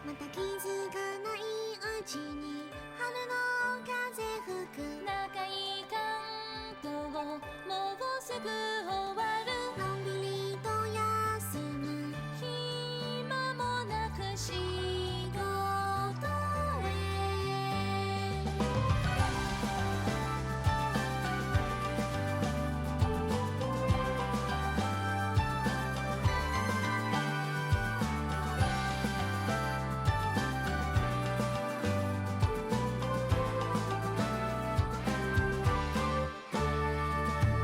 また気づかないうちに春の風吹く。長い関東もうすぐ終わる。のんびりと休む暇もなく仕事へ。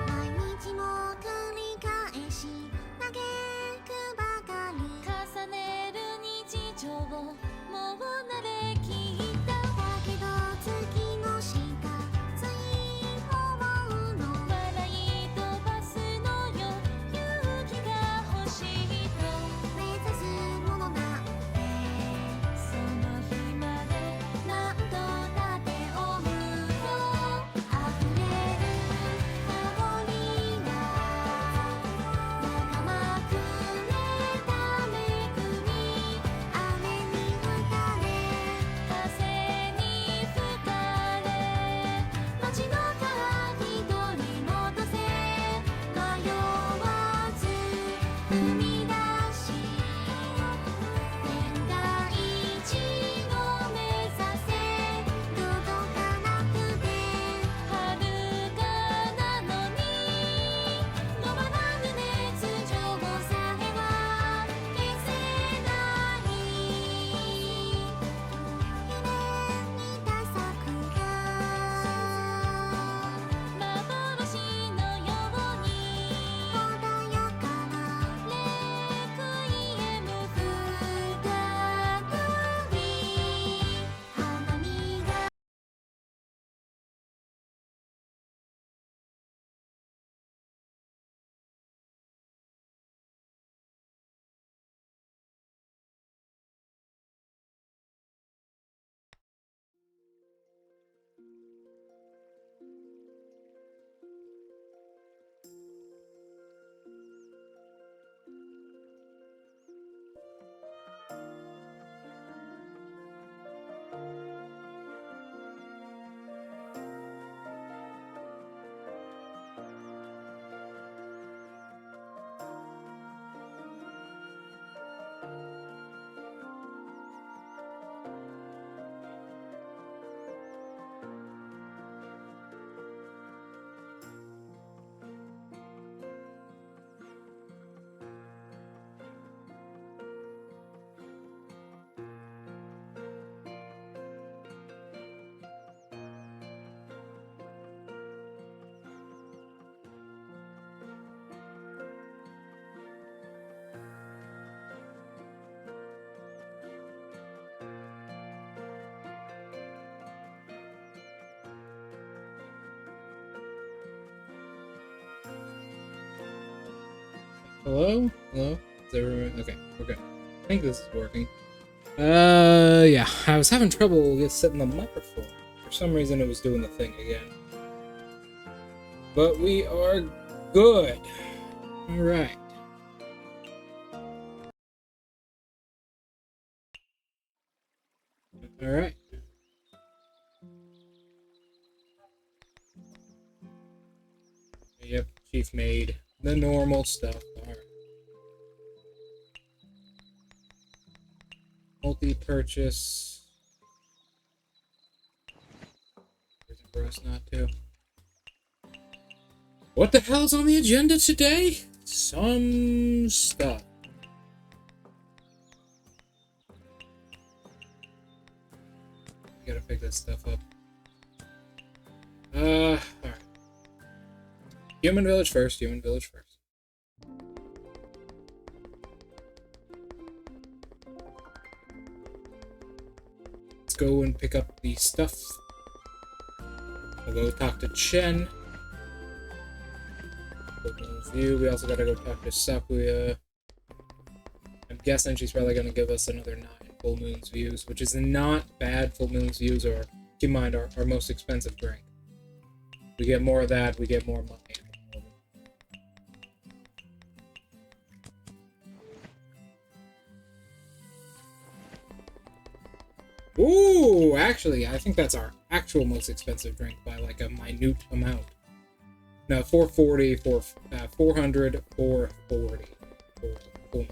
毎日も繰り返し嘆くばかり。重ねる日常もう慣れきった。だけど月の下つい思うの。笑い飛ばすのよ勇気が欲しいと。目指すものなんてその日まで何度だって思うよ。溢れる香りが仲間くれためくに。雨に打たれ風に吹かれ。街の鍵取り戻せ。迷わず踏み出し天外一を目指せ。届かなくて遥かなのに止まらぬ熱情さえは消せない。夢見た桜幻のように穏やかなレクイエム再び花見がHello? Hello? Is everyone okay? We're good. I think this is working. Yeah. I was having trouble setting the microphone. For some reason it was doing the thing again. But we are good. Alright. Alright. Yep, Chief made the normal stuff. Alright. Multi-purchase. Reason for us not to. What the hell's on the agenda today? Some stuff. Gotta pick this stuff up. Alright. Human village first, human village first. Let's go and pick up the stuff. We'll go talk to Chen. View. We also gotta go talk to Sakuya. I'm guessing she's probably gonna give us another 9 full moon's views, which is not bad. Full moon's views are, keep in mind, our most expensive drink. We get more of that, we get more money. Ooh, actually, I think that's our actual most expensive drink by like a minute amount. No, 440, 400, 440. For full moons.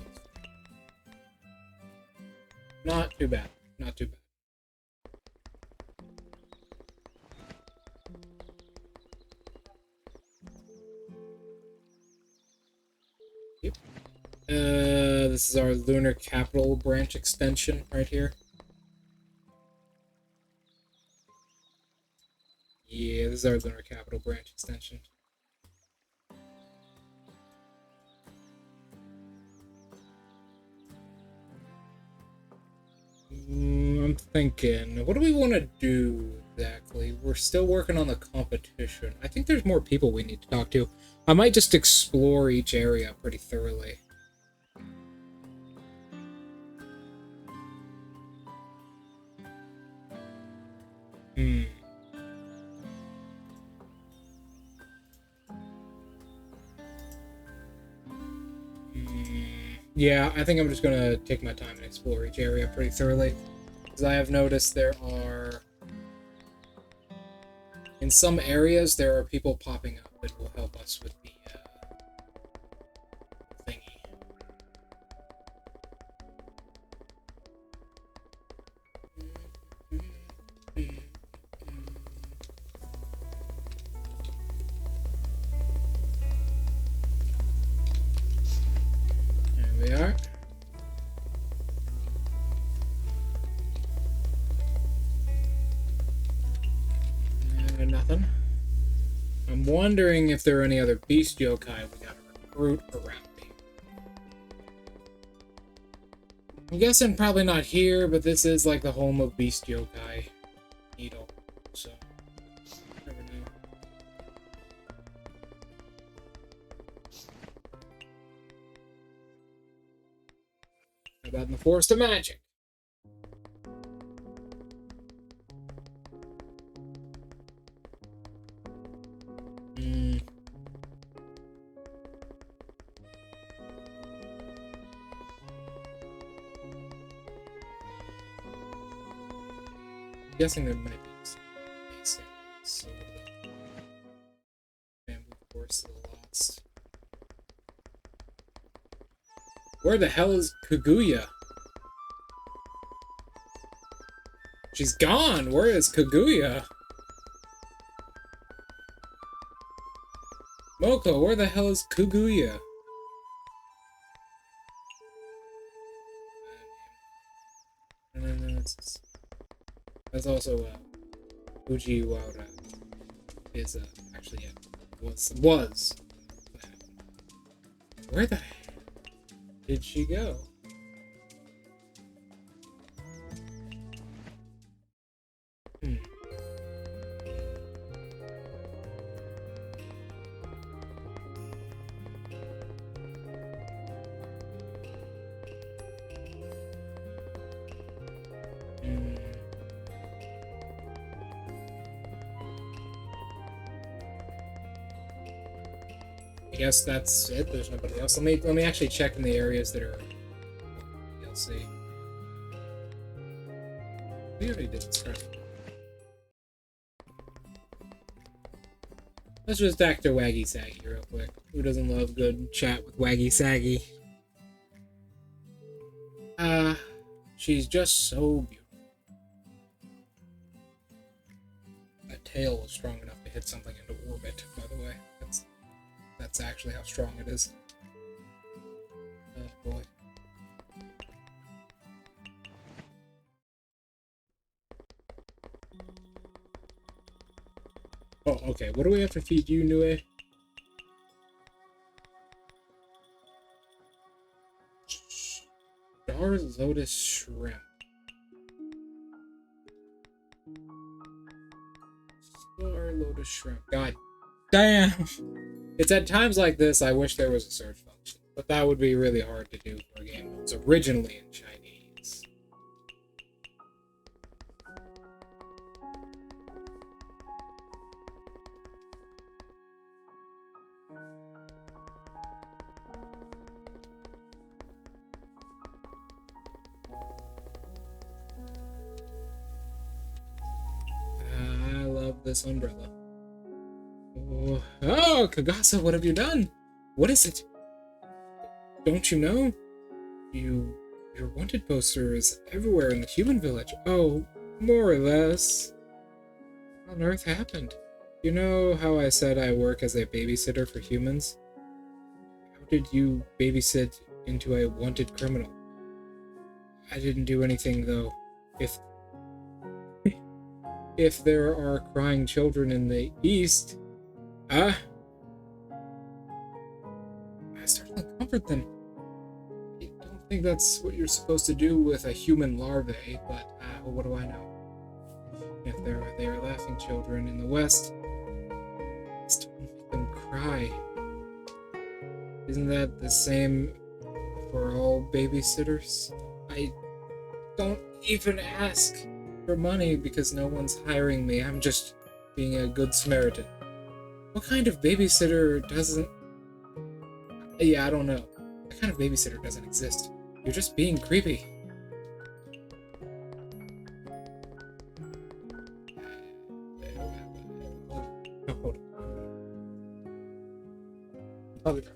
Not too bad. Not too bad. Yep. This is our lunar capital branch extension right here. Yeah, this is our lunar capital branch extension. I'm thinking, what do we want to do exactly? We're still working on the competition. I think there's more people we need to talk to. I might just explore each area pretty thoroughly. Yeah, I think I'm just gonna take my time and explore each area pretty thoroughly. Because I have noticed there are... in some areas, there are people popping up that will help us with the thingy. There we are. Nothing. I'm wondering if there are any other beast yokai we gotta recruit around here. I'm guessing probably not here, but this is like the home of beast yokai needle, so never know. How about in the Forest of Magic? I'm guessing there might be some basic sort of family Forest of the Lost. Where the hell is Kaguya? She's gone! Where is Kaguya? Moko, where the hell is Kaguya? That's also Fujiwara is actually was. Where the heck did she go? I guess that's it. There's nobody else. Let me actually check in the areas that are DLC. We already did this, right? Let's just actor Waggy Saggy real quick. Who doesn't love good chat with Waggy Saggy? She's just so beautiful. That tail was strong enough to hit something into orbit, by the way. That's actually how strong it is. Oh boy. Oh, okay. What do we have to feed you, Nue? Star Lotus Shrimp. Star Lotus Shrimp. God damn! It's at times like this I wish there was a search function, but that would be really hard to do for a game that was originally in Chinese. this umbrella. Oh, Kagasa, what have you done? What is it? Don't you know? Your wanted poster is everywhere in the human village. Oh, more or less. What on earth happened? You know how I said I work as a babysitter for humans? How did you babysit into a wanted criminal? I didn't do anything, though. If there are crying children in the East, I certainly comfort them. I don't think that's what you're supposed to do with a human larvae, but what do I know? If they are laughing children in the West, just don't make them cry. Isn't that the same for all babysitters? I don't even ask for money because no one's hiring me. I'm just being a good Samaritan. What kind of babysitter doesn't... Yeah, I don't know. What kind of babysitter doesn't exist? You're just being creepy. Hold on. I'll be right back.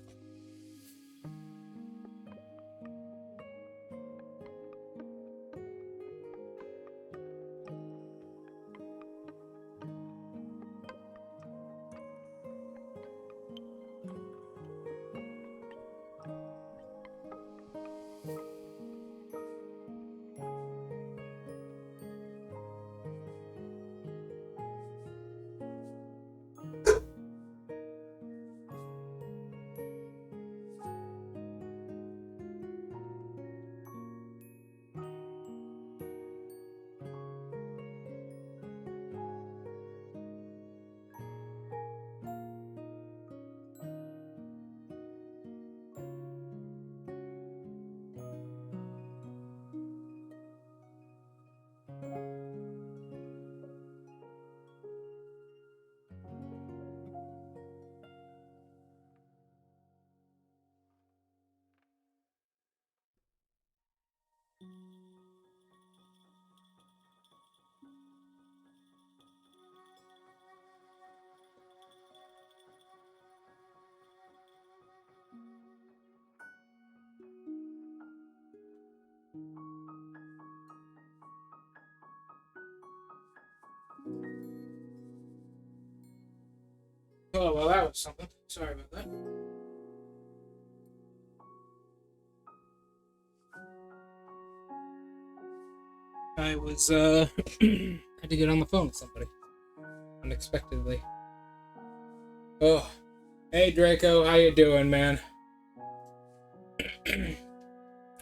Oh, well, that was something. Sorry about that. I was, had to get on the phone with somebody. Unexpectedly. Oh. Hey, Draco, how you doing, man?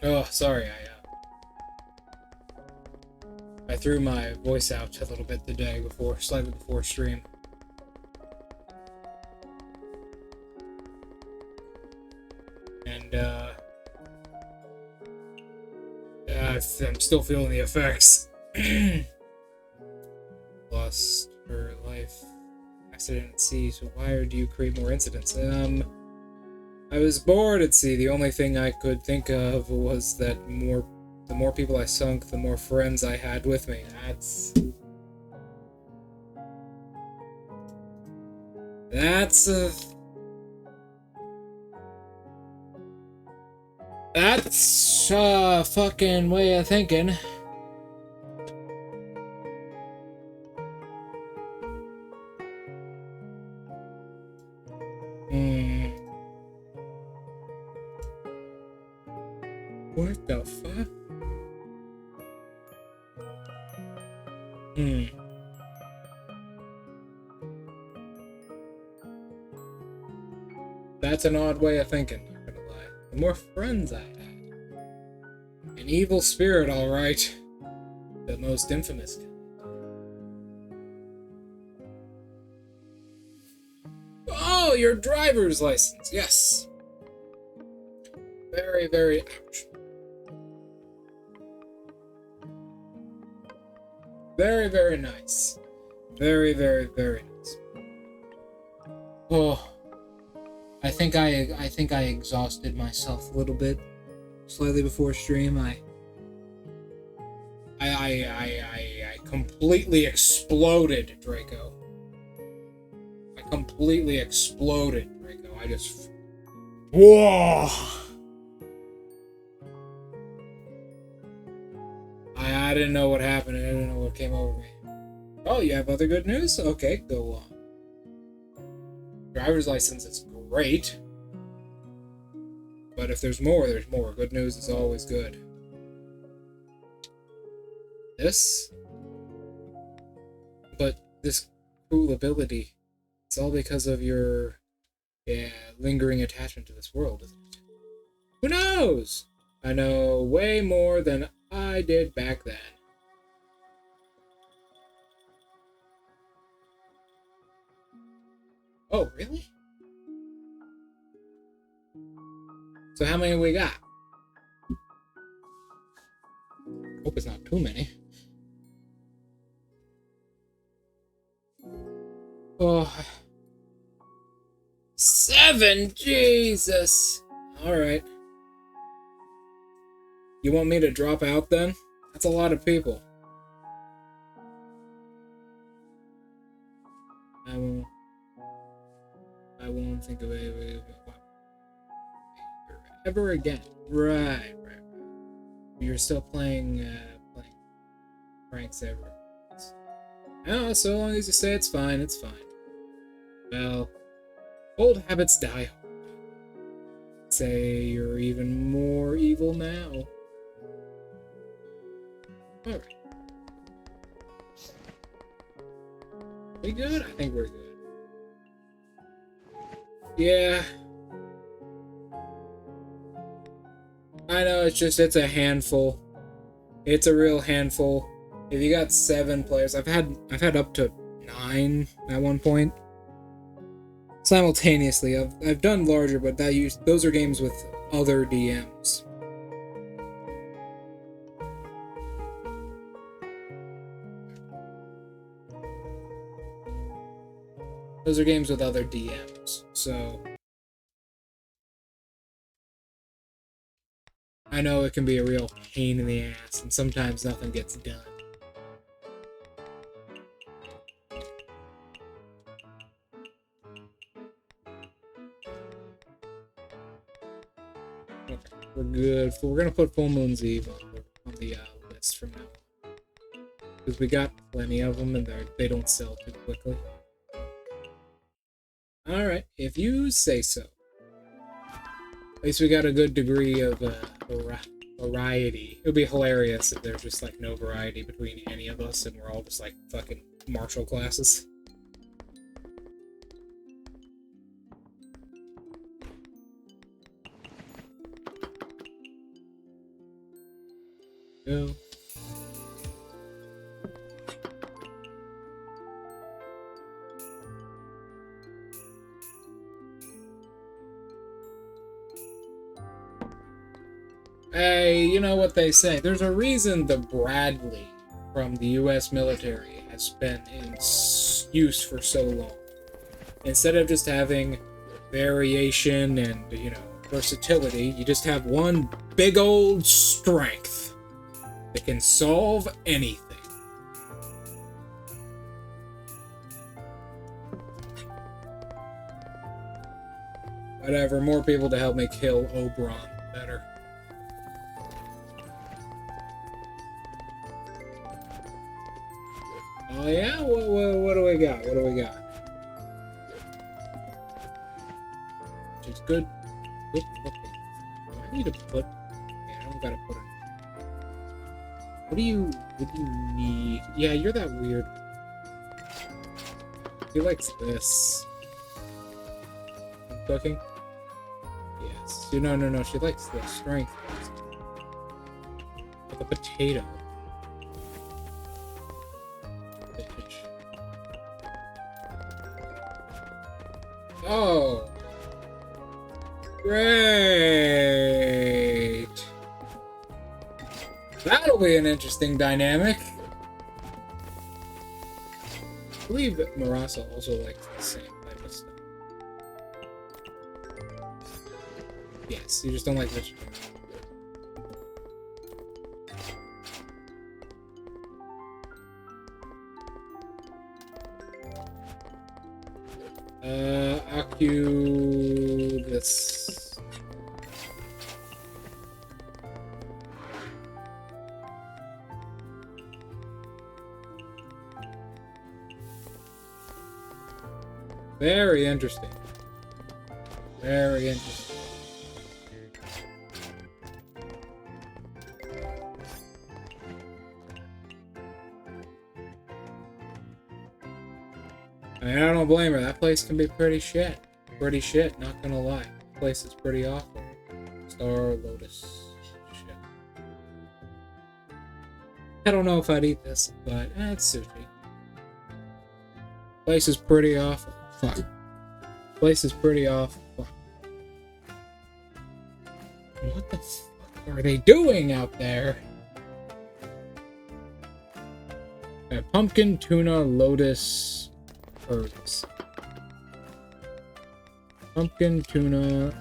Oh, sorry, I threw my voice out a little bit today slightly before stream. And, I'm still feeling the effects. Lost her life. Accident at sea, so why do you create more incidents? I was bored at sea. The only thing I could think of was that the more people I sunk, the more friends I had with me. That's a fucking way of thinking. What the fuck? That's an odd way of thinking, not gonna lie. The more friends I had. An evil spirit, alright. The most infamous kind. Oh, your driver's license, yes. Very, very ouch. Very, very nice. Very, very, very nice. Oh, I think I exhausted myself a little bit slightly before stream. I completely exploded, Draco. completely exploded, Draco. I just... Whoa! I didn't know what happened. I didn't know what came over me. Oh, you have other good news? Okay, go on. Driver's license is great. But if there's more, there's more. Good news is always good. This? But this cool ability, it's all because of your, lingering attachment to this world, isn't it? Who knows? I know way more than I did back then. Oh, really? So how many we got? Hope it's not too many. Oh. 7? Jesus! Alright. You want me to drop out then? That's a lot of people. I won't think of it ever again. Right. You're still playing pranks ever. Oh, so long as you say it's fine, it's fine. Well, old habits die hard. Say you're even more evil now. Alright. We good? I think we're good. Yeah. I know, it's a handful. It's a real handful. If you got 7 players, I've had up to 9 at one point. Simultaneously, I've done larger, but those are games with other DMs. Those are games with other DMs, so I know it can be a real pain in the ass, and sometimes nothing gets done. Okay, we're good. We're gonna put Full Moon's Eve on the list from now on, because we got plenty of them, and they don't sell too quickly. Alright, if you say so. At least we got a good degree of variety. It would be hilarious if there's just like no variety between any of us and we're all just like fucking martial classes. Go. Hey, you know what they say. There's a reason the Bradley from the US military has been in use for so long. Instead of just having variation and, versatility, you just have one big old strength that can solve anything. Whatever, more people to help me kill Oberon. Better. Oh yeah? What do we got? What do we got? It's good. Good looking. I need to put... Yeah, I don't gotta put it. What do you need? Yeah, you're that weird. He likes this. I'm cooking? Yes. No. She likes the strength. Like a potato. Oh. Great. That'll be an interesting dynamic. I believe that Marasa also likes the same type of stuff. Yes, you just don't like vegetarian. Accu this. Very interesting. Very interesting. I mean, I don't blame her. That place can be pretty shit. Pretty shit, not gonna lie. The place is pretty awful. Star Lotus. Shit. I don't know if I'd eat this, but it's sushi. Place is pretty awful. Fuck. Place is pretty awful. Fuck. What the fuck are they doing out there? Pumpkin, tuna, lotus, herbs. Pumpkin, tuna,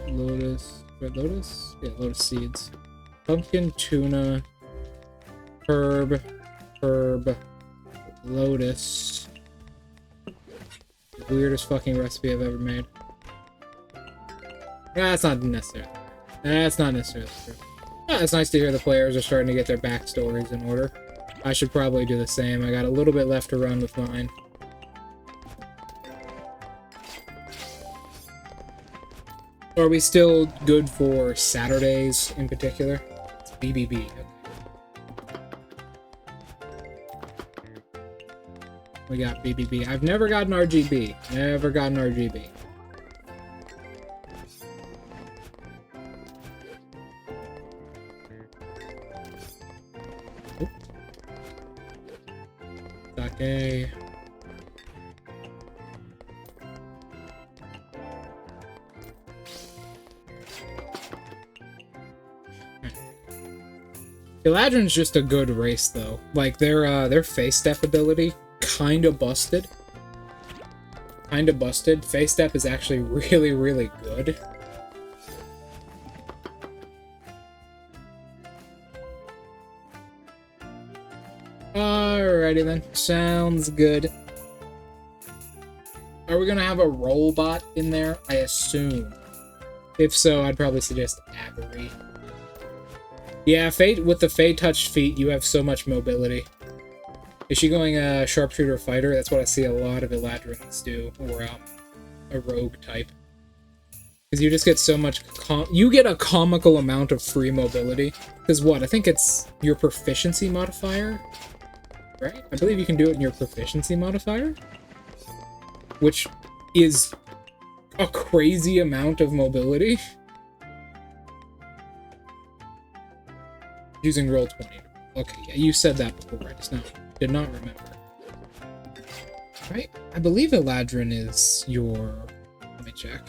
lotus. Red lotus? Yeah, lotus seeds. Pumpkin, tuna, herb, lotus. The weirdest fucking recipe I've ever made. That's not necessarily. That's not necessarily true. It's nice to hear the players are starting to get their backstories in order. I should probably do the same. I got a little bit left to run with mine. Are we still good for Saturdays in particular? It's BBB. Okay. We got BBB. I've never gotten RGB. Never gotten RGB. Oop. Sake. Eladrin's just a good race, though. Like, their face step ability kinda busted. Kinda busted. Face step is actually really, really good. Alrighty then. Sounds good. Are we gonna have a robot in there? I assume. If so, I'd probably suggest Avery. Yeah, Fate, with the Fate touched feet, you have so much mobility. Is she going a sharpshooter fighter? That's what I see a lot of Eladrins do, or a rogue type. Because you just get so much, you get a comical amount of free mobility. Because what, I think it's your proficiency modifier? Right? I believe you can do it in your proficiency modifier? Which is a crazy amount of mobility. Using Roll20. Okay, yeah, you said that before, I just did not remember. Right? I believe Eladrin is your... Let me check.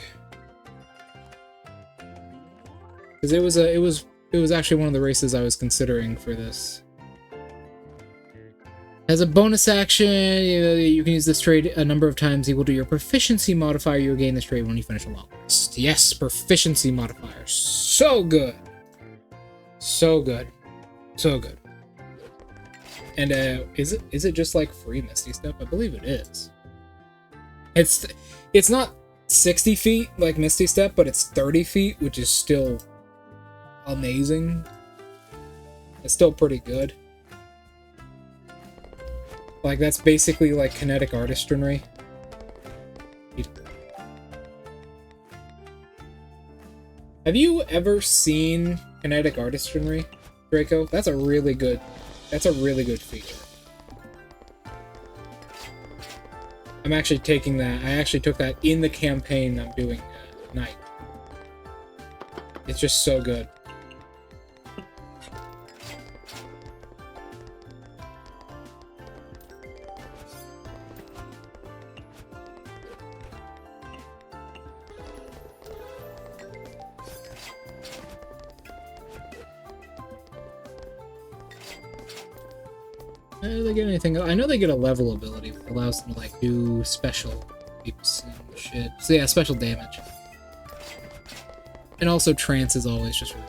Because it was actually one of the races I was considering for this. As a bonus action, you can use this trait a number of times equal to your proficiency modifier. You gain this trait when you finish a long rest. Yes, proficiency modifier. So good. So good. So good. And is it just like free Misty Step? I believe it is. It's not 60 feet like Misty Step, but it's 30 feet, which is still amazing. It's still pretty good. Like, that's basically like kinetic artistry. Have you ever seen kinetic artistry, Draco? That's a really good feature. I'm actually taking that. I actually took that in the campaign I'm doing tonight. It's just so good. Do they get anything? I know they get a level ability that allows them to like do special leaps and shit. So yeah, special damage. And also trance is always just really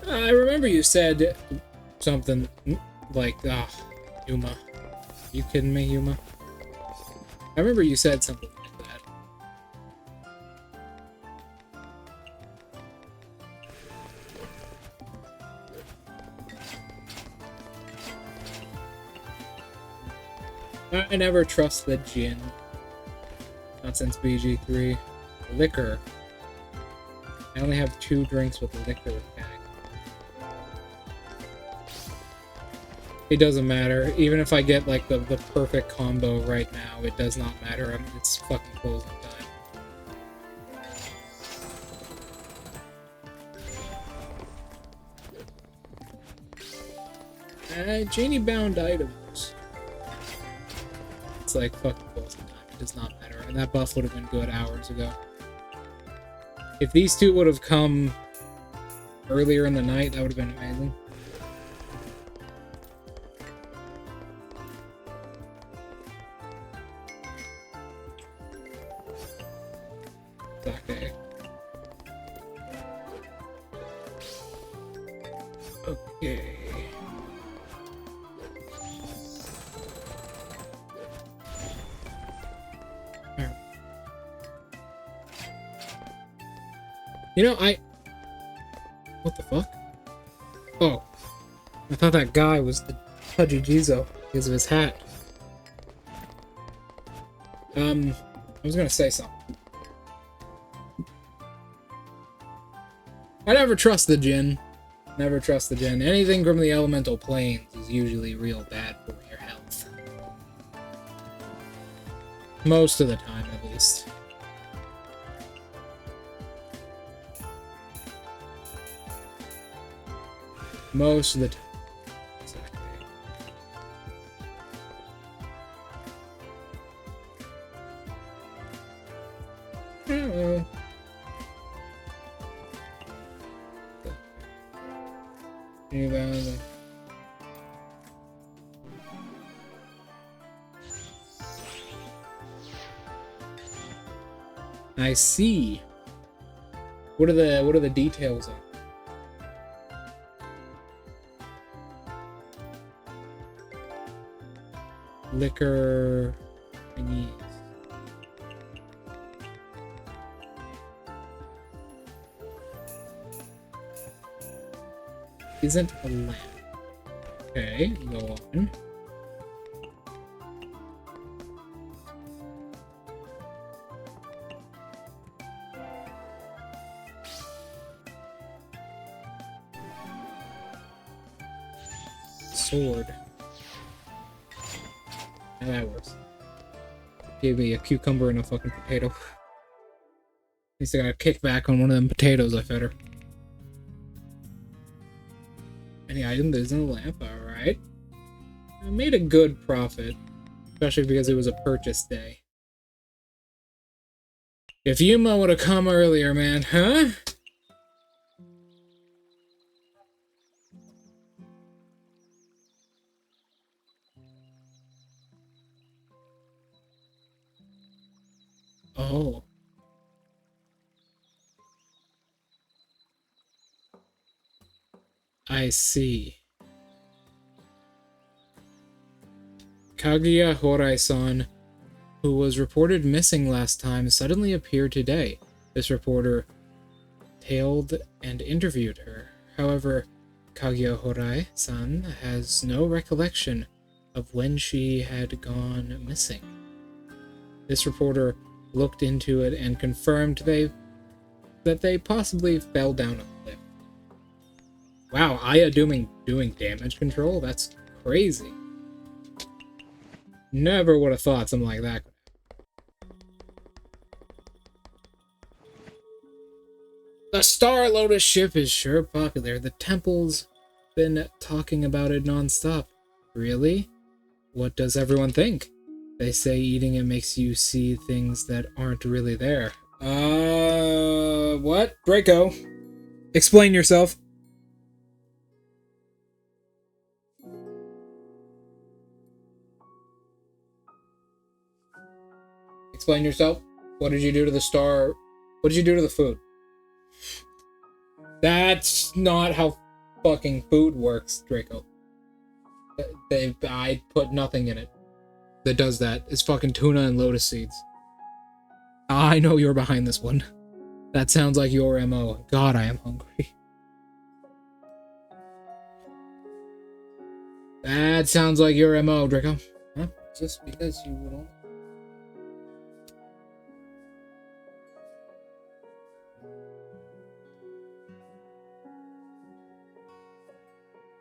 cool. I remember you said something like, Yuma. You kidding me, Yuma? I remember you said something like that. I never trust the gin. Not since BG3. Liquor. I only have 2 drinks with liquor bag. It doesn't matter. Even if I get like the perfect combo right now, it does not matter. It's fucking closing time. Genie bound items. It's like fucking closing time. It does not matter. And that buff would have been good hours ago. If these two would have come earlier in the night, that would have been amazing. Okay. Okay. You know, what the fuck? Oh. I thought that guy was the Hajijizo because of his hat. I was gonna say something. I never trust the Jinn. Never trust the Jinn. Anything from the elemental planes is usually real bad for your health. Most of the time, at least. Most of the time. Exactly. I see. What are the details on? Liquor Chinese. Isn't a lamp. Okay, go on. Sword. Now that works. Gave me a cucumber and a fucking potato. At least I got a kickback on one of them potatoes I fed her. Any item that isn't a lamp, alright. I made a good profit. Especially because it was a purchase day. If Yuma would have come earlier, man, huh? Oh. I see. Kaguya Horai-san, who was reported missing last time, suddenly appeared today. This reporter tailed and interviewed her. However, Kaguya Horai-san has no recollection of when she had gone missing. This reporter looked into it and confirmed that they possibly fell down a cliff. Wow, Aya doing damage control? That's crazy. Never would have thought something like that. The Star Lotus ship is sure popular. The temple's been talking about it non-stop. Really? What does everyone think? They say eating it makes you see things that aren't really there. What? Draco, explain yourself. Explain yourself. What did you do to the star? What did you do to the food? That's not how fucking food works, Draco. I put nothing in it that does that. It's fucking tuna and lotus seeds. I know you're behind this one. That sounds like your MO. God, I am hungry. That sounds like your MO, Draco. Huh? Just because you don't...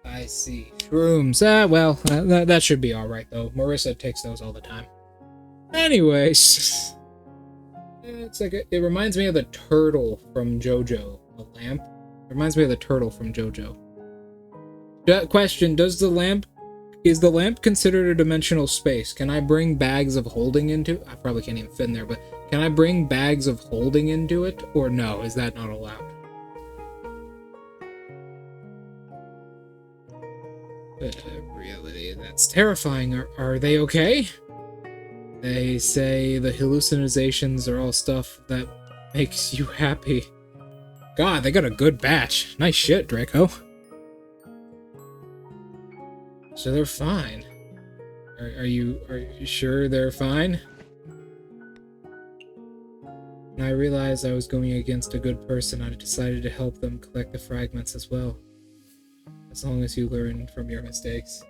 I see. Shrooms. Well, that should be alright, though. Marissa takes those all the time. Anyways. It's like it reminds me of the turtle from JoJo. A lamp? It reminds me of the turtle from JoJo. Question, is the lamp considered a dimensional space? Can I bring bags of holding into... I probably can't even fit in there, but can I bring bags of holding into it? Or no, is that not allowed? Really, that's terrifying. Are they okay? They say the hallucinations are all stuff that makes you happy. God, they got a good batch. Nice shit, Draco. So they're fine. Are you sure they're fine? When I realized I was going against a good person, I decided to help them collect the fragments as well. As long as you learn from your mistakes.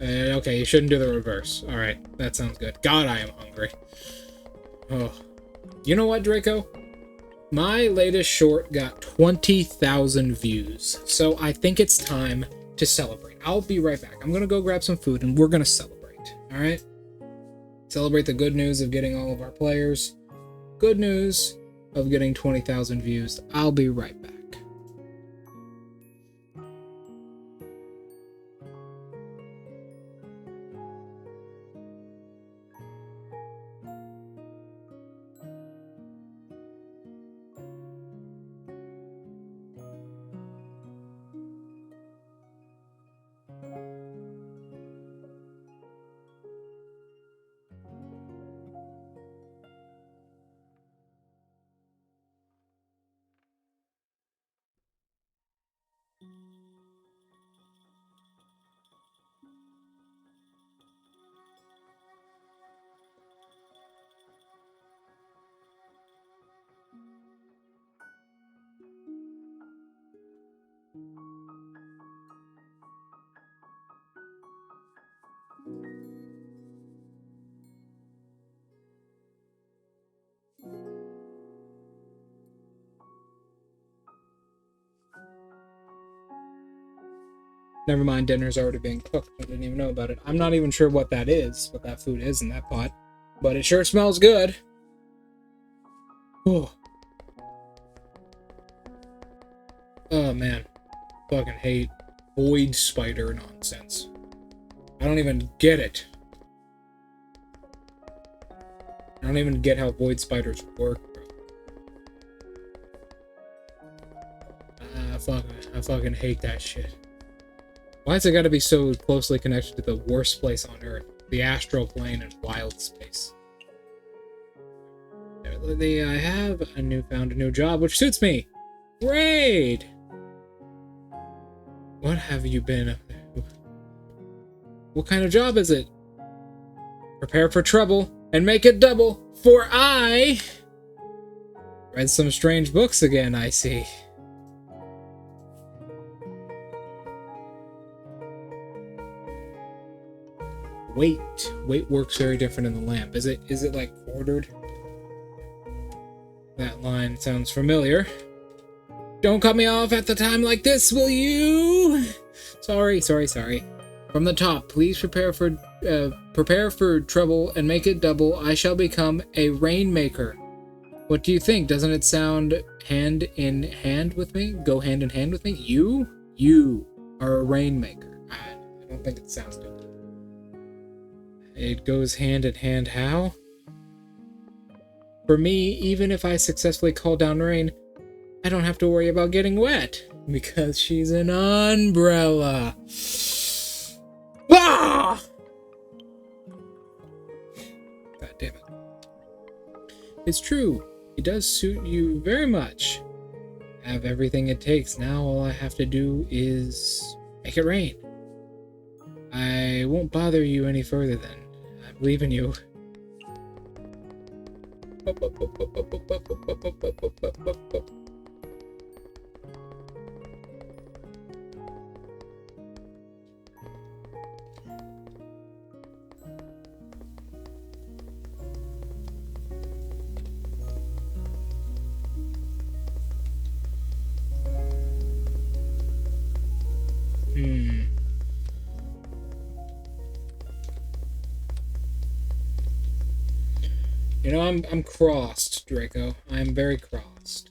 Okay, you shouldn't do the reverse. Alright, that sounds good. God, I am hungry. Oh. You know what, Draco? My latest short got 20,000 views, so I think it's time to celebrate. I'll be right back. I'm gonna go grab some food, and we're gonna celebrate. Alright? Celebrate the good news of getting all of our players. Good news of getting 20,000 views. I'll be right back. Never mind, dinner's already being cooked. I didn't even know about it. I'm not even sure what that is, what that food is in that pot. But it sure smells good. Oh. Oh, man. Fucking hate void spider nonsense. I don't even get it. I don't even get how void spiders work, bro. I fucking hate that shit. Why has it got to be so closely connected to the worst place on Earth? The astral plane and wild space. I have found a new job, which suits me. Great! What have you been up there? What kind of job is it? Prepare for trouble and make it double, for I read some strange books again, I see. Weight works very different in the lamp. Is it like ordered? That line sounds familiar. Don't cut me off at the time like this, will you? Sorry. From the top, please prepare for trouble and make it double. I shall become a rainmaker. What do you think? Doesn't it sound hand in hand with me? Go hand in hand with me? You are a rainmaker. I don't think it sounds good. It goes hand in hand how? For me, even if I successfully call down rain, I don't have to worry about getting wet, because she's an umbrella. Ah! God damn it. It's true. It does suit you very much. I have everything it takes. Now all I have to do is make it rain. I won't bother you any further then. I believe in you. You know, I'm crossed, Draco. I'm very crossed.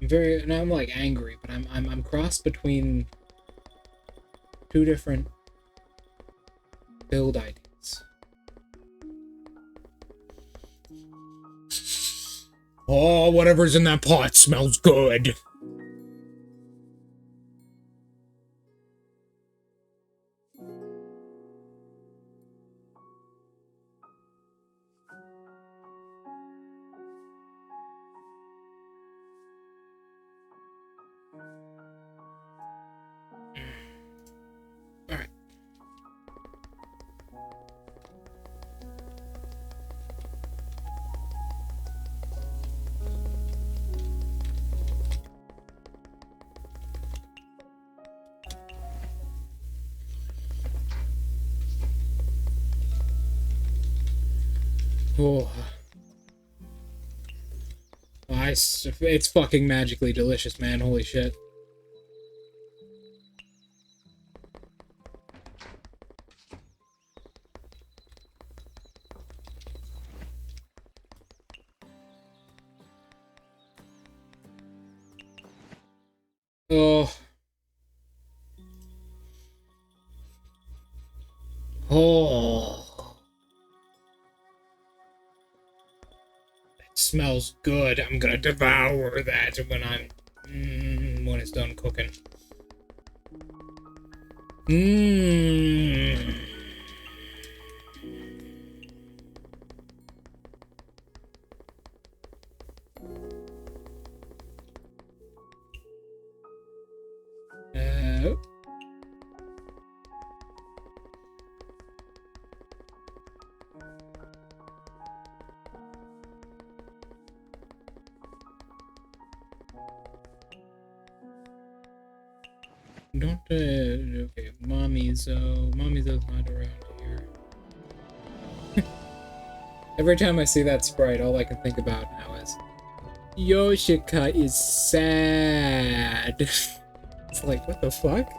I'm like angry, but I'm crossed between two different build ideas. Oh, whatever's in that pot smells good. Alright. Oh. It's fucking magically delicious, man. Holy shit. Oh. Oh. It smells good. I'm gonna devour that when it's done cooking. Mmm. Don't, okay, Mommy's not around here. Every time I see that sprite, all I can think about now is, Yoshika is sad. It's like, what the fuck?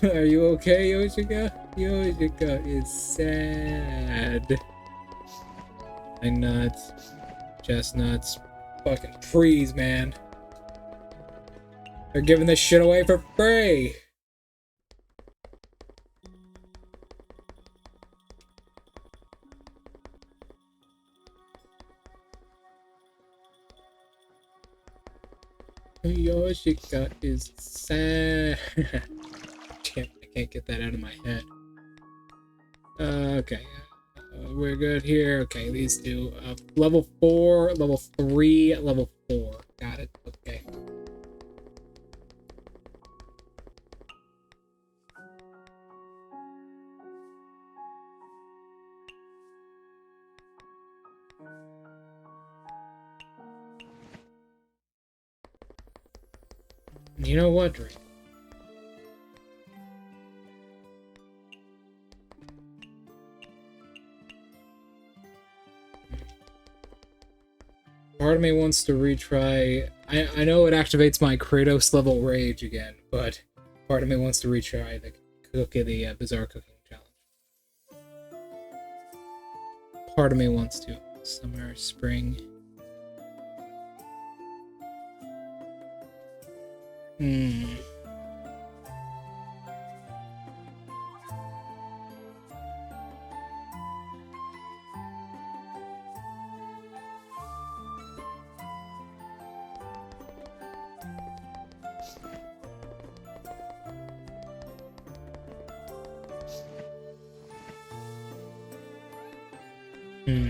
Are you okay, Yoshika? Yoshika is sad. Pine nuts, chestnuts, fucking trees, man. They're giving this shit away for free. Yoshika is sad. Damn, I can't get that out of my head. Okay. We're good here. Okay, these two. Level 4, level 3, level 4. Got it. Okay. You know what, Drake? Part of me wants to retry. I know it activates my Kratos level rage again, but part of me wants to retry the bizarre cooking challenge. Part of me wants to. Summer, spring. Hmm.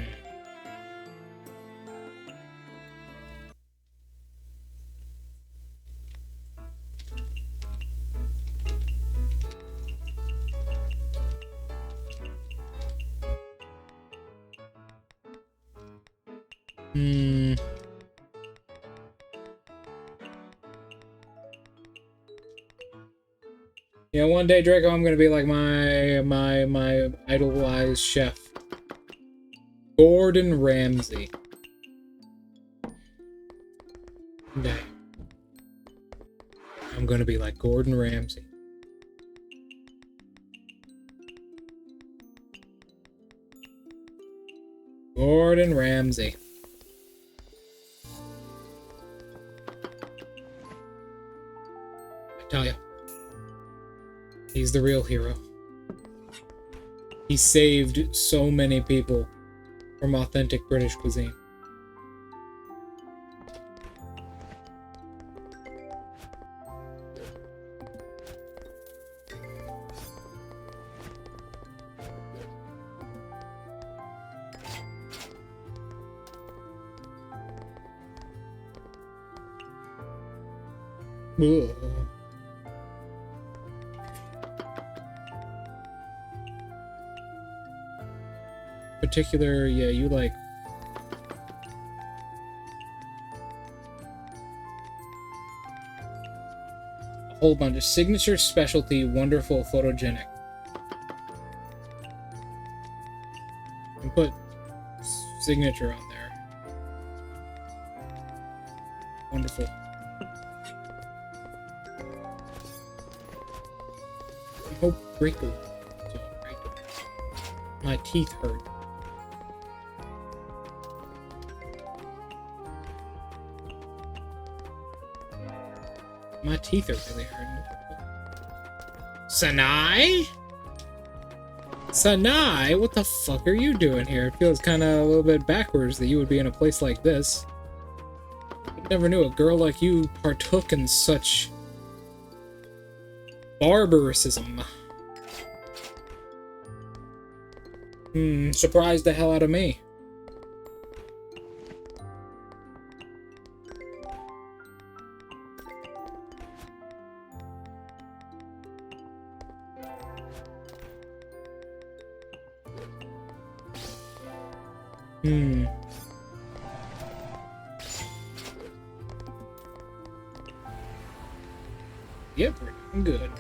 Hmm. Yeah, one day, Draco, I'm gonna be like my idolized chef, Gordon Ramsay. One day, I'm gonna be like Gordon Ramsay. Gordon Ramsay. I tell ya. He's the real hero. He saved so many people from authentic British cuisine. Ugh. Particular, yeah, you like a whole bunch of signature, specialty, wonderful, photogenic. And put signature on there. Wonderful. I hope Draco. My teeth hurt. My teeth are really hurting. Sanai? Sanai? What the fuck are you doing here? It feels kind of a little bit backwards that you would be in a place like this. I never knew a girl like you partook in such barbarism. Surprised the hell out of me. Yep, we're doing good.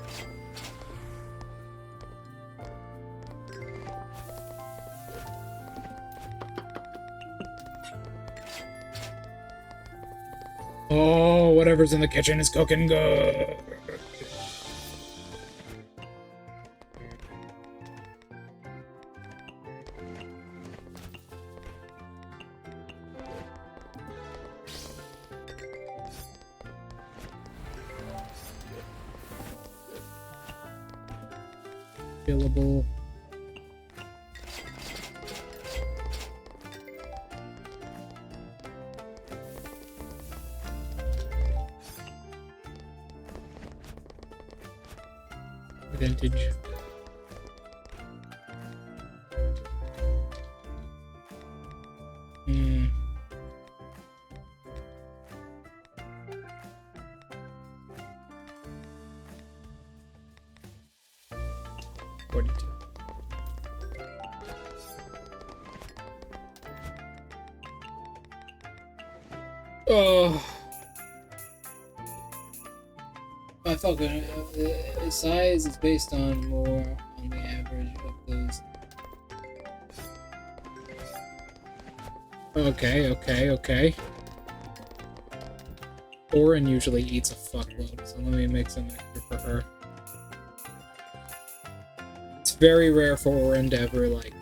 Oh, whatever's in the kitchen is cooking good. Killable. Vintage. Hmm. 42. Oh. I felt good. Size is based on more on the average of those. Okay. Orin usually eats a fuckload, so let me make some extra for her. It's very rare for Orin to ever, like...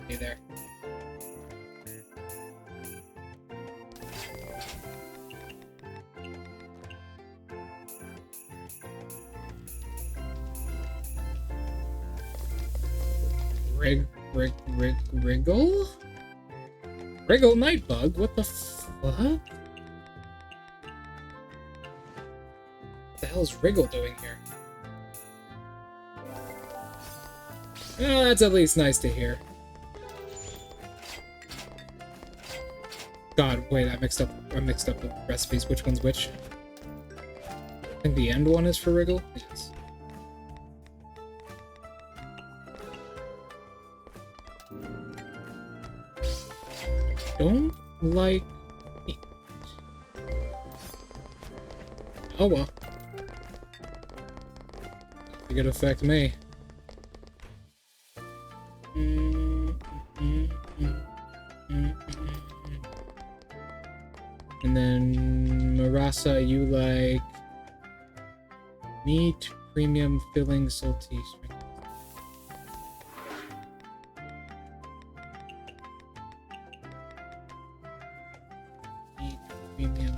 Hey there. Wriggle? Wriggle Nightbug? What the fuck? What the hell is Wriggle doing here? Oh, that's at least nice to hear. God, wait, I mixed up the recipes. Which one's which? I think the end one is for Wriggle. Yes. Don't like meat. Oh well. It could affect me. And then Marasa, you like meat, premium, filling, salty, sweet. Meat, premium,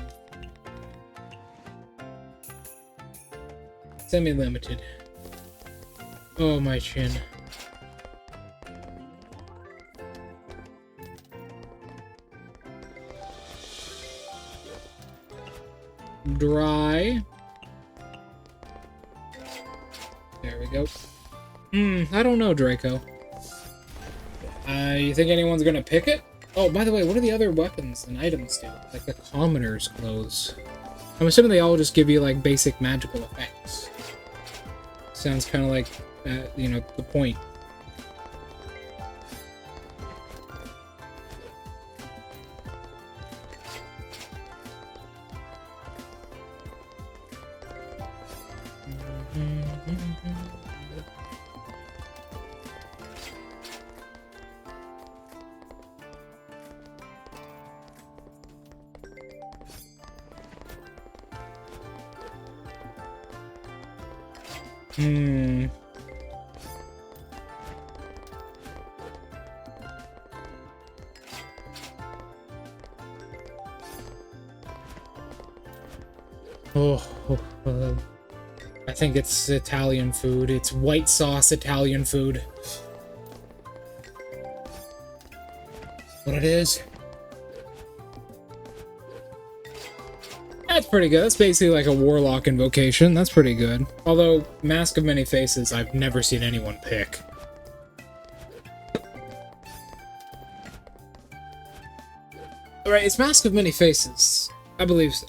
semi-limited. Oh, my chin. Dry. There we go. I don't know, Draco. You think anyone's gonna pick it? Oh, by the way, what do the other weapons and items do? Like the commoner's clothes. I'm assuming they all just give you, like, basic magical effects. Sounds kind of like, you know, the point. I think it's Italian food. It's white sauce Italian food. What it is? That's pretty good. That's basically like a warlock invocation. That's pretty good. Although, Mask of Many Faces, I've never seen anyone pick. Alright, it's Mask of Many Faces. I believe so.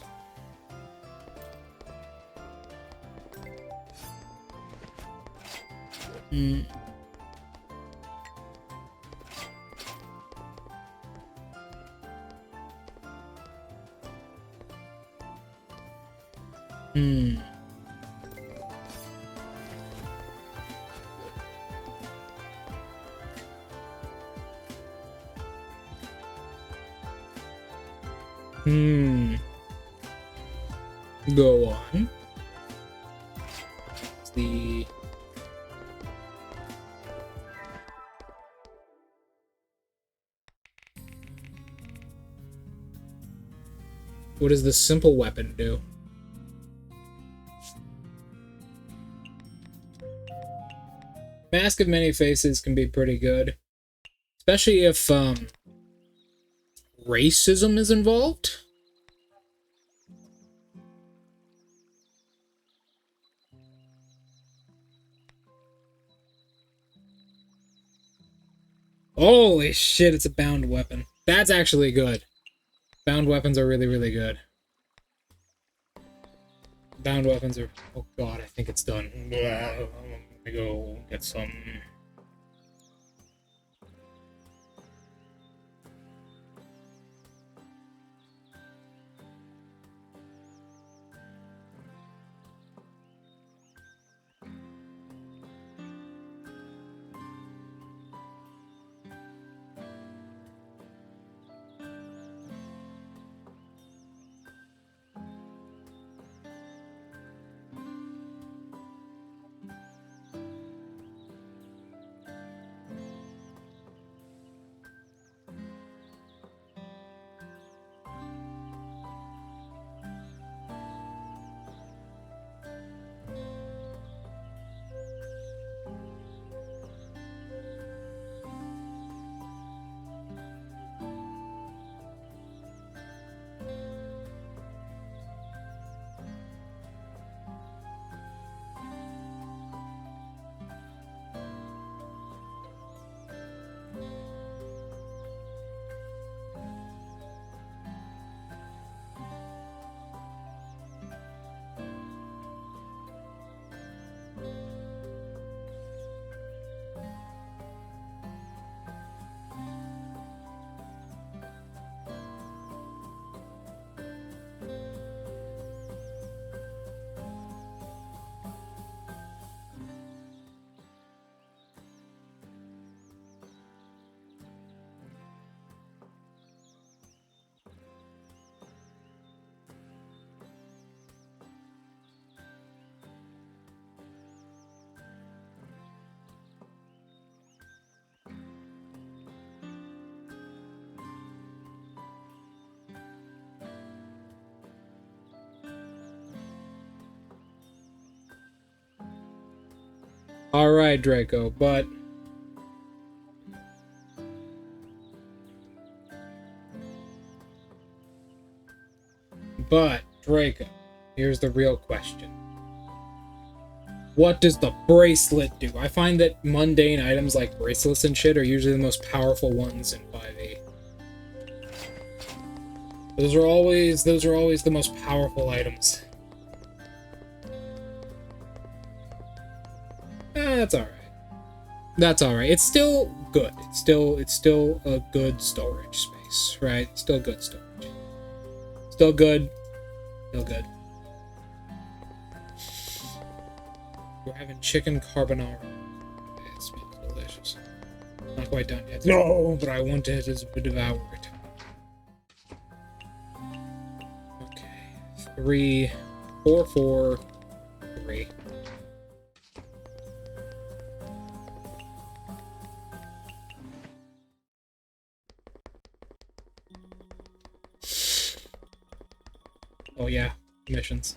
Go on. It's the... What does the simple weapon do? Mask of Many Faces can be pretty good. Especially if, racism is involved. Holy shit, it's a bound weapon. That's actually good. Bound weapons are really, really good. Bound weapons are... Oh god, I think it's done. I'm gonna go get some... Alright, Draco, but... But, Draco, here's the real question. What does the bracelet do? I find that mundane items like bracelets and shit are usually the most powerful ones in 5e. Those are always the most powerful items. That's alright. That's alright. It's still good. It's still a good storage space, right? Still good storage. Still good. Still good. We're having chicken carbonara. It smells delicious. Not quite done yet. No, but I want it as a devour it. Okay. 3, 4, 4, 3. Oh yeah, missions.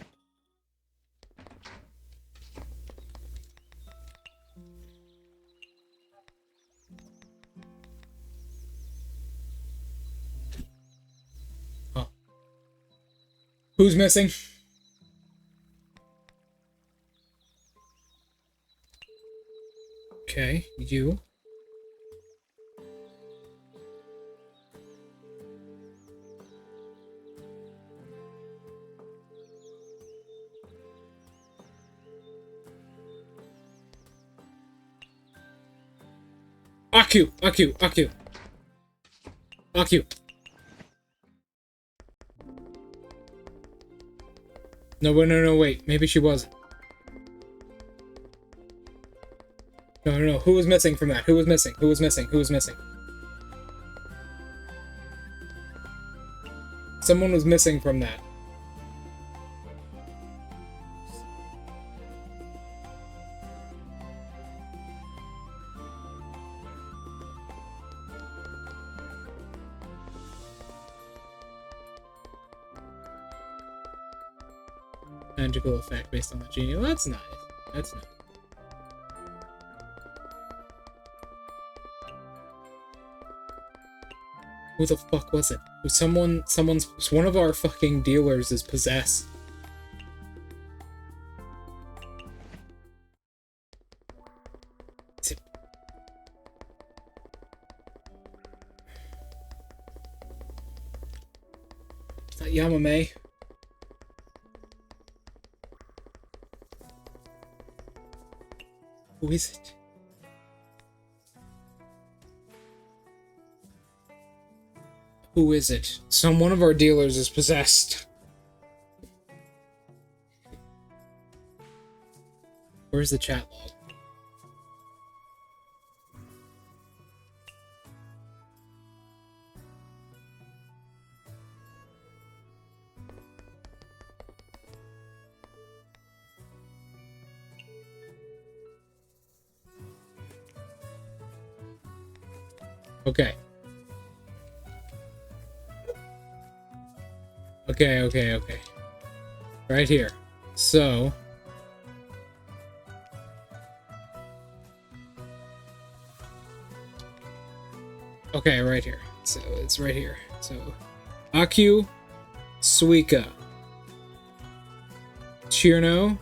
Huh. Who's missing? Okay, you. Aku. No, wait. Maybe she wasn't. No. Who was missing from that? Who was missing? Someone was missing from that. Magical effect based on the genie. Well, that's nice. That's nice. Who the fuck was it? One of our fucking dealers is possessed. Is that Yamame? Who is it? Who is it? One of our dealers is possessed. Where's the chat log? Okay. Okay. Right here. So... Okay, right here. So, it's right here. So... Aku, Suika, Chirno,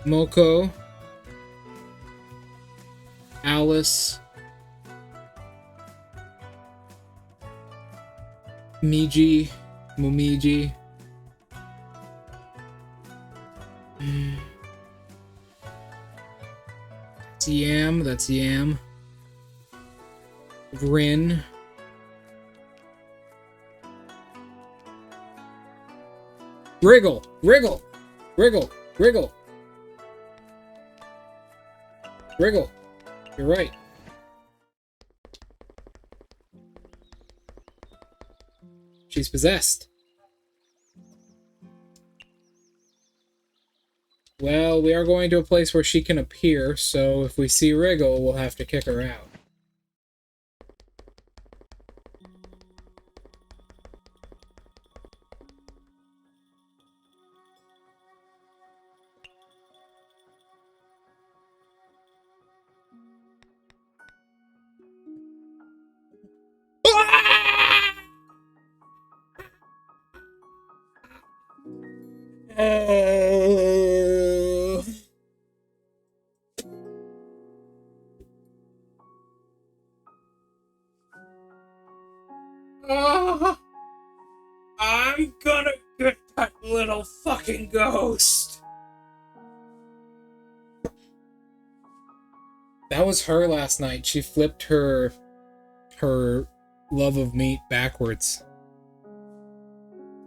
Moko, Alice, Miji, Momiji, that's Yam, Rin, Wriggle, you're right. She's possessed. Well, we are going to a place where she can appear, so if we see Wriggle, we'll have to kick her out. Oh. Oh. I'm gonna get that little fucking ghost. That was her last night. She flipped her love of meat backwards.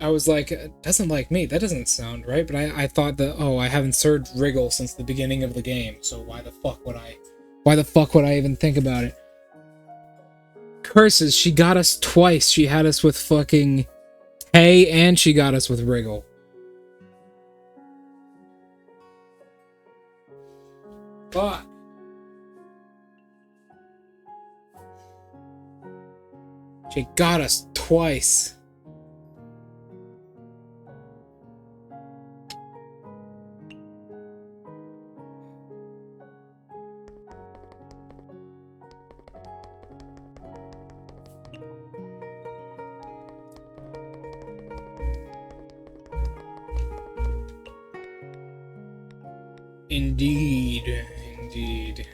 I was like, doesn't like meat. That doesn't sound right. But I thought that, oh, I haven't served Wriggle since the beginning of the game. So why the fuck would I even think about it? Curses, she got us twice. She had us with fucking Tay and she got us with Wriggle. Fuck. She got us twice. Indeed, indeed.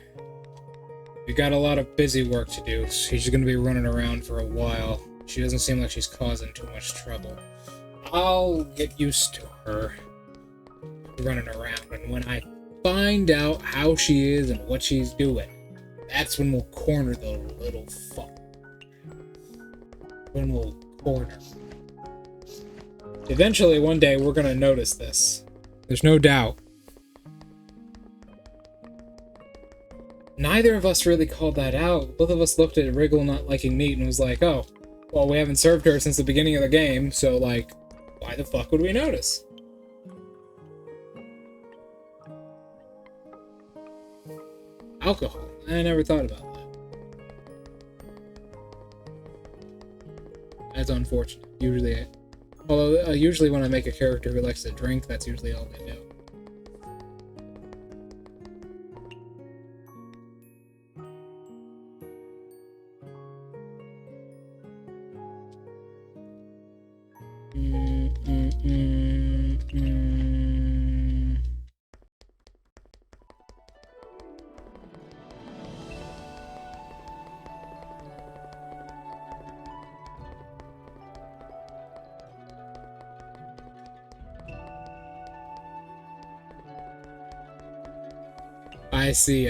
We got a lot of busy work to do. She's gonna be running around for a while. She doesn't seem like she's causing too much trouble. I'll get used to her running around, and when I find out how she is and what she's doing, that's when we'll corner the little fuck. When we'll corner. Eventually, one day, we're gonna notice this. There's no doubt. Neither of us really called that out. Both of us looked at Wriggle not liking meat and was like, oh, well, we haven't served her since the beginning of the game, so, like, why the fuck would we notice? Alcohol. I never thought about that. That's unfortunate. Usually when I make a character who likes to drink, that's usually all they do. I see.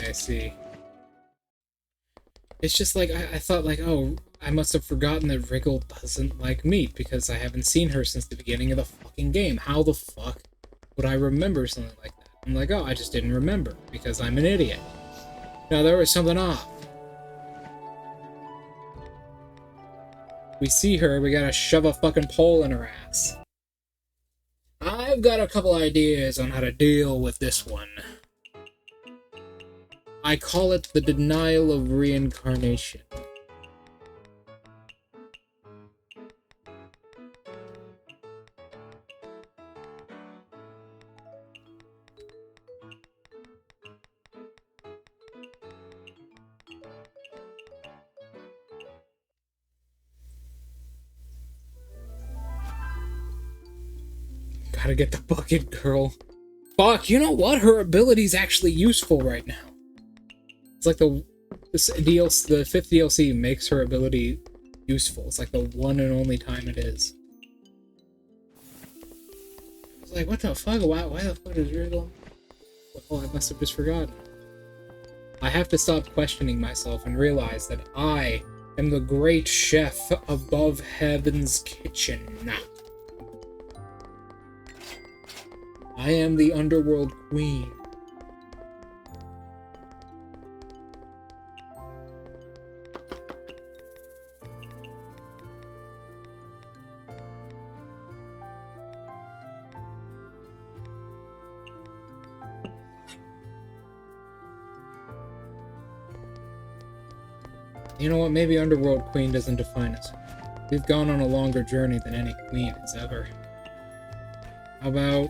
It's just like, I thought like, oh, I must have forgotten that Wriggle doesn't like meat because I haven't seen her since the beginning of the fucking game. How the fuck would I remember something like that? I'm like, oh, I just didn't remember because I'm an idiot. No, there was something off. We see her, we gotta shove a fucking pole in her ass. I've got a couple ideas on how to deal with this one. I call it the denial of reincarnation. Gotta get the bucket girl. Fuck, you know what? Her ability's actually useful right now. It's like the fifth DLC makes her ability useful. It's like the one and only time it is. I was like, what the fuck? Why the fuck is Wriggle? Oh, I must have just forgotten. I have to stop questioning myself and realize that I am the great chef above heaven's kitchen. I am the underworld queen. You know what? Maybe Underworld Queen doesn't define us. We've gone on a longer journey than any queen has ever. How about...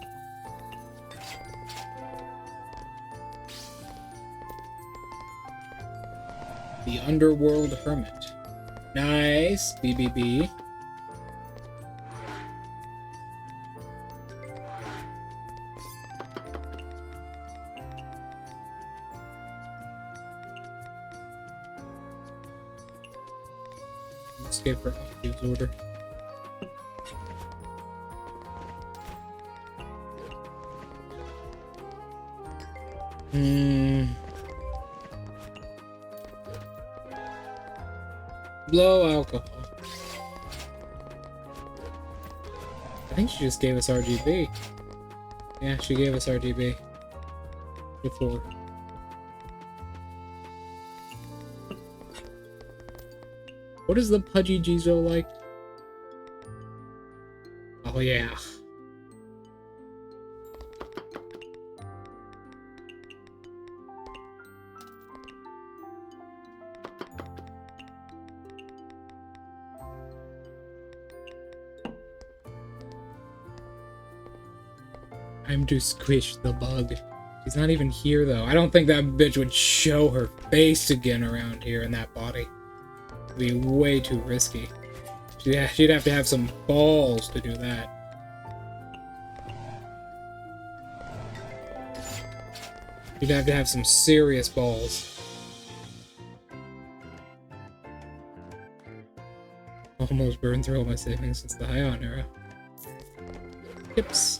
the Underworld Hermit. Nice! BBB. escape her Aki's order. Blow alcohol. I think she just gave us RGB. Yeah, she gave us RGB before. What is the pudgy Jizo like? Oh yeah. Time to squish the bug. She's not even here though. I don't think that bitch would show her face again around here in that body. It'd be way too risky. She'd have to have some balls to do that. She'd have to have some serious balls. Almost burned through all my savings since the Heian era. Yips.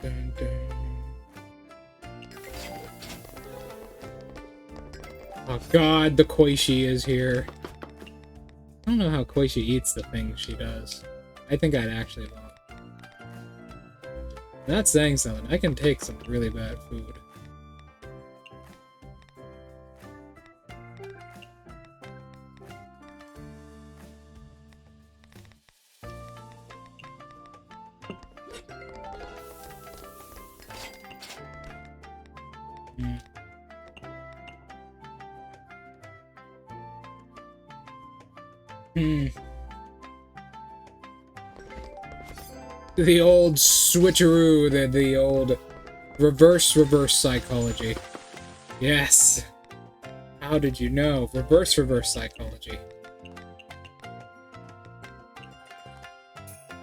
Dun, dun. Oh god, the Koishi is here. I don't know how Koishi eats the things she does. I think I'd actually love. Not saying something. I can take some really bad food. The old switcheroo, the old reverse psychology. Yes. How did you know? Reverse psychology.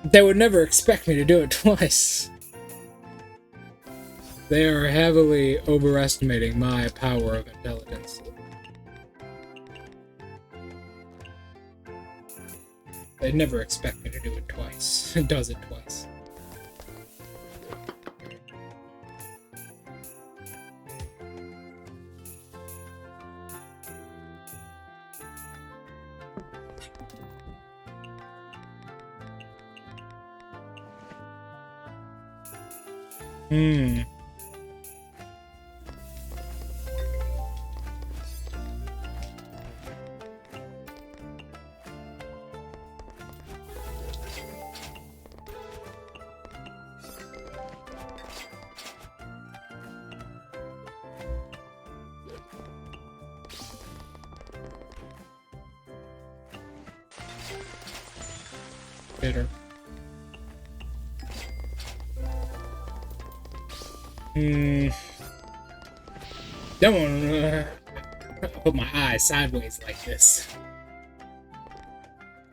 They would never expect me to do it twice. They are heavily overestimating my power of intelligence. They'd never expect me to do it twice. It does it twice. Bitter. Don't put my eyes sideways like this.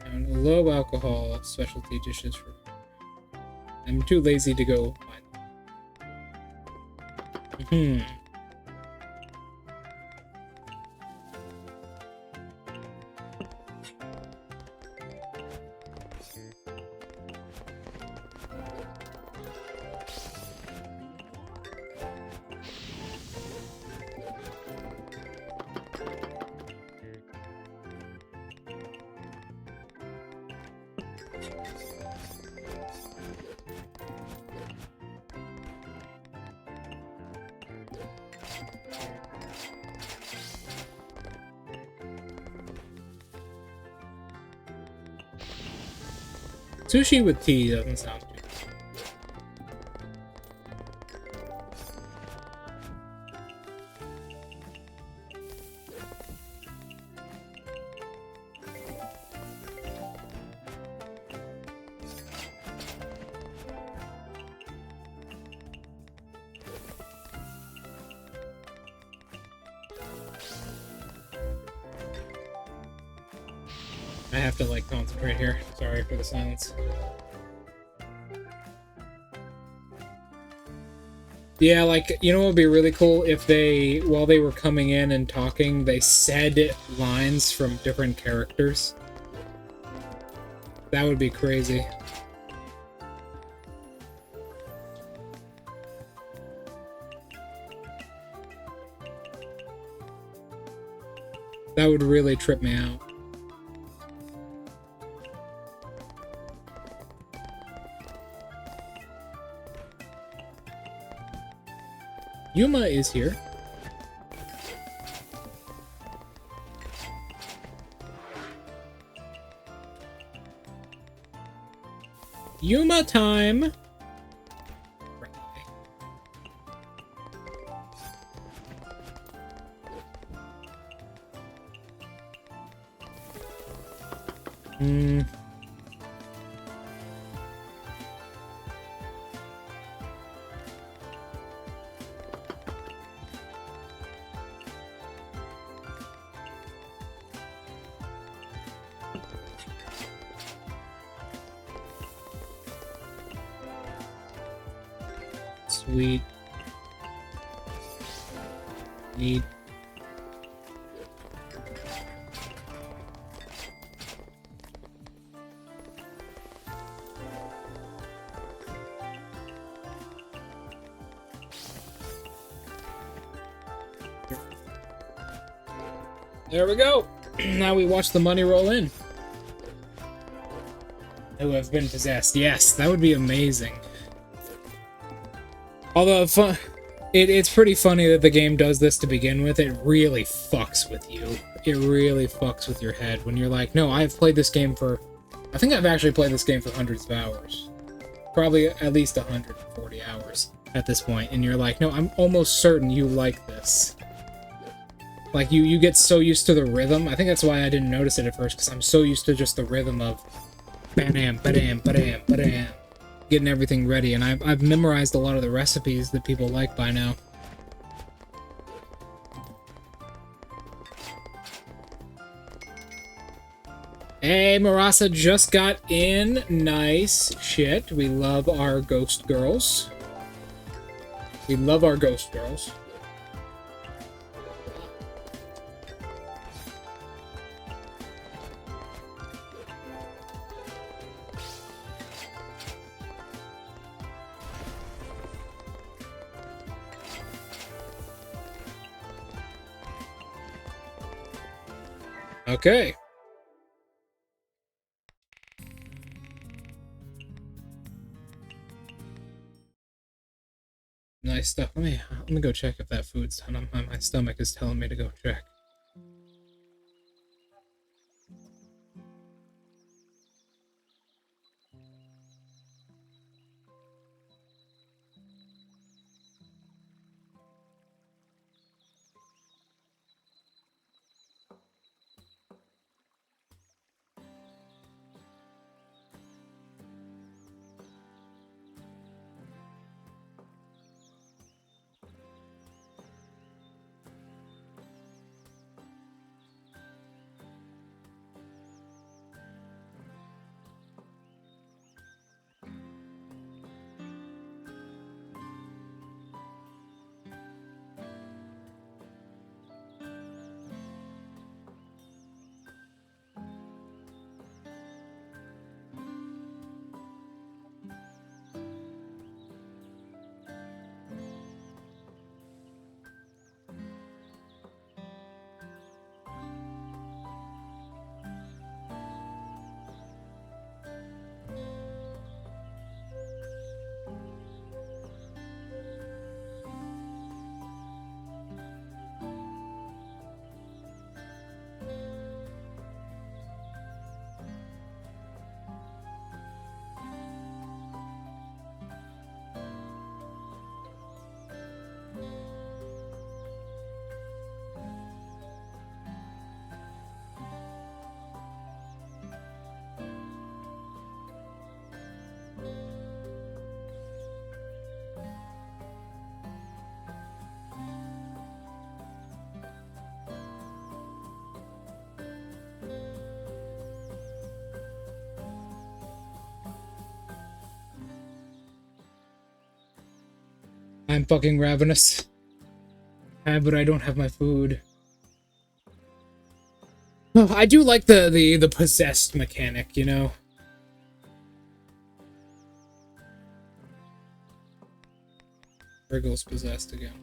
And low alcohol specialty dishes for. I'm too lazy to go find them. Sushi with tea doesn't sound good. I have to like concentrate here. Sorry for the silence. Yeah, like, you know what would be really cool if they, while they were coming in and talking, they said lines from different characters. That would be crazy. That would really trip me out. Yuma is here. Yuma time! Sweet. Neat. There we go. Now we watch the money roll in. Who have been possessed. Yes, that would be amazing. Although, it's pretty funny that the game does this to begin with. It really fucks with you. It really fucks with your head when you're like, no, I've played this game for... I think I've actually played this game for hundreds of hours. Probably at least 140 hours at this point. And you're like, no, I'm almost certain you like this. Like, you get so used to the rhythm. I think that's why I didn't notice it at first, because I'm so used to just the rhythm of... Ba-dam, ba-dam, ba-dam, ba-dam. Getting everything ready, and I've memorized a lot of the recipes that people like by now. Hey, Marasa just got in. Nice shit. We love our ghost girls. We love our ghost girls. Okay. Nice stuff. Let me go check if that food's done. My stomach is telling me to go check. I'm fucking ravenous. But I don't have my food. Oh, I do like the possessed mechanic, you know? Wriggle's possessed again.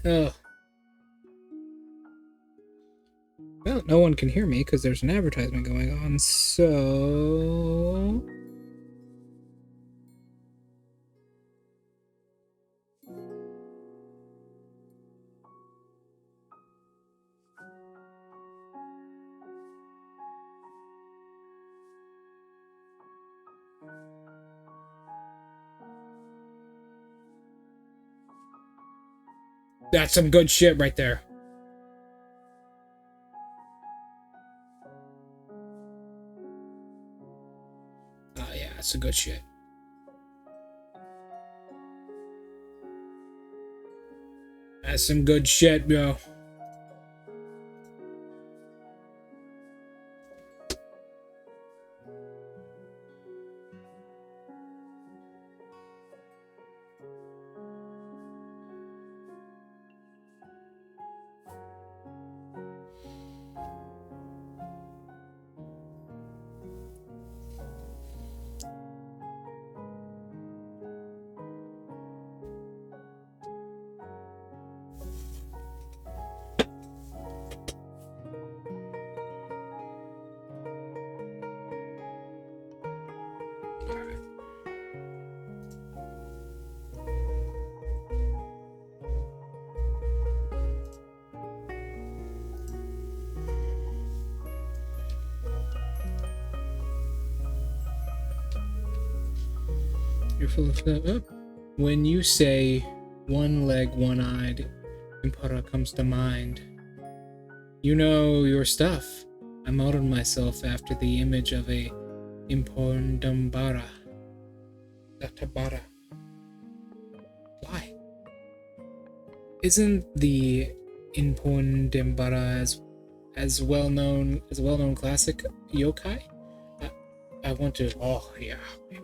Oh. Well, no one can hear me because there's an advertisement going on, so... That's some good shit right there. Yeah, that's some good shit. That's some good shit, bro. You're full of stuff. When you say one leg, one-eyed, Impara comes to mind. You know your stuff. I modeled myself after the image of a Impondambara. Databara. Why? Isn't the Impondambara as well known as a well-known classic yokai? I want to. Oh yeah, maybe.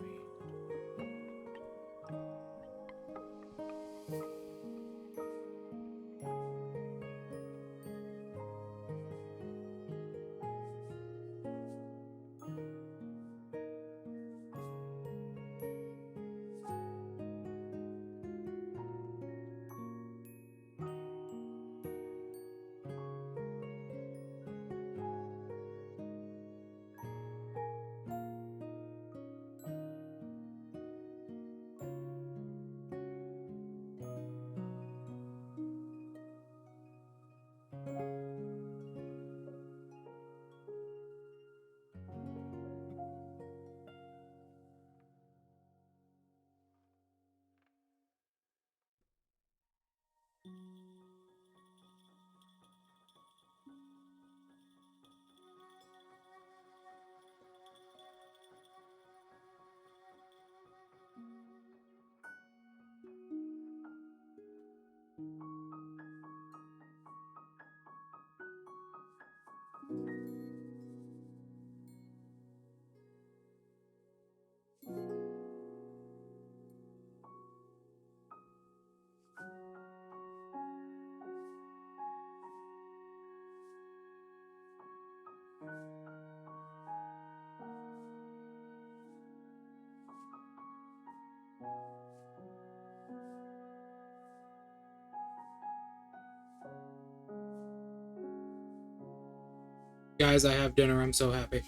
Guys, I have dinner. I'm so happy.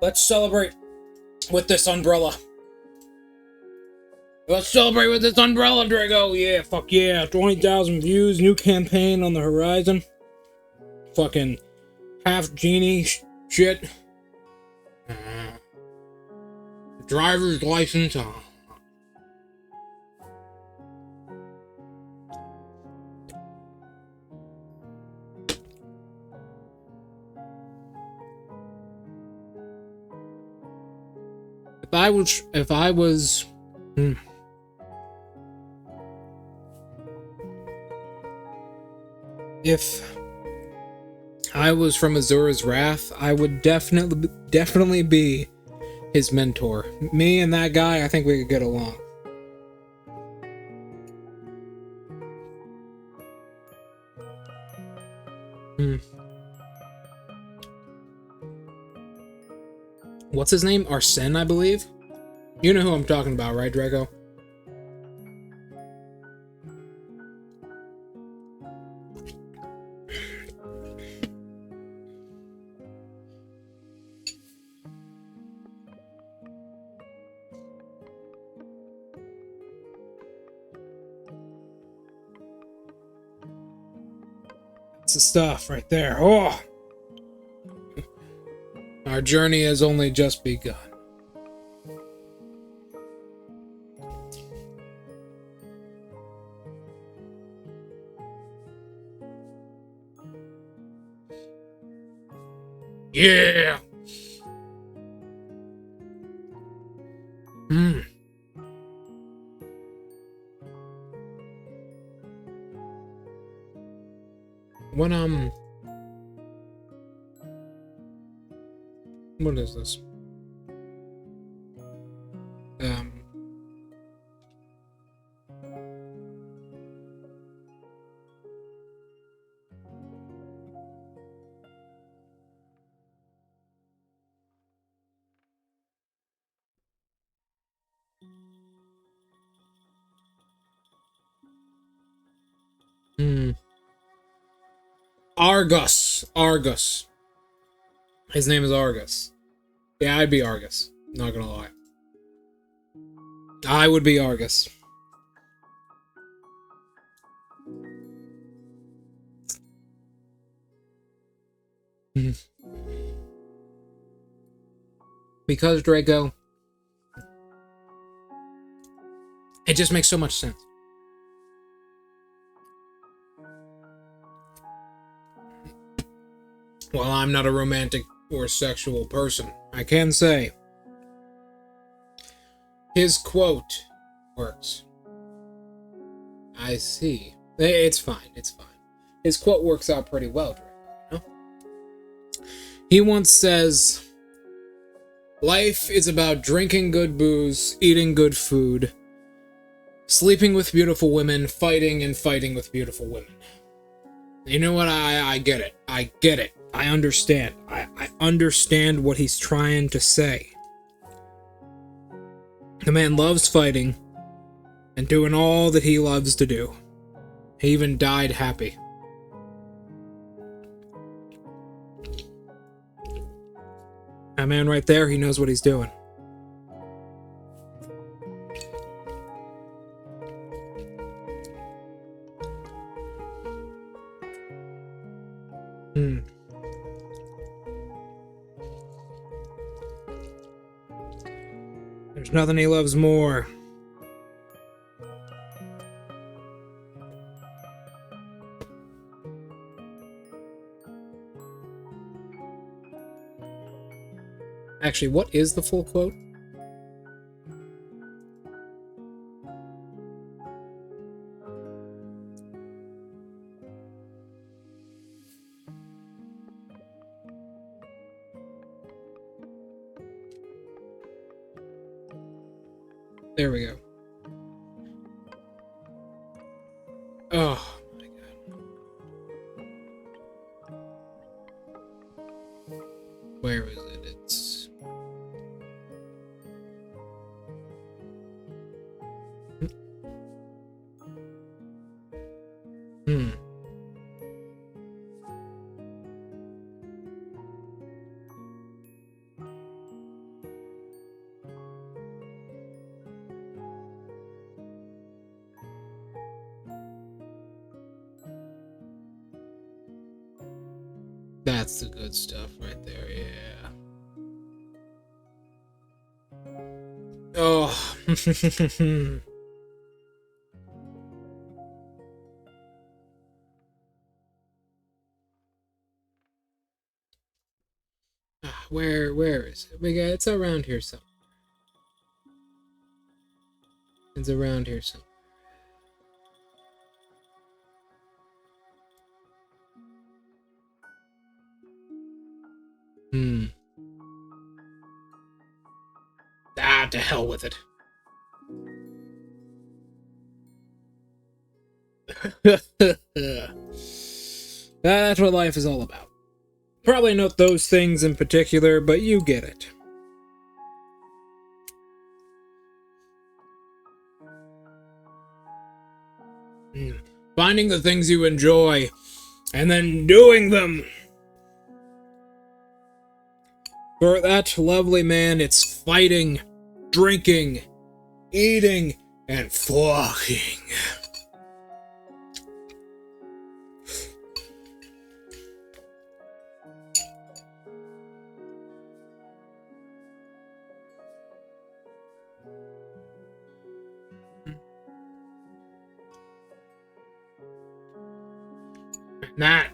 Let's celebrate with this umbrella. Let's celebrate with this umbrella, Drago. Yeah, fuck yeah. 20,000 views. New campaign on the horizon. Fucking half genie shit. Driver's license. if I was if I was from Azura's Wrath, I would definitely be his mentor. Me and that guy, I think we could get along. What's his name? Arsene, I believe? You know who I'm talking about, right, Draco? That's the stuff right there. Oh! Our journey has only just begun. Yeah! When, what is this? Argus. His name is Argus. Yeah, I'd be Argus. Not gonna lie. I would be Argus. Because, Draco, it just makes so much sense. While I'm not a romantic or sexual person, I can say his quote works. I see. It's fine. It's fine. His quote works out pretty well, Draco, you know? He once says, "Life is about drinking good booze, eating good food, sleeping with beautiful women, fighting and fighting with beautiful women." You know what? I get it. I get it. I understand. I understand what he's trying to say. The man loves fighting and doing all that he loves to do. He even died happy. That man right there, he knows what he's doing. There's nothing he loves more. Actually, what is the full quote? There we go. Oh my god. Where is it? It's... That's the good stuff right there, yeah. Oh. Where is it? It's around here somewhere. It's around here somewhere. Ah, to hell with it. That's what life is all about. Probably not those things in particular, but you get it. Finding the things you enjoy, and then doing them. For that lovely man, it's fighting, drinking, eating, and fucking. That.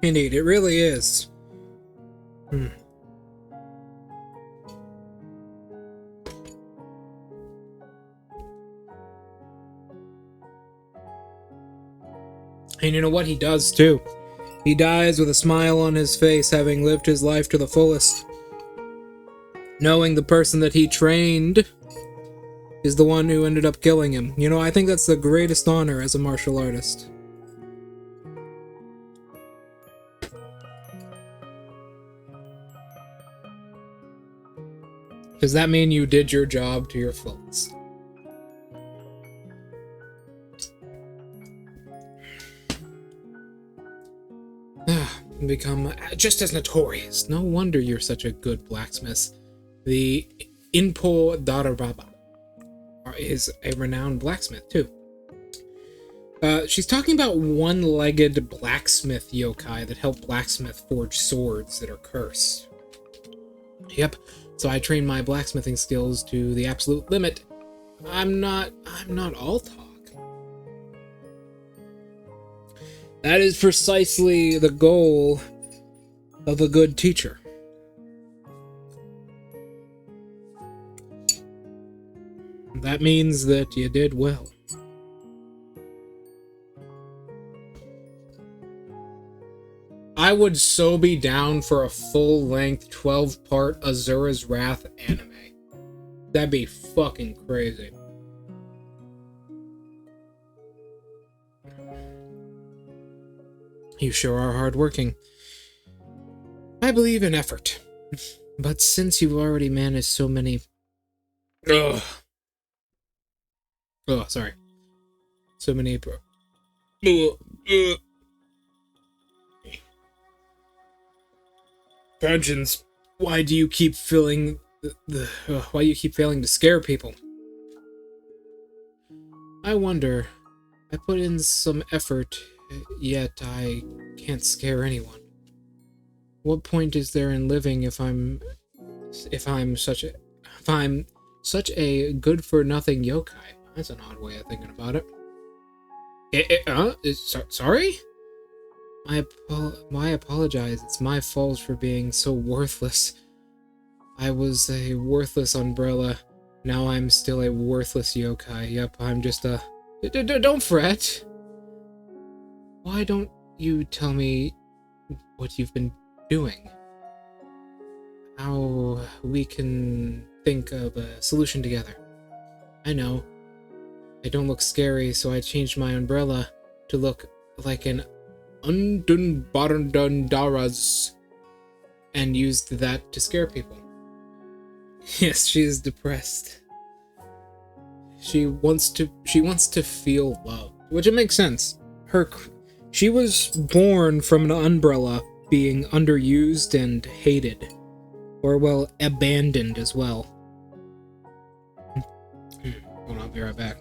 Indeed, it really is. And you know what he does too? He dies with a smile on his face, having lived his life to the fullest. Knowing the person that he trained is the one who ended up killing him. You know, I think that's the greatest honor as a martial artist. Does that mean you did your job to your fullest? Become just as notorious. No wonder you're such a good blacksmith. The Inpo Darababa is a renowned blacksmith, too. She's talking about one-legged blacksmith yokai that help blacksmith forge swords that are cursed. Yep, so I train my blacksmithing skills to the absolute limit. I'm not all talk. That is precisely the goal of a good teacher. That means that you did well. I would so be down for a full-length 12-part Azura's Wrath anime. That'd be fucking crazy. You sure are hardworking. I believe in effort. But since you've already managed so many... Ugh. Oh, sorry. So many... Vengeance, why do you keep failing to scare people? I wonder. I put in some effort, yet I can't scare anyone. What point is there in living if I'm such a good for nothing yokai? That's an odd way of thinking about it. Sorry? I apologize. It's my fault for being so worthless. I was a worthless umbrella. Now I'm still a worthless yokai. Yep, I'm just a... Don't fret. Why don't you tell me what you've been doing? How we can think of a solution together. I know. I don't look scary, so I changed my umbrella to look like an Undunbarandaras and used that to scare people. Yes, she is depressed. She wants to feel love, which it makes sense. She was born from an umbrella being underused and hated, or well, abandoned as well. Hold on, I'll be right back.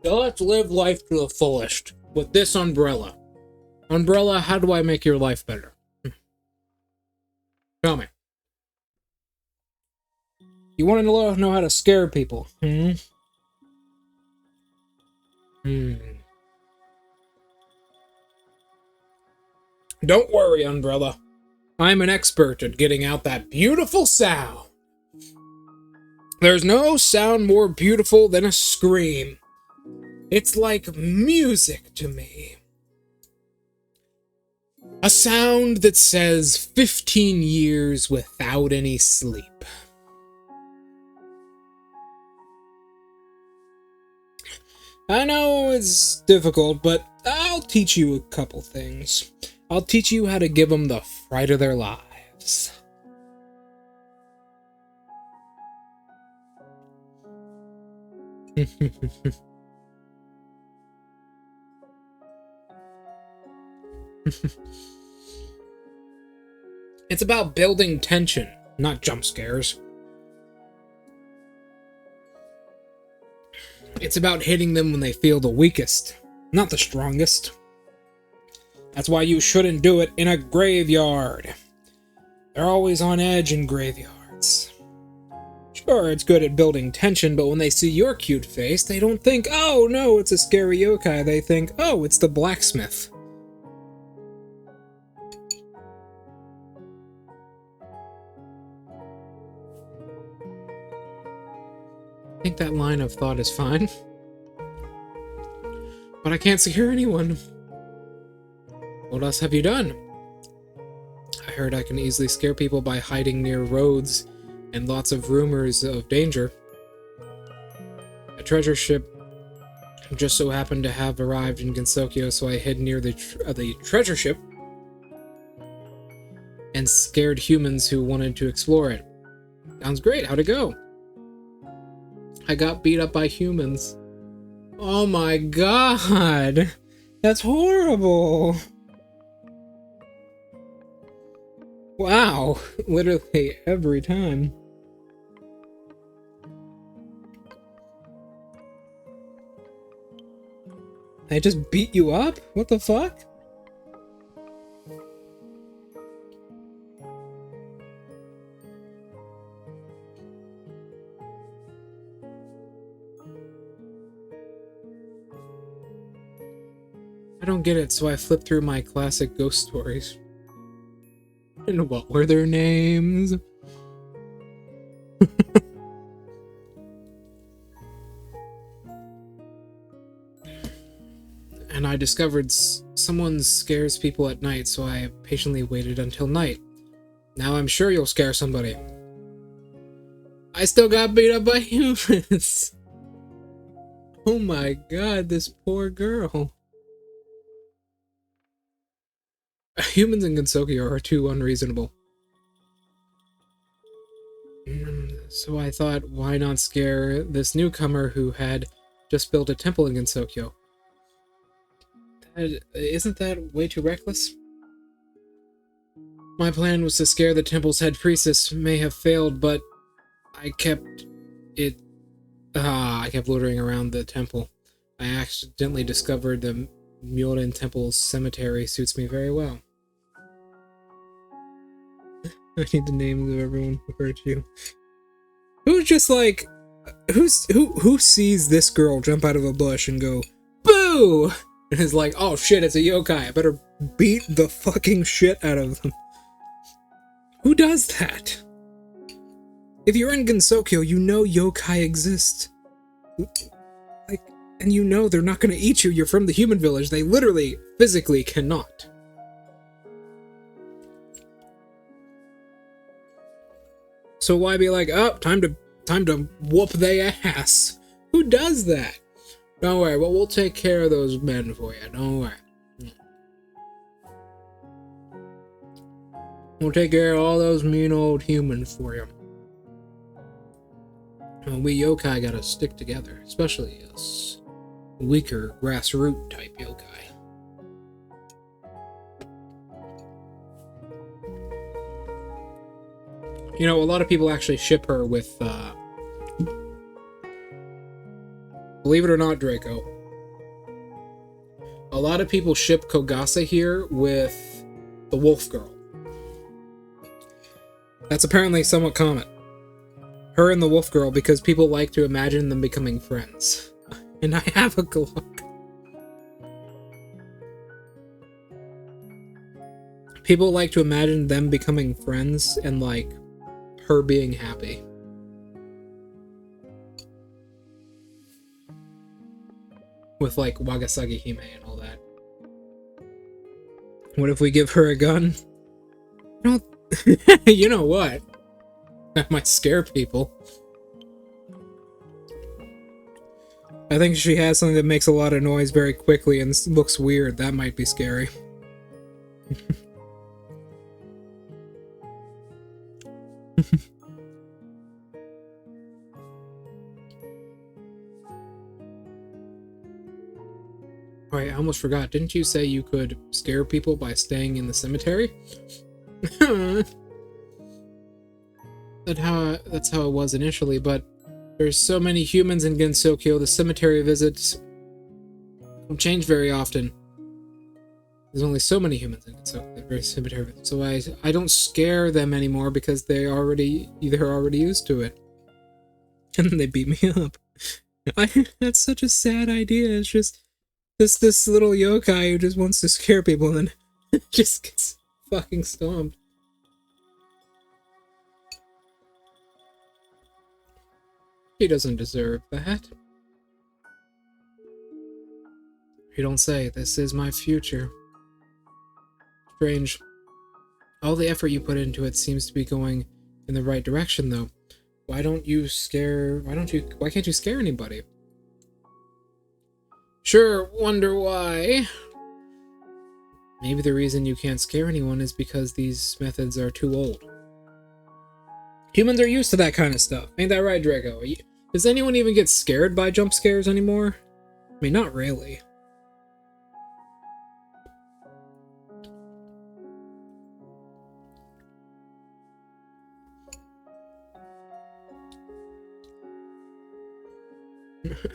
So let's live life to the fullest with this umbrella. Umbrella, how do I make your life better? Tell me. You want to know how to scare people? Don't worry, Umbrella. I'm an expert at getting out that beautiful sound. There's no sound more beautiful than a scream. It's like music to me. A sound that says 15 years without any sleep. I know it's difficult, but I'll teach you a couple things. I'll teach you how to give them the fright of their lives. It's about building tension, not jump scares. It's about hitting them when they feel the weakest, not the strongest. That's why you shouldn't do it in a graveyard. They're always on edge in graveyards. Sure, it's good at building tension, but when they see your cute face, they don't think, oh no, it's a scary yokai. They think, oh, it's the blacksmith. I think that line of thought is fine. But I can't scare anyone. What else have you done? I heard I can easily scare people by hiding near roads and lots of rumors of danger. A treasure ship just so happened to have arrived in Gensokyo, so I hid near the treasure ship and scared humans who wanted to explore it. Sounds great. How'd it go? I got beat up by humans. Oh my god! That's horrible! Wow, literally every time. They just beat you up? What the fuck? I don't get it, so I flipped through my classic ghost stories. And what were their names? And I discovered someone scares people at night, so I patiently waited until night. Now I'm sure you'll scare somebody. I still got beat up by humans. Oh my god, this poor girl. Humans in Gensokyo are too unreasonable. So I thought, why not scare this newcomer who had just built a temple in Gensokyo? Isn't that way too reckless? My plan was to scare the temple's head priestess. May have failed, but I kept loitering around the temple. I accidentally discovered the Myoden Temple's cemetery suits me very well. I need the names of everyone who hurt you. Who's just like, who sees this girl jump out of a bush and go, boo! And is like, oh shit, it's a yokai. I better beat the fucking shit out of them. Who does that? If you're in Gensokyo, you know yokai exist. Like, and you know they're not gonna eat you. You're from the human village. They literally, physically cannot. So why be like, oh, time to whoop they ass? Who does that? Don't worry, well, we'll take care of those men for you. Don't worry. We'll take care of all those mean old humans for you. Well, we yokai gotta stick together, especially us weaker grassroots type yokai. You know, a lot of people actually ship her with, believe it or not, Draco, a lot of people ship Kogasa here with the wolf girl. That's apparently somewhat common. Her and the wolf girl, because people like to imagine them becoming friends. And I have a Glock. People like to imagine them becoming friends and, like, her being happy. With, like, Wagasagi Hime and all that. What if we give her a gun? No. You know what? That might scare people. I think if she has something that makes a lot of noise very quickly and looks weird, that might be scary. Alright, I almost forgot. Didn't you say you could scare people by staying in the cemetery? That's how it was initially, but there's so many humans in Gensokyo, the cemetery visits don't change very often. There's only so many humans in Gensokyo, the cemetery visits, so I don't scare them anymore because they're already used to it. And then they beat me up. That's such a sad idea. It's just this little yokai who just wants to scare people and then just gets fucking stomped. He doesn't deserve that. You don't say. This is my future. Strange. All the effort you put into it seems to be going in the right direction, though. Why can't you scare anybody? Sure, wonder why. Maybe the reason you can't scare anyone is because these methods are too old. Humans are used to that kind of stuff. Ain't that right, Draco? Does anyone even get scared by jump scares anymore? I mean, not really.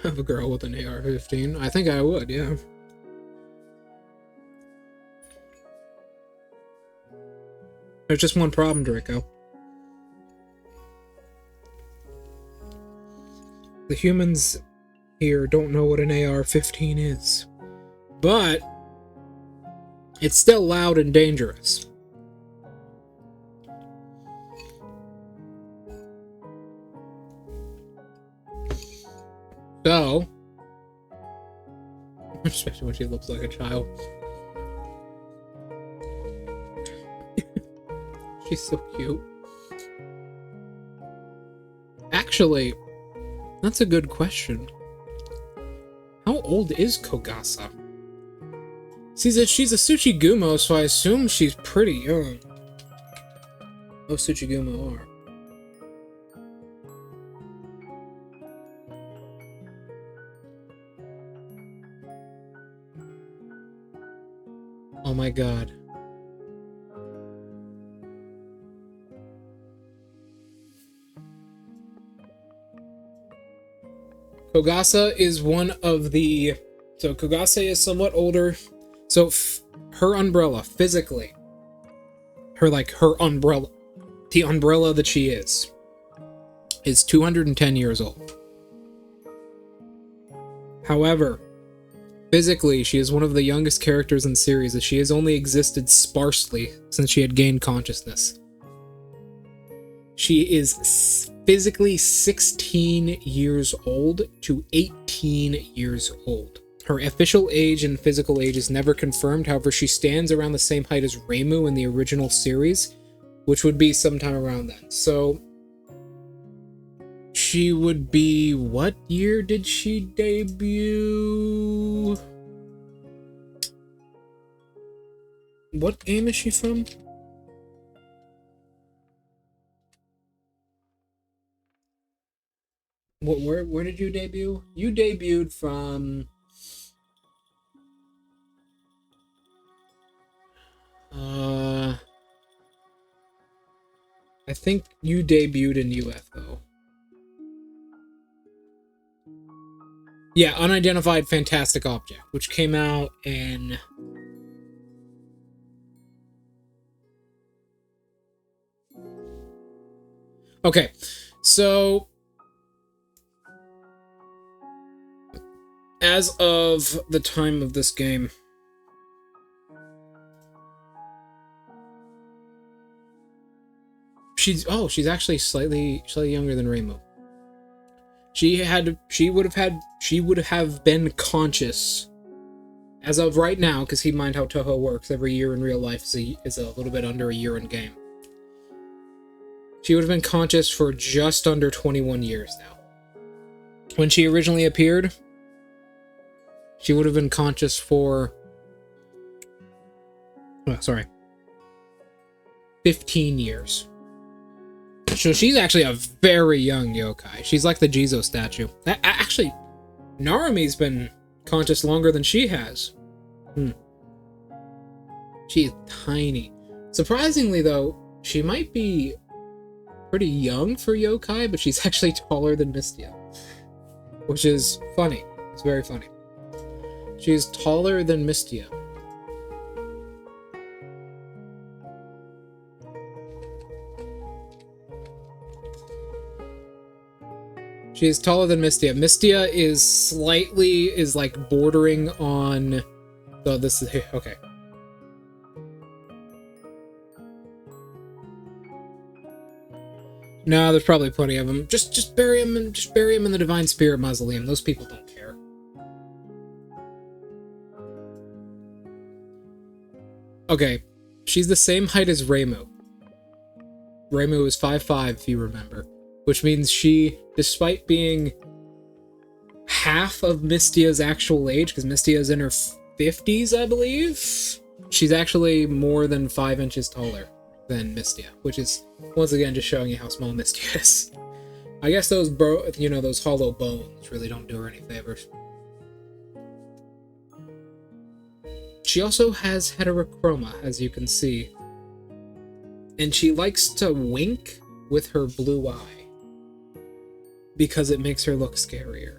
Have a girl with an AR-15? I think I would, yeah. There's just one problem, Draco. The humans here don't know what an AR-15 is. But it's still loud and dangerous. So, especially when she looks like a child. She's so cute. Actually, that's a good question. How old is Kogasa? She's a Tsuchigumo, so I assume she's pretty young. Most Tsuchigumo are. Oh my god. Kogasa is one of the... So Kogasa is somewhat older. So her umbrella, physically. Her umbrella. The umbrella that she is 210 years old. However, physically, she is one of the youngest characters in the series, as she has only existed sparsely since she had gained consciousness. She is physically 16 years old to 18 years old. Her official age and physical age is never confirmed, however she stands around the same height as Reimu in the original series, which would be sometime around then. So, she would be... What year did she debut? What game is she from? Where did you debut? You debuted from... I think you debuted in UFO. Yeah, Unidentified Fantastic Object, which came out in... Okay, so... as of the time of this game... she's actually slightly younger than Reimu. She would have been conscious as of right now, because keep in mind how touhou works. Every year in real life is a little bit under a year in game. She would have been conscious for just under 21 years now. When she originally appeared, she would have been conscious for 15 years. So she's actually a very young yokai. She's like the Jizo statue. Actually, Narumi's been conscious longer than she has. She's tiny. Surprisingly, though, she might be pretty young for yokai, but she's actually taller than Mystia. Which is funny. It's very funny. She's taller than Mystia. She is taller than Mystia. Mystia is like bordering on... Oh, this is... Okay. No, there's probably plenty of them. Just bury him in the Divine Spirit Mausoleum. Those people don't care. Okay. She's the same height as Reimu. Reimu is 5'5", if you remember. Which means she, despite being half of Mystia's actual age, because Mystia's in her 50s, I believe, she's actually more than 5 inches taller than Mystia, which is, once again, just showing you how small Mystia is. I guess those hollow bones really don't do her any favors. She also has heterochroma, as you can see. And she likes to wink with her blue eye, because it makes her look scarier.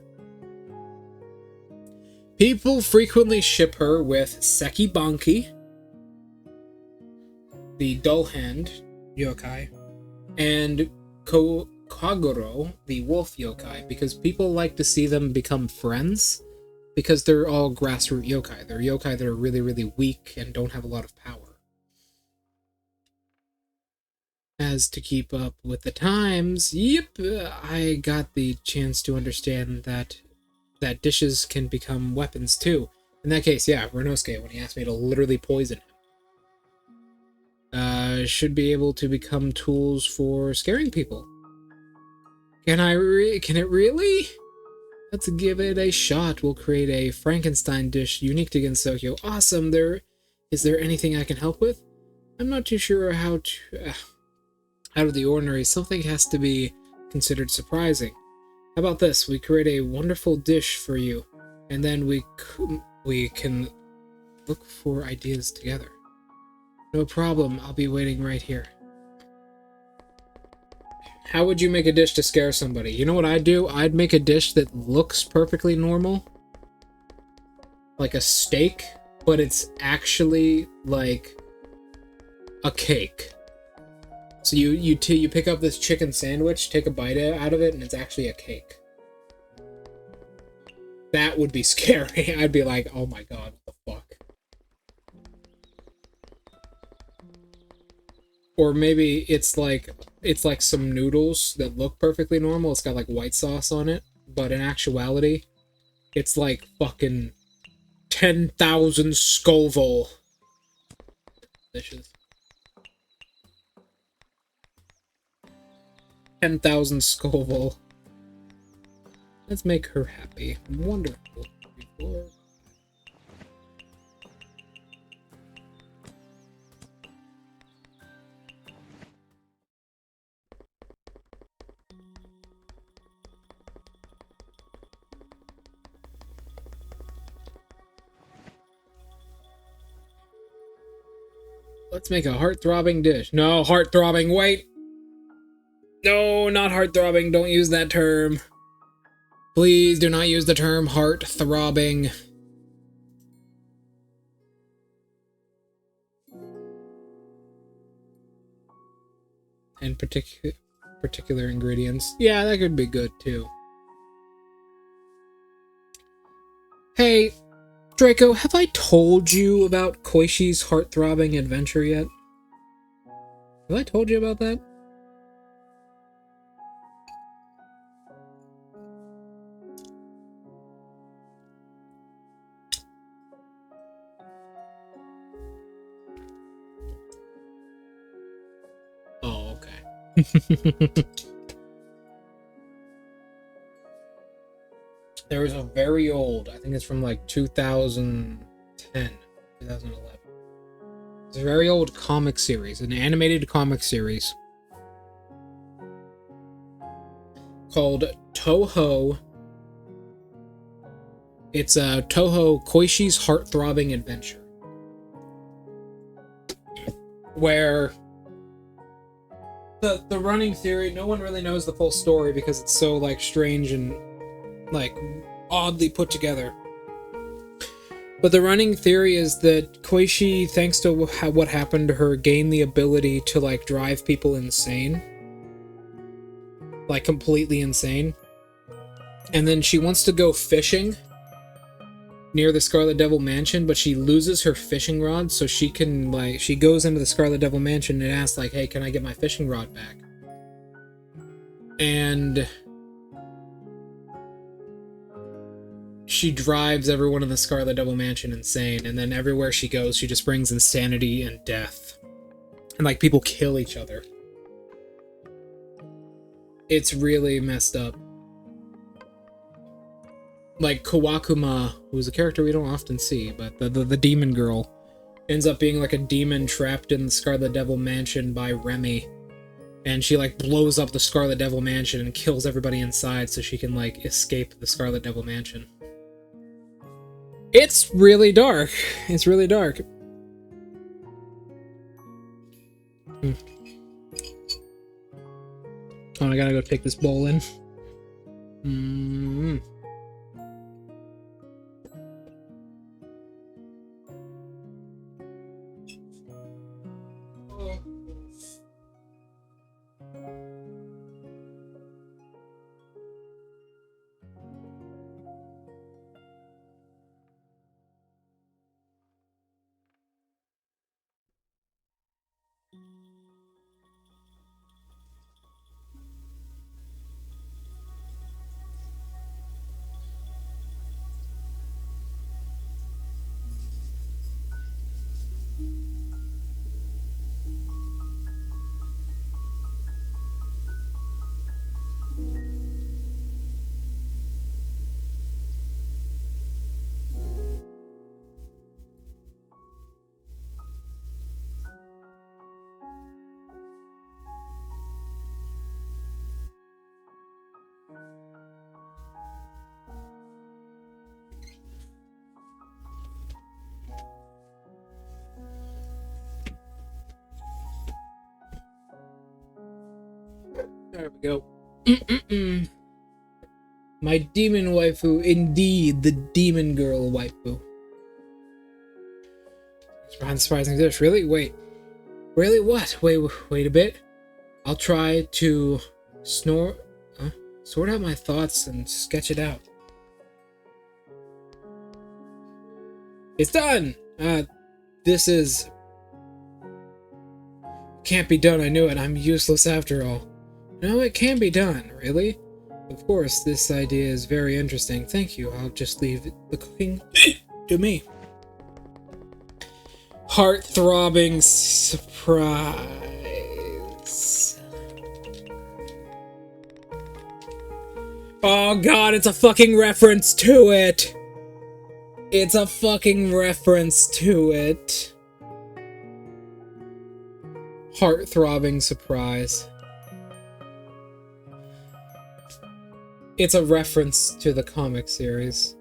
People frequently ship her with Sekibanki, the dull hand yokai, and Kaguro, the wolf yokai, because people like to see them become friends, because they're all grassroots yokai. They're yokai that are really, really weak and don't have a lot of power. As to keep up with the times, I got the chance to understand that dishes can become weapons too. In that case, yeah, Renosuke, when he asked me to literally poison him. Should be able to become tools for scaring people. Can it really? Let's give it a shot. We'll create a Frankenstein dish unique to Gensokyo. Awesome. Is there anything I can help with? I'm not too sure how to... out of the ordinary, something has to be considered surprising. How about this? We create a wonderful dish for you, and then we can look for ideas together. No problem, I'll be waiting right here. How would you make a dish to scare somebody? You know what I'd do? I'd make a dish that looks perfectly normal. Like a steak, but it's actually like a cake. So you pick up this chicken sandwich, take a bite out of it, and it's actually a cake. That would be scary. I'd be like, oh my god, what the fuck? Or maybe it's like some noodles that look perfectly normal. It's got like white sauce on it, but in actuality, it's like fucking 10,000 Scoville. Delicious. 10,000 Scoville. Let's make her happy. Wonderful. Before. Let's make a heart-throbbing dish. No, heart-throbbing, wait! No, not heart-throbbing, don't use that term. Please do not use the term heart-throbbing. And particular ingredients. Yeah, that could be good too. Hey, Draco, have I told you about Koishi's heart-throbbing adventure yet? Have I told you about that? Oh, okay. There was a very old, I think it's from like 2010, 2011. It's a very old comic series, an animated comic series called Touhou. It's a Touhou Koishi's Heart-Throbbing Adventure, where the running theory, no one really knows the full story because it's so like strange and like oddly put together. But the running theory is that Koishi, thanks to what happened to her, gained the ability to like drive people insane. Like completely insane. And then she wants to go fishing near the Scarlet Devil Mansion, but she loses her fishing rod, so she can like, she goes into the Scarlet Devil Mansion and asks like, hey, can I get my fishing rod back? And she drives everyone in the Scarlet Devil Mansion insane, and then everywhere she goes, she just brings insanity and death. And, like, people kill each other. It's really messed up. Like, Kawakuma, who's a character we don't often see, but the demon girl, ends up being, like, a demon trapped in the Scarlet Devil Mansion by Remy. And she, like, blows up the Scarlet Devil Mansion and kills everybody inside so she can, like, escape the Scarlet Devil Mansion. It's really dark. It's really dark. Oh, I gotta go take this bowl in. There we go. My demon waifu, indeed, the demon girl waifu. It's behind the surprising dish. Really? Wait. Really? What? Wait a bit. I'll try to sort out my thoughts and sketch it out. It's done! This is... Can't be done, I knew it. I'm useless after all. No, it can be done, really? Of course, this idea is very interesting. Thank you. I'll just leave the cooking to me. Heart-throbbing surprise. Oh god, it's a fucking reference to it! It's a fucking reference to it. Heart-throbbing surprise. It's a reference to the comic series.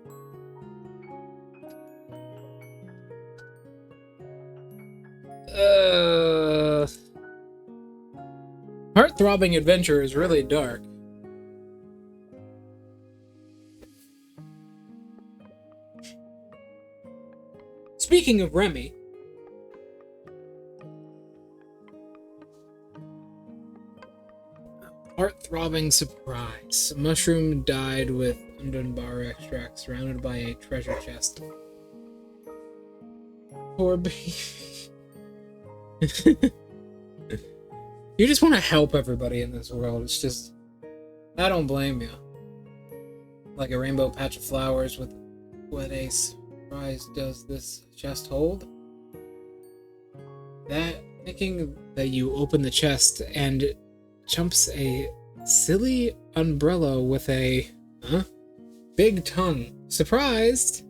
Heart-throbbing adventure is really dark. Speaking of Remy, heart-throbbing surprise. A mushroom dyed with undunbar extract surrounded by a treasure chest. Poor baby. You just want to help everybody in this world. It's just... I don't blame you. Like a rainbow patch of flowers with what a surprise does this chest hold? That thinking that you open the chest and jumps a silly umbrella with a big tongue. Surprised!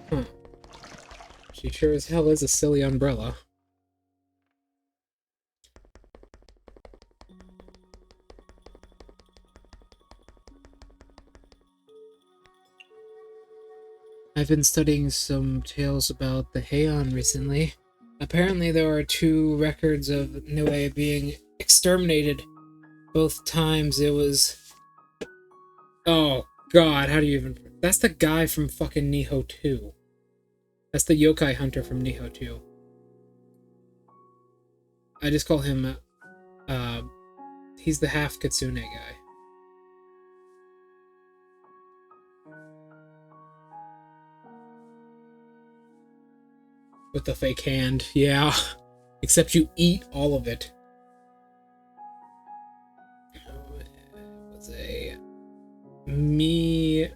Huh. She sure as hell is a silly umbrella. I've been studying some tales about the Heian recently. Apparently there are 2 records of Niue being exterminated. Both times it was... Oh god, how do you even... That's the guy from fucking Nihou 2. That's the yokai hunter from Nihou 2. I just call him, he's the half Kitsune guy. With the fake hand, yeah. Except you eat all of it. It was a Minamoto.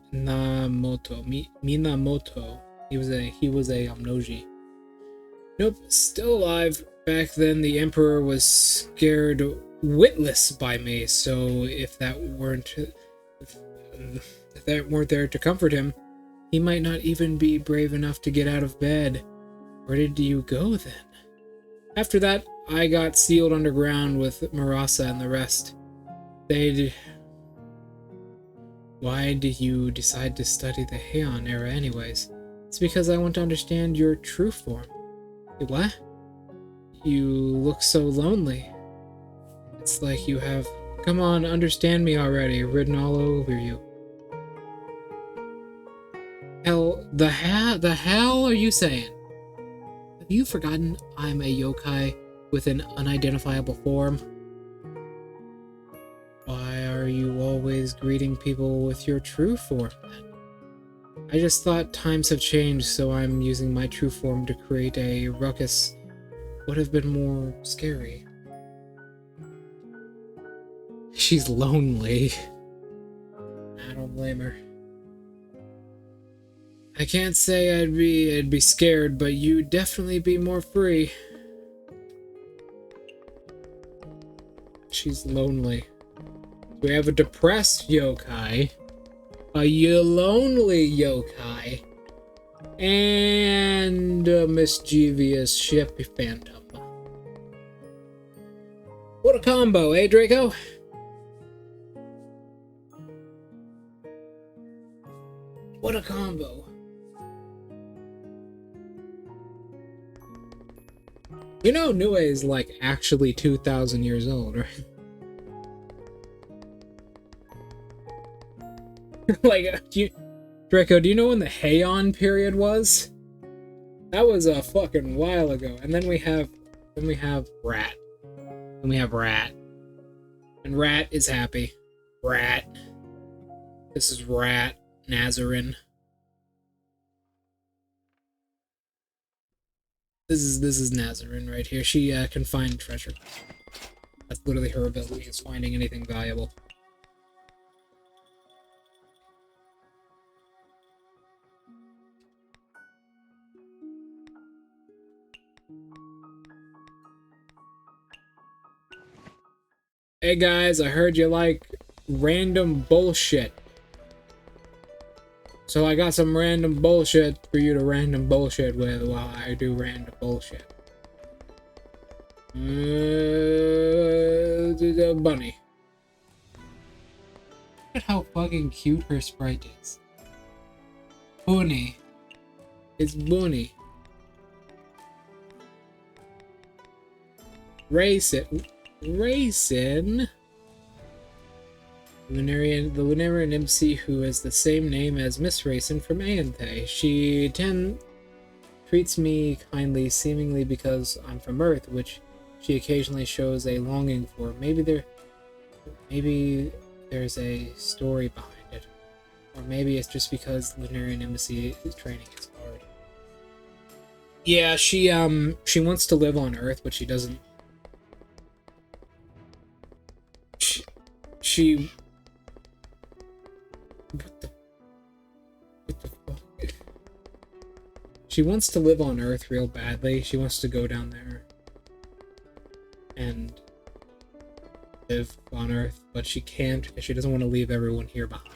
Minamoto. He was a Amnoji. Nope, still alive. Back then the Emperor was scared witless by me, so if that weren't there to comfort him, he might not even be brave enough to get out of bed. Where did you go then? After that, I got sealed underground with Marasa and the rest. Why did you decide to study the Heian era anyways? It's because I want to understand your true form. What? You look so lonely. It's like you have, come on, understand me already, written all over you. Hell, the hell are you saying? Have you forgotten I'm a yokai with an unidentifiable form? Why are you always greeting people with your true form then? I just thought times have changed, so I'm using my true form to create a ruckus. Would have been more scary. She's lonely. I don't blame her. I can't say I'd be scared, but you'd definitely be more free. She's lonely. We have a depressed yokai, a lonely yokai, and a mischievous ship phantom. What a combo, eh, Draco? What a combo. You know Niue is like actually 2,000 years old, right? Like, Draco, do you know when the Heian period was? That was a fucking while ago. And then we have Rat. And we have Rat. And Rat is happy. Rat. This is Rat. Nazarin. This is Nazarin right here. She can find treasure. That's literally her ability, is finding anything valuable. Hey guys, I heard you like random bullshit. So I got some random bullshit for you to random bullshit with while I do random bullshit. The bunny. Look at how fucking cute her sprite is. Bunny. It's Bunny. Racing. The Lunarian MC who has the same name as Miss Racing from Aanthe. She treats me kindly, seemingly because I'm from Earth, which she occasionally shows a longing for. Maybe there's a story behind it. Or maybe it's just because Lunarian MC training is hard. Yeah, she wants to live on Earth, but she doesn't. She what the fuck? She wants to live on Earth real badly. She wants to go down there and live on Earth, but she can't because she doesn't want to leave everyone here behind.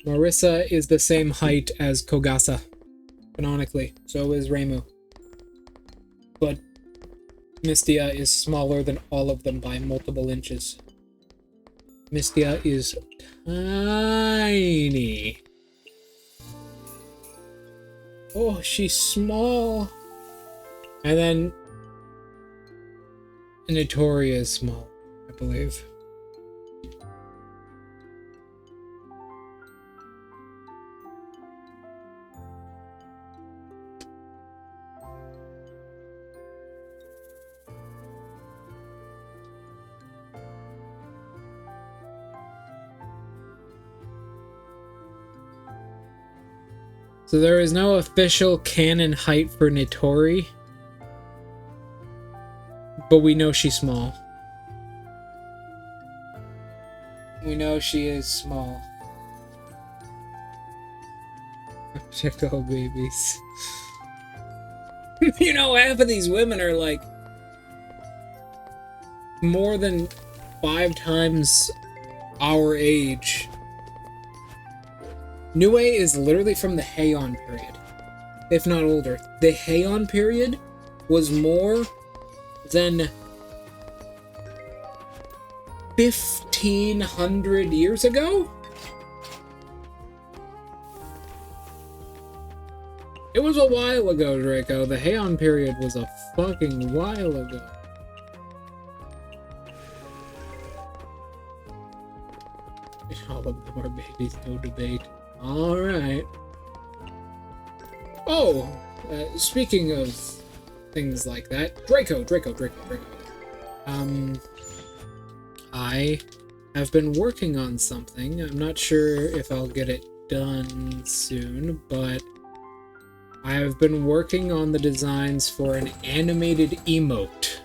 Marissa is the same height as Kogasa, canonically. So is Reimu. But Mystia is smaller than all of them by multiple inches. Mystia is tiny. Oh, she's small. And then Notori is small, I believe. So there is no official canon height for Notori, but we know she's small. We know she is small. Chico babies. You know, half of these women are like more than 5 times our age. Nue is literally from the Heian period, if not older. The Heian period was more than 1,500 years ago? It was a while ago, Draco. The Heian period was a fucking while ago. All of them are babies, no debate. Alright. Oh! Speaking of things like that, Draco. I have been working on something. I'm not sure if I'll get it done soon, but I have been working on the designs for an animated emote.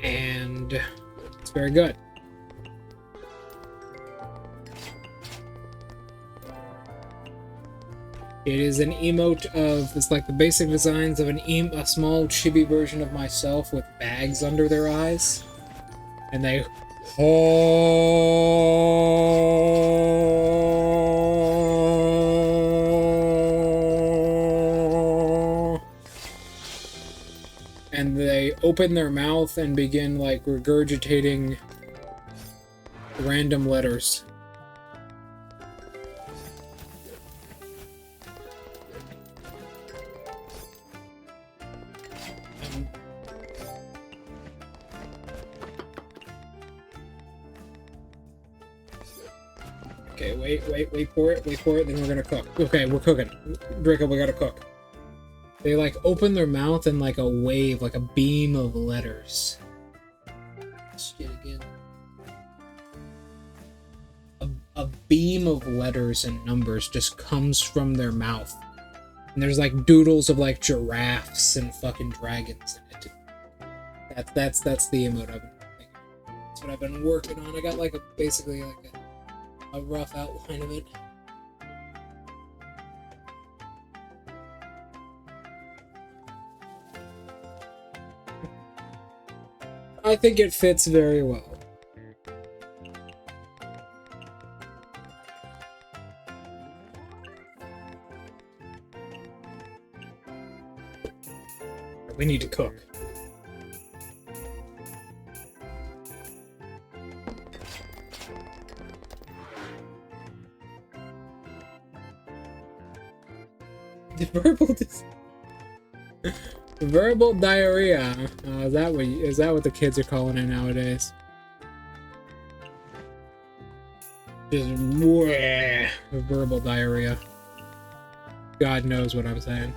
And it's very good. It is an emote of, it's like the basic designs of a small chibi version of myself with bags under their eyes. And they and they open their mouth and begin like regurgitating random letters. Okay, wait for it, then we're gonna cook. Okay, we're cooking. Draco, we gotta cook. They like open their mouth and like a wave, like a beam of letters. Shit again. A beam of letters and numbers just comes from their mouth. And there's like doodles of like giraffes and fucking dragons in it. That's the emote I've been thinking. That's what I've been working on. I got like basically like a rough outline of it. I think it fits very well. We need to cook. Verbal diarrhea. Is that what the kids are calling it nowadays? Just verbal diarrhea. God knows what I'm saying.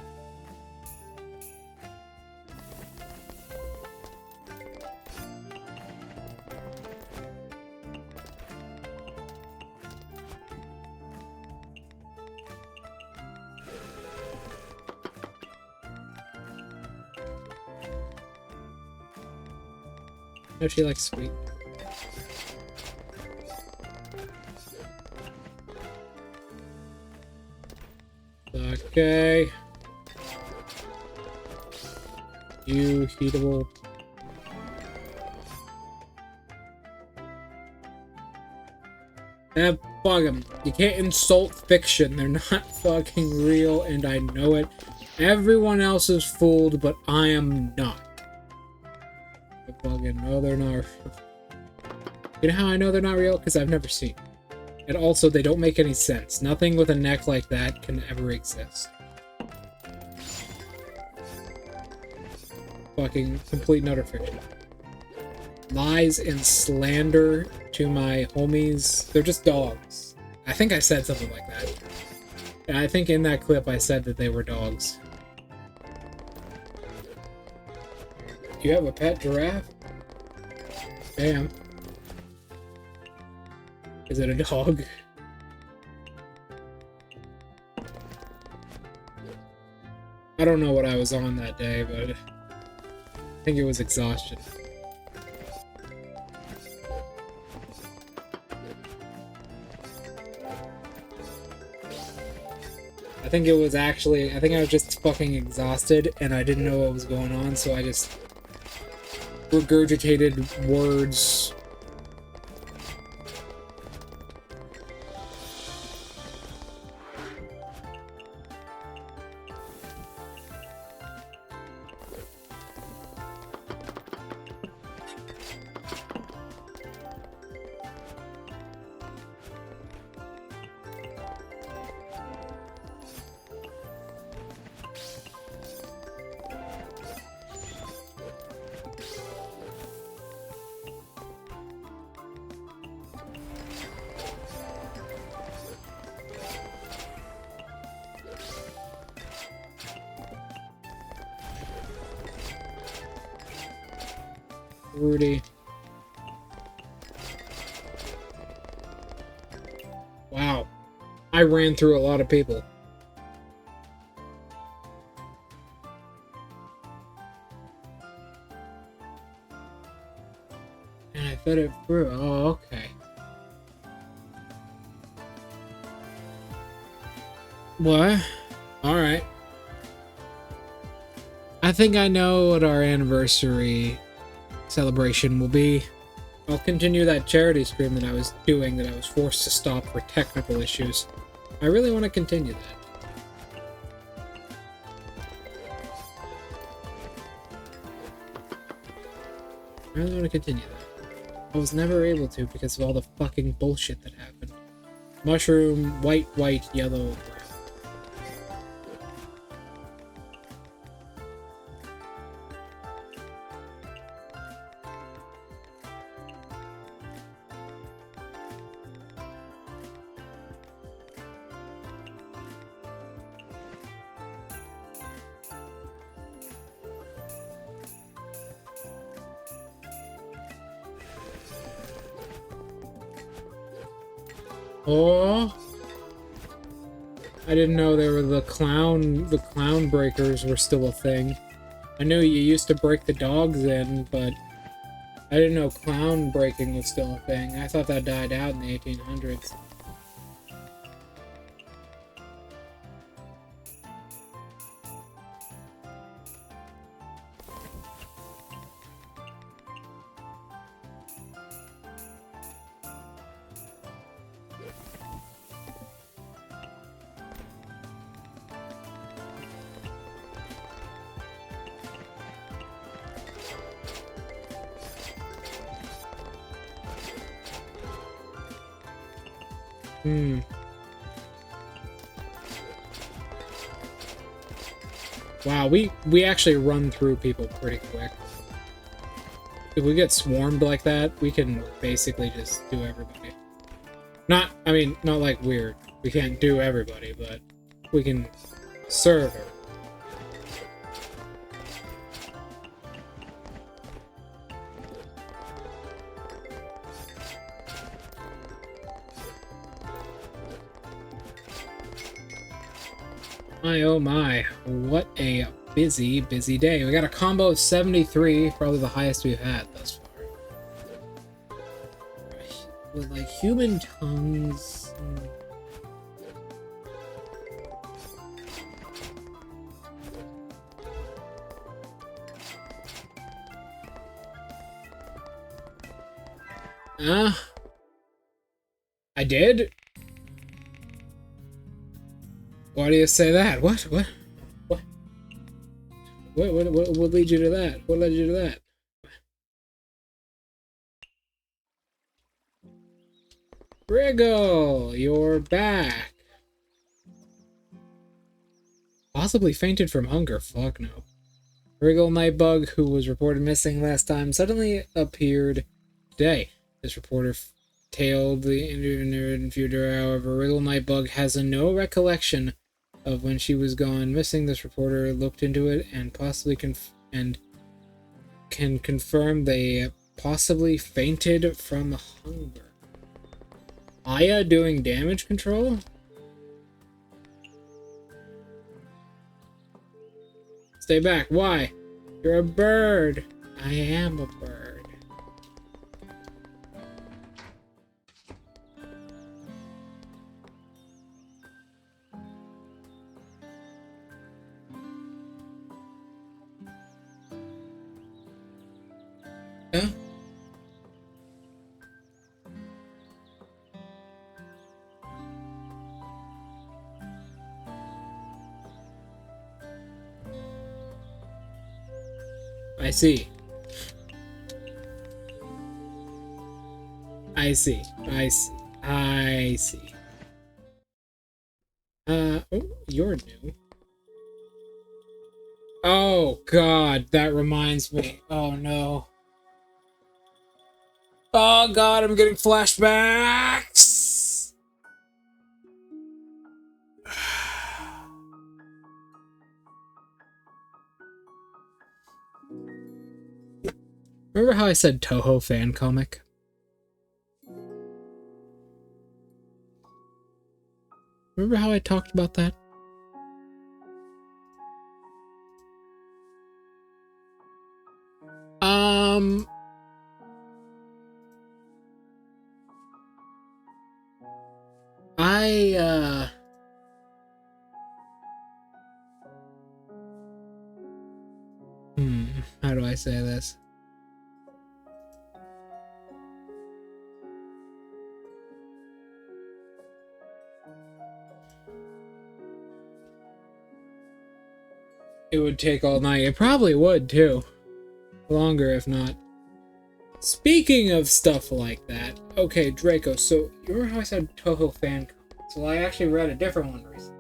No, she likes sweet. Okay. You heatable. Fuck 'em. You can't insult fiction. They're not fucking real, and I know it. Everyone else is fooled, but I am not. I fucking know they're not. You know how I know they're not real? Because I've never seen them. And also, they don't make any sense. Nothing with a neck like that can ever exist. Fucking complete and utter fiction. Lies and slander to my homies. They're just dogs. I think I said something like that. And I think in that clip I said that they were dogs. Do you have a pet giraffe? Damn. Is it a dog? I don't know what I was on that day, but I think it was exhaustion. I think I was just fucking exhausted and I didn't know what was going on, so I just regurgitated words. Rudy. Wow. I ran through a lot of people. And I fed it through. Oh, okay. What? Alright. I think I know what our anniversary celebration will be. I'll continue that charity stream that I was doing that I was forced to stop for technical issues. I really want to continue that. I really want to continue that. I was never able to because of all the fucking bullshit that happened. Mushroom, white, yellow, brown. Oh. I didn't know there were the clown breakers were still a thing. I knew you used to break the dogs in, but I didn't know clown breaking was still a thing. I thought that died out in the 1800s. Wow, we actually run through people pretty quick. If we get swarmed like that, we can basically just do everybody. Not like weird. We can't do everybody, but we can serve her. My oh my, what a busy day. We got a combo of 73, probably the highest we've had thus far. With like human tongues. I did? Why do you say that? What lead you to that? What led you to that? Wriggle, you're back. Possibly fainted from hunger. Fuck no. Wriggle Nightbug, who was reported missing last time, suddenly appeared today. This reporter tailed the in future. However, Wriggle Nightbug has no recollection of when she was gone missing. This reporter looked into it and possibly can confirm they possibly fainted from hunger. Aya doing damage control? Stay back. Why? You're a bird. I am a bird. Huh? I see. I see. I see. I see. Oh, you're new. Oh, God, that reminds me. Oh, no. Oh, God, I'm getting flashbacks! Remember how I said Touhou fan comic? Remember how I talked about that? How do I say this? It would take all night. It probably would, too. Longer, if not. Speaking of stuff like that, okay, Draco, so you remember how I said Touhou fan comics? Well, I actually read a different one recently.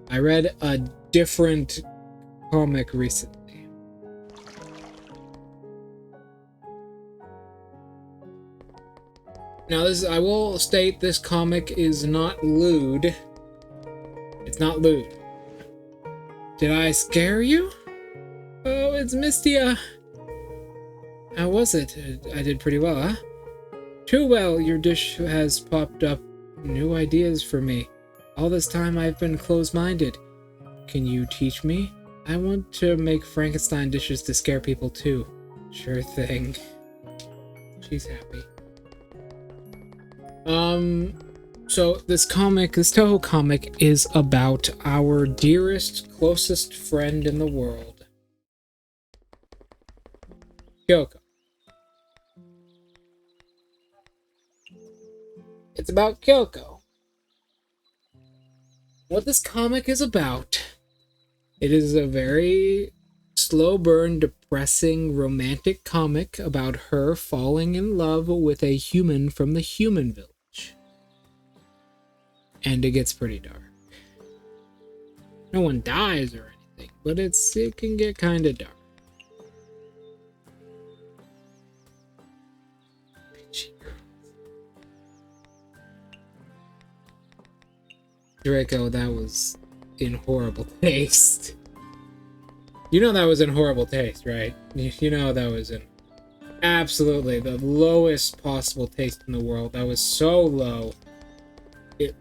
I read a different comic recently. Now, I will state this comic is not lewd. It's not lewd. Did I scare you? Oh, it's Mystia. How was it? I did pretty well, huh? Too well, your dish has popped up new ideas for me. All this time I've been close-minded. Can you teach me? I want to make Frankenstein dishes to scare people too. Sure thing. She's happy. So this Touhou comic is about our dearest, closest friend in the world. Kyoko. It's about Kyoko. What this comic is about, it is a very slow burn, depressing, romantic comic about her falling in love with a human from the human village. And it gets pretty dark. No one dies or anything, but it can get kind of dark. Draco, that was in horrible taste. You know that was in horrible taste, right? You know that was in absolutely the lowest possible taste in the world. That was so low.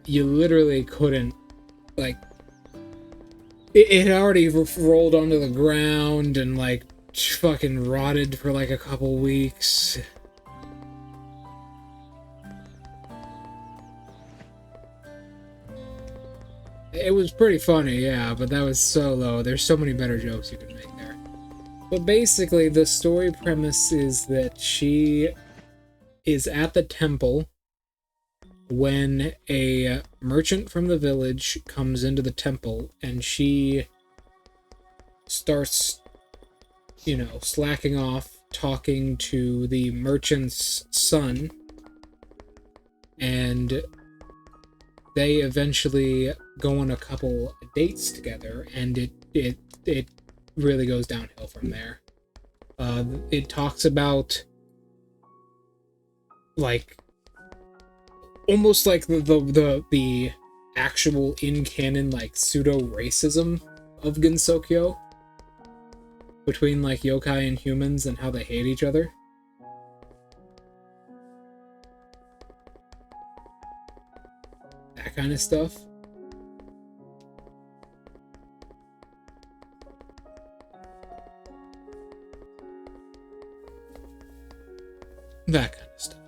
You literally couldn't, like... It had already rolled onto the ground and, like, fucking rotted for, like, a couple weeks. It was pretty funny, yeah, but that was so low. There's so many better jokes you could make there. But basically, the story premise is that she is at the temple when a merchant from the village comes into the temple, and she starts, you know, slacking off, talking to the merchant's son, and they eventually go on a couple dates together, and it really goes downhill from there. It talks about, like, almost like the actual in-canon, like, pseudo-racism of Gensokyo between, like, yokai and humans and how they hate each other. That kind of stuff. That kind of stuff.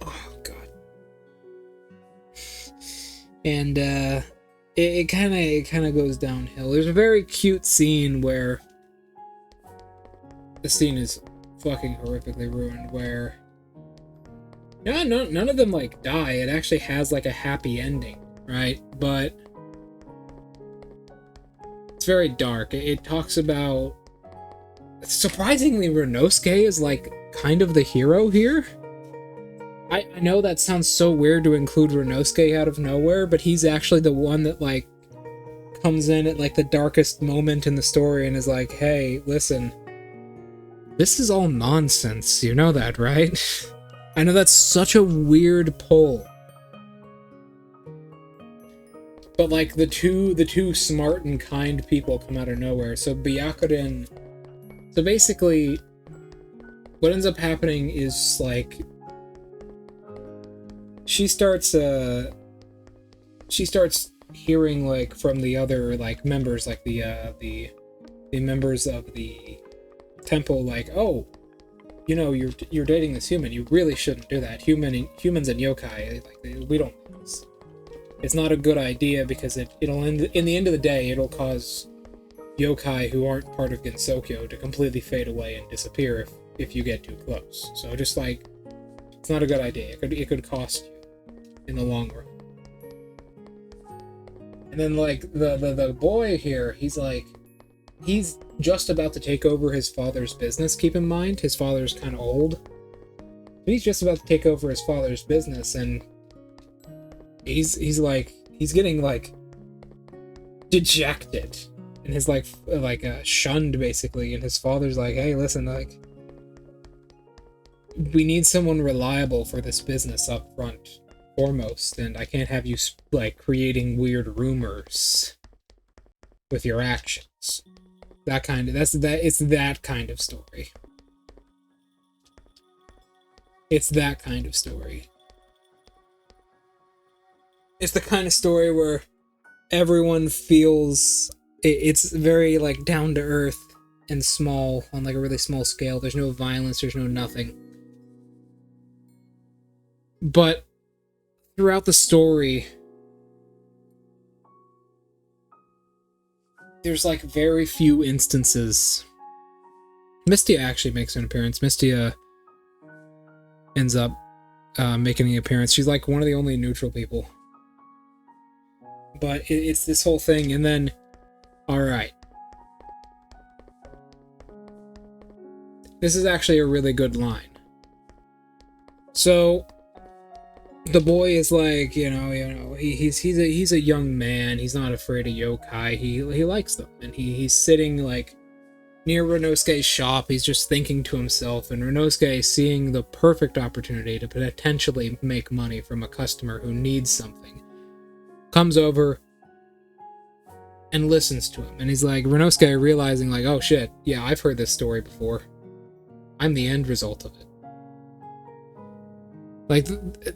Oh, God. And, it kind of goes downhill. There's a very cute scene where the scene is fucking horrifically ruined, where none of them, like, die. It actually has, like, a happy ending, right? But it's very dark. It talks about, surprisingly, Renosuke is, like, kind of the hero here. I know that sounds so weird to include Renosuke out of nowhere, but he's actually the one that, like, comes in at, like, the darkest moment in the story and is like, hey, listen, this is all nonsense, you know that, right? I know that's such a weird pull. But, like, the two smart and kind people come out of nowhere. So Byakuren... So basically, what ends up happening is, like, she starts hearing, like, from the other, like, members, like, the members of the temple, like, oh, you know, you're dating this human, you really shouldn't do that. Humans and yokai, like, we don't do this. It's not a good idea because it'll end, in the end of the day, it'll cause yokai who aren't part of Gensokyo to completely fade away and disappear if you get too close. So just, like, it's not a good idea. It could cost you in the long run. And then, like, the boy here, he's just about to take over his father's business. Keep in mind, his father's kind of old. He's just about to take over his father's business, and he's getting, like, dejected, and his, like shunned, basically, and his father's like, hey, listen, like, we need someone reliable for this business up front, foremost, and I can't have you, like, creating weird rumors with your actions. It's that kind of story. It's that kind of story. It's the kind of story where everyone feels it's very like down to earth and small on like a really small scale. There's no violence, there's no nothing. But throughout the story, there's like very few instances. Mystia actually makes an appearance. Mystia ends up making an appearance. She's like one of the only neutral people. But it's this whole thing, and then, alright. This is actually a really good line. So, the boy is like, he's a young man. He's not afraid of yokai. He likes them, and he's sitting like near Renosuke's shop. He's just thinking to himself, and Renosuke, seeing the perfect opportunity to potentially make money from a customer who needs something, comes over and listens to him. And he's like, Renosuke realizing like, oh shit, yeah, I've heard this story before. I'm the end result of it. Like,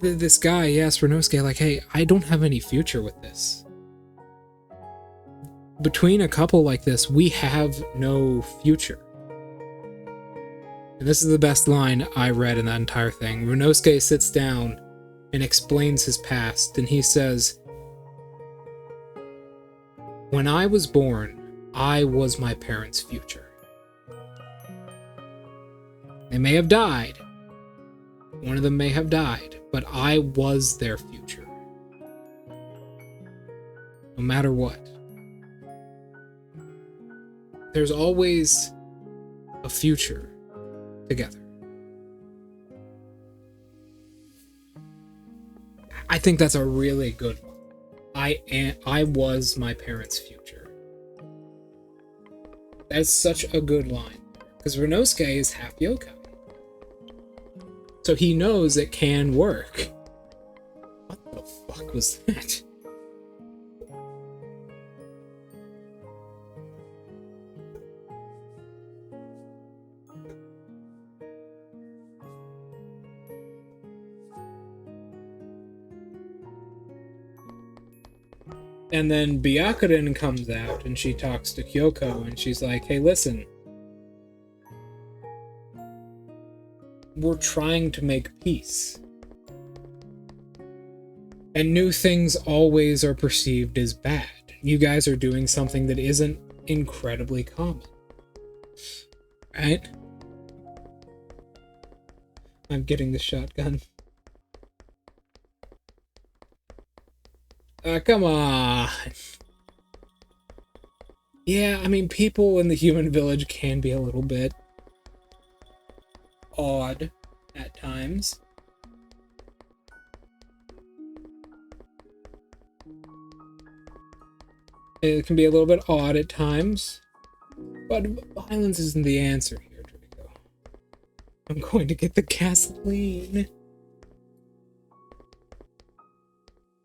this guy, he asked Renosuke, like, hey, I don't have any future with this. Between a couple like this, we have no future. And this is the best line I read in that entire thing. Renosuke sits down and explains his past, and he says, when I was born, I was my parents' future. They may have died. One of them may have died, but I was their future. No matter what. There's always a future together. I think that's a really good one. I was my parents' future. That's such a good line. Because Renosuke is half yokai. So he knows it can work. What the fuck was that? And then Byakuren comes out and she talks to Kyoko and she's like, hey, listen. We're trying to make peace. And new things always are perceived as bad. You guys are doing something that isn't incredibly common. Right? I'm getting the shotgun. Come on. Yeah, I mean, people in the human village can be a little bit odd at times. It can be a little bit odd at times, but violence isn't the answer here, Draco. I'm going to get the gasoline.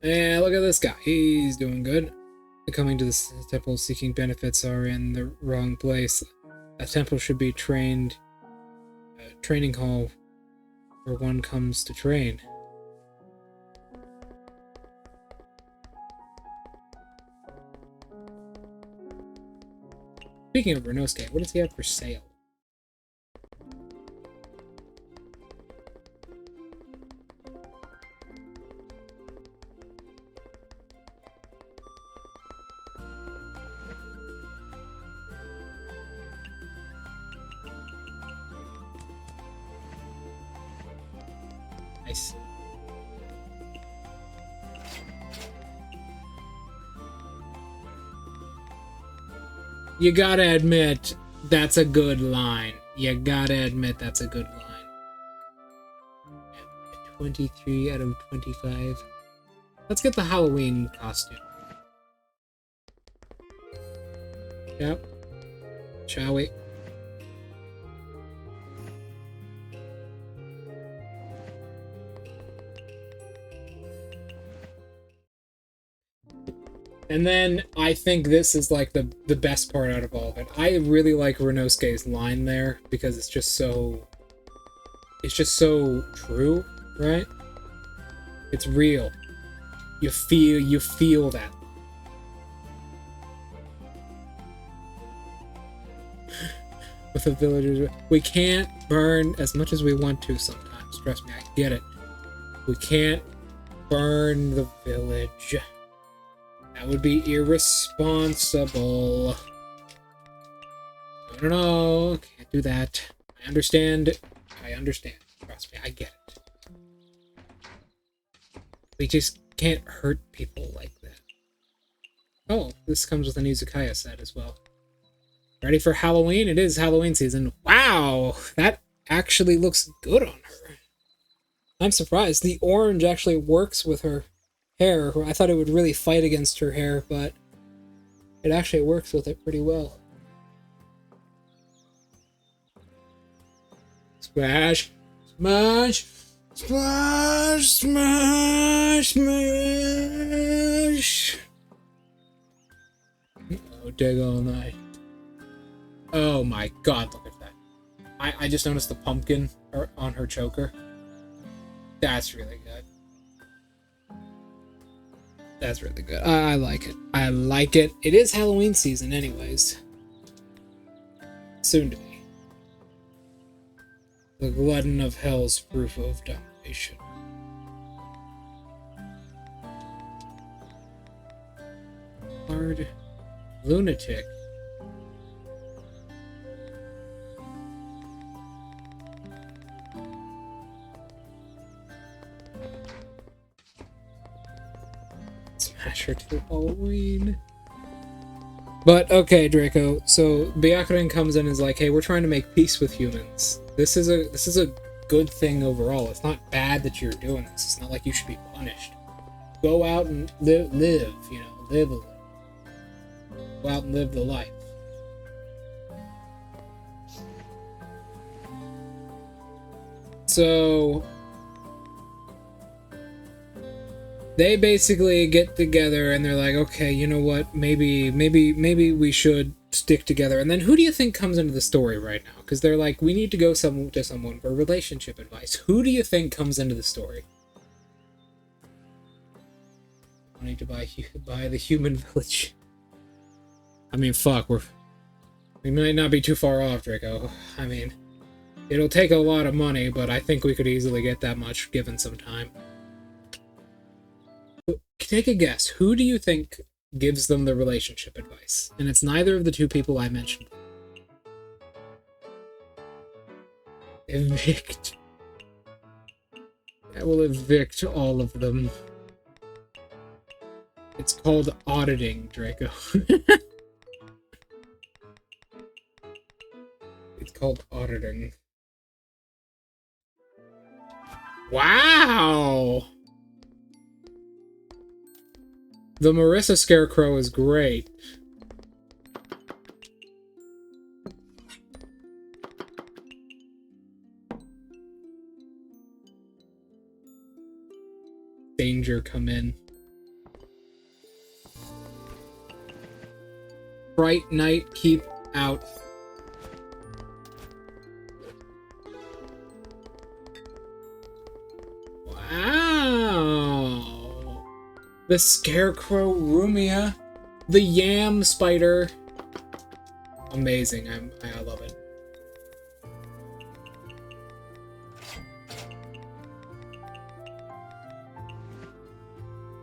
Yeah, look at this guy. He's doing good. Coming to this temple seeking benefits are in the wrong place. A temple should be training hall where one comes to train. Speaking of Renosuke, what does he have for sale? Nice. You gotta admit, that's a good line. You gotta admit, that's a good line. 23 out of 25. Let's get the Halloween costume. Yep. Shall we? And then I think this is like the best part out of all of it. I really like Renosuke's line there because it's just so true, right? It's real. You feel that. With the villagers, we can't burn as much as we want to sometimes. Trust me, I get it. We can't burn the village. That would be irresponsible. No, can't do that. I understand. Trust me, I get it. We just can't hurt people like that. Oh, this comes with an Izakaya set as well. Ready for Halloween? It is Halloween season. Wow, that actually looks good on her. I'm surprised. The orange actually works with her hair. I thought it would really fight against her hair, but it actually works with it pretty well. Smash! Smash! Smash! Smash! Smash! Oh, dig all night. Oh my god, look at that. I just noticed the pumpkin on her choker. That's really good. That's really good. I like it. I like it. It is Halloween season anyways. Soon to be. The glutton of hell's proof of domination. Hard lunatic. Smash her to Halloween. But okay, Draco. So Byakuren comes in and is like, "Hey, we're trying to make peace with humans. This is a good thing overall. It's not bad that you're doing this. It's not like you should be punished. Go out and live. You know, live a little. Go out and live the life." So they basically get together and they're like, okay, you know what? Maybe we should stick together. And then who do you think comes into the story right now? Because they're like, we need to go to someone for relationship advice. Who do you think comes into the story? I need to buy the human village. I mean, fuck, we might not be too far off, Draco. I mean, it'll take a lot of money, but I think we could easily get that much given some time. Take a guess. Who do you think gives them the relationship advice? And it's neither of the two people I mentioned. Evict. I will evict all of them. It's called auditing, Draco. It's called auditing. Wow! The Marissa Scarecrow is great. Danger come in. Bright night keep out. Wow. The Scarecrow Rumia. The Yam Spider. Amazing. I love it.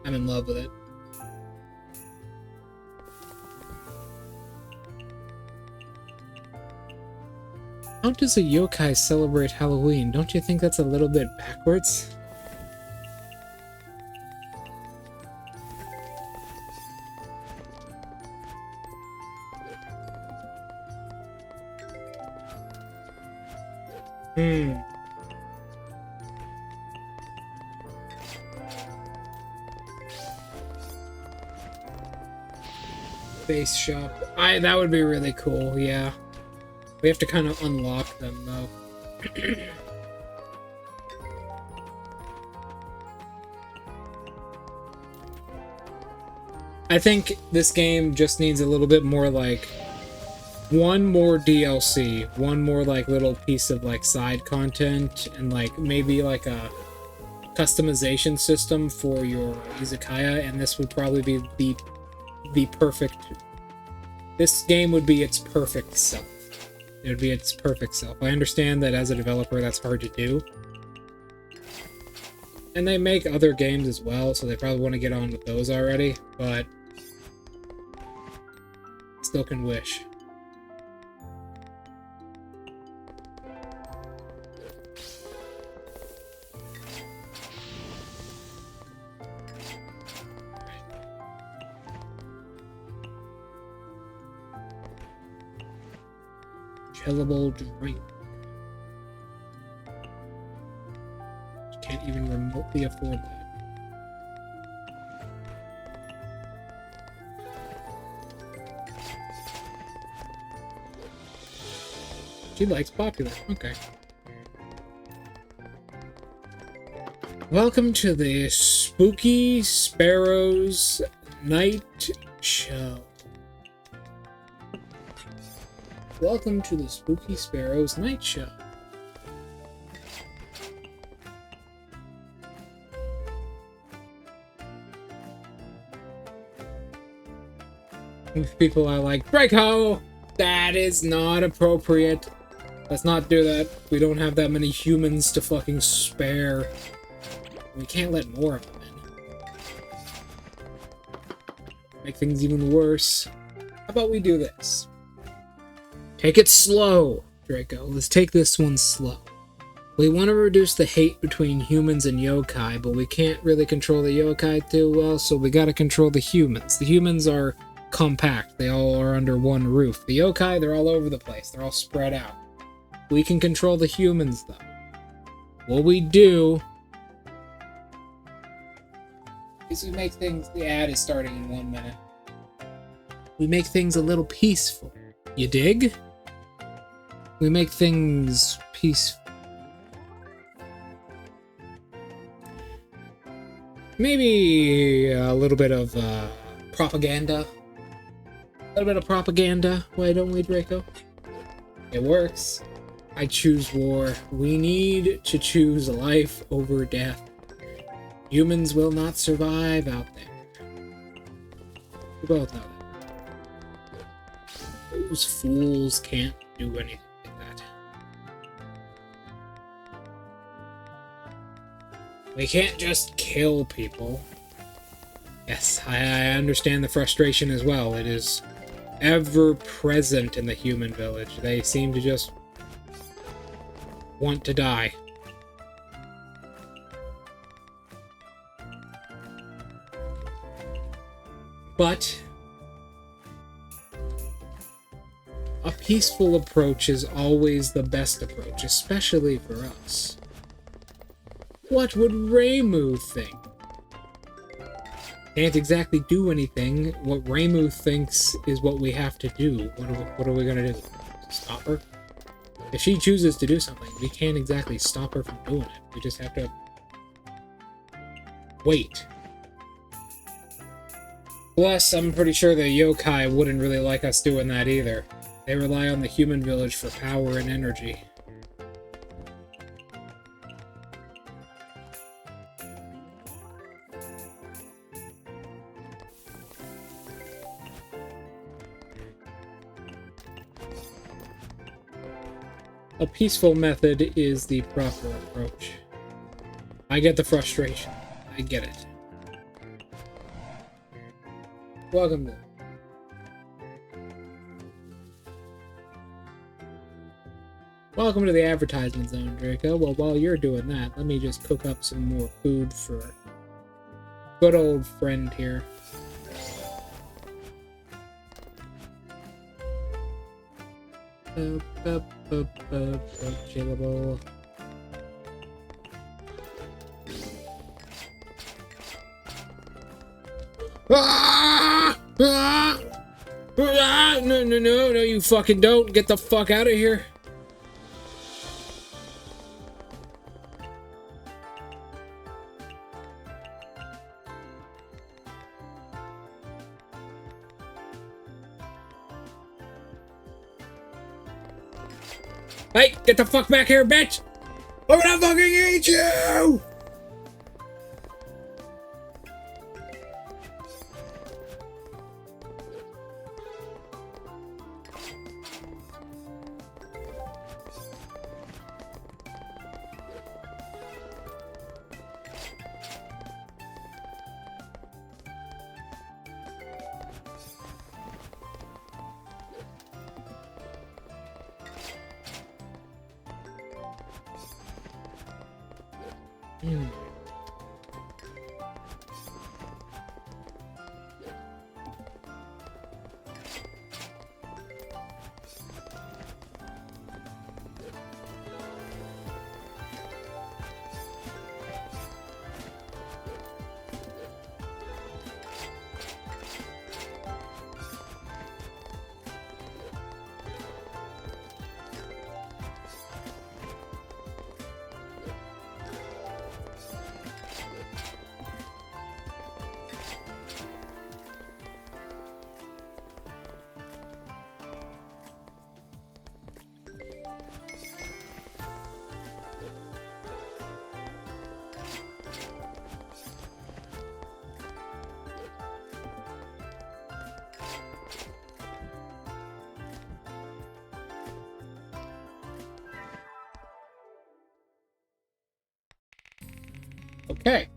I'm in love with it. How does a yokai celebrate Halloween? Don't you think that's a little bit backwards? Face shop. That would be really cool, yeah. We have to kind of unlock them, though. I think this game just needs a little bit more, like, one more DLC, one more, like, little piece of, like, side content, and, like, maybe, like, a customization system for your Izakaya, and this would probably be the perfect... This game would be its perfect self. It would be its perfect self. I understand that as a developer that's hard to do. And they make other games as well, so they probably want to get on with those already, but... Still can wish. Chillable drink. Can't even remotely afford that. She likes popular. Okay. Welcome to the Spooky Sparrows Night Show. Welcome to the Spooky Sparrows Night Show. People are like, Draco! That is not appropriate. Let's not do that. We don't have that many humans to fucking spare. We can't let more of them in. Make things even worse. How about we do this? Take it slow, Draco. Let's take this one slow. We want to reduce the hate between humans and yokai, but we can't really control the yokai too well, so we gotta control the humans. The humans are compact. They all are under one roof. The yokai, they're all over the place. They're all spread out. We can control the humans, though. What we do is we make things... The ad is starting in 1 minute. We make things a little peaceful. You dig? We make things peaceful. Maybe a little bit of propaganda. A little bit of propaganda. Why don't we, Draco? It works. I choose war. We need to choose life over death. Humans will not survive out there. We both know that. Those fools can't do anything like that. We can't just kill people. Yes, I understand the frustration as well. It is ever present in the human village. They seem to just want to die. But a peaceful approach is always the best approach, especially for us. What would Reimu think? Can't exactly do anything. What Reimu thinks is what we have to do. What are we gonna do? Stop her? If she chooses to do something, we can't exactly stop her from doing it. We just have to wait. Plus, I'm pretty sure the yokai wouldn't really like us doing that either. They rely on the human village for power and energy. A peaceful method is the proper approach. I get the frustration. I get it. Welcome to... Welcome to the advertisement zone, Draco. Well, while you're doing that, let me just cook up some more food for good old friend here. Chillable. No, you fucking don't. Get the fuck out of here. Hey, get the fuck back here, bitch! I'm gonna fucking eat you! Okay.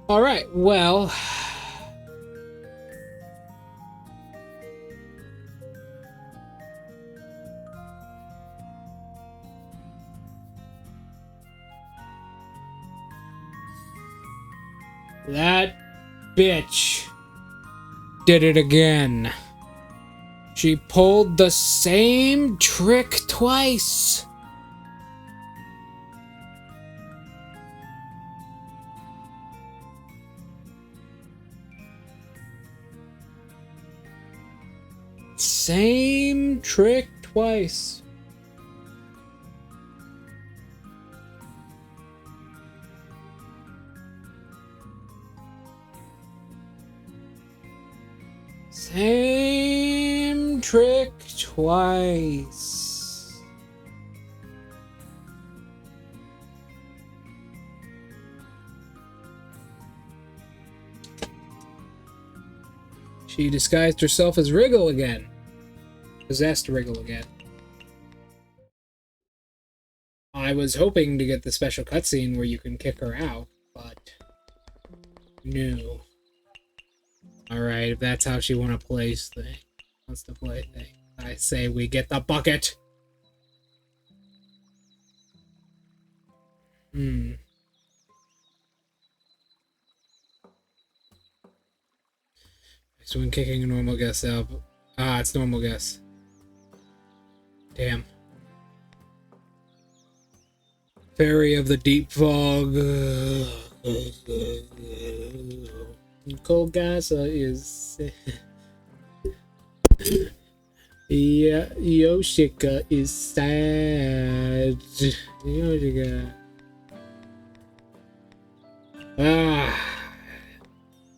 All right, well, that bitch did it again. She pulled the same trick twice. Same trick twice. Same trick twice. She disguised herself as Wriggle again. Possessed Wriggle again. I was hoping to get the special cutscene where you can kick her out, but no. Alright, if that's how she wants to play thing, I say we get the bucket. So when kicking a normal guess out. Ah, it's normal guess. Damn. Fairy of the Deep Fog. Kolgasa is... yeah, Yoshika is sad. Yoshika.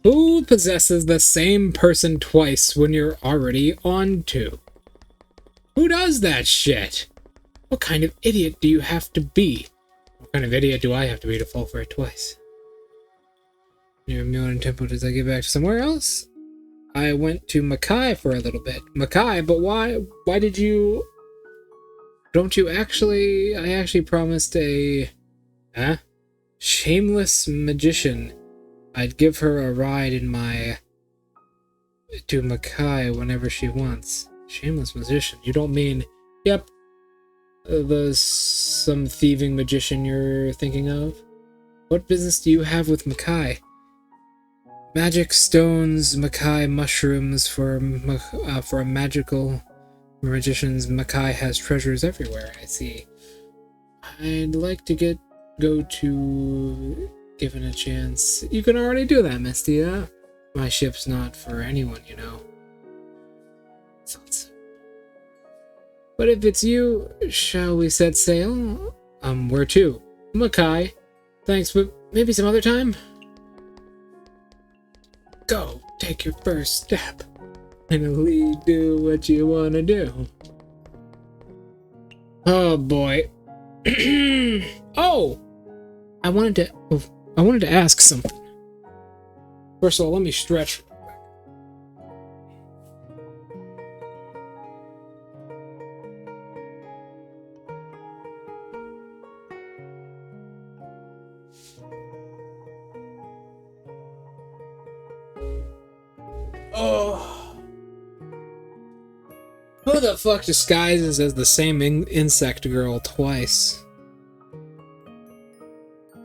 Who possesses the same person twice when you're already on two? Who does that shit? What kind of idiot do you have to be? What kind of idiot do I have to be to fall for it twice? Near Milan Temple, does I get back to somewhere else? I went to Makai for a little bit. Makai, but why did you... Don't you actually... I actually promised a... Huh? Shameless magician. I'd give her a ride in my... to Makai whenever she wants. Shameless magician? You don't mean... Yep. Some thieving magician you're thinking of? What business do you have with Makai? Magic stones, Makai mushrooms for a magical magician's. Makai has treasures everywhere. I see. I'd like to go to given a chance. You can already do that, Mystia. My ship's not for anyone, you know. Thought so. But if it's you, shall we set sail? Where to? Makai. Thanks, but maybe some other time? Go, take your first step. Finally do what you wanna do. Oh boy. Oh! I wanted to ask something. First of all, let me stretch. Oh. Who the fuck disguises as the same insect girl twice?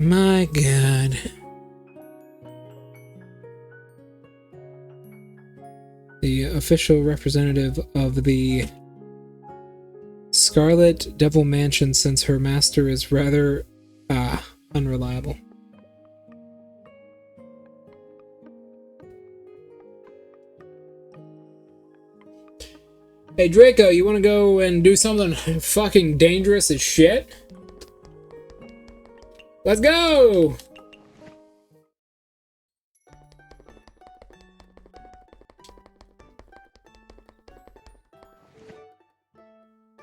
My god. The official representative of the Scarlet Devil Mansion, since her master is rather unreliable. Hey Draco, you wanna go and do something fucking dangerous as shit? Let's go!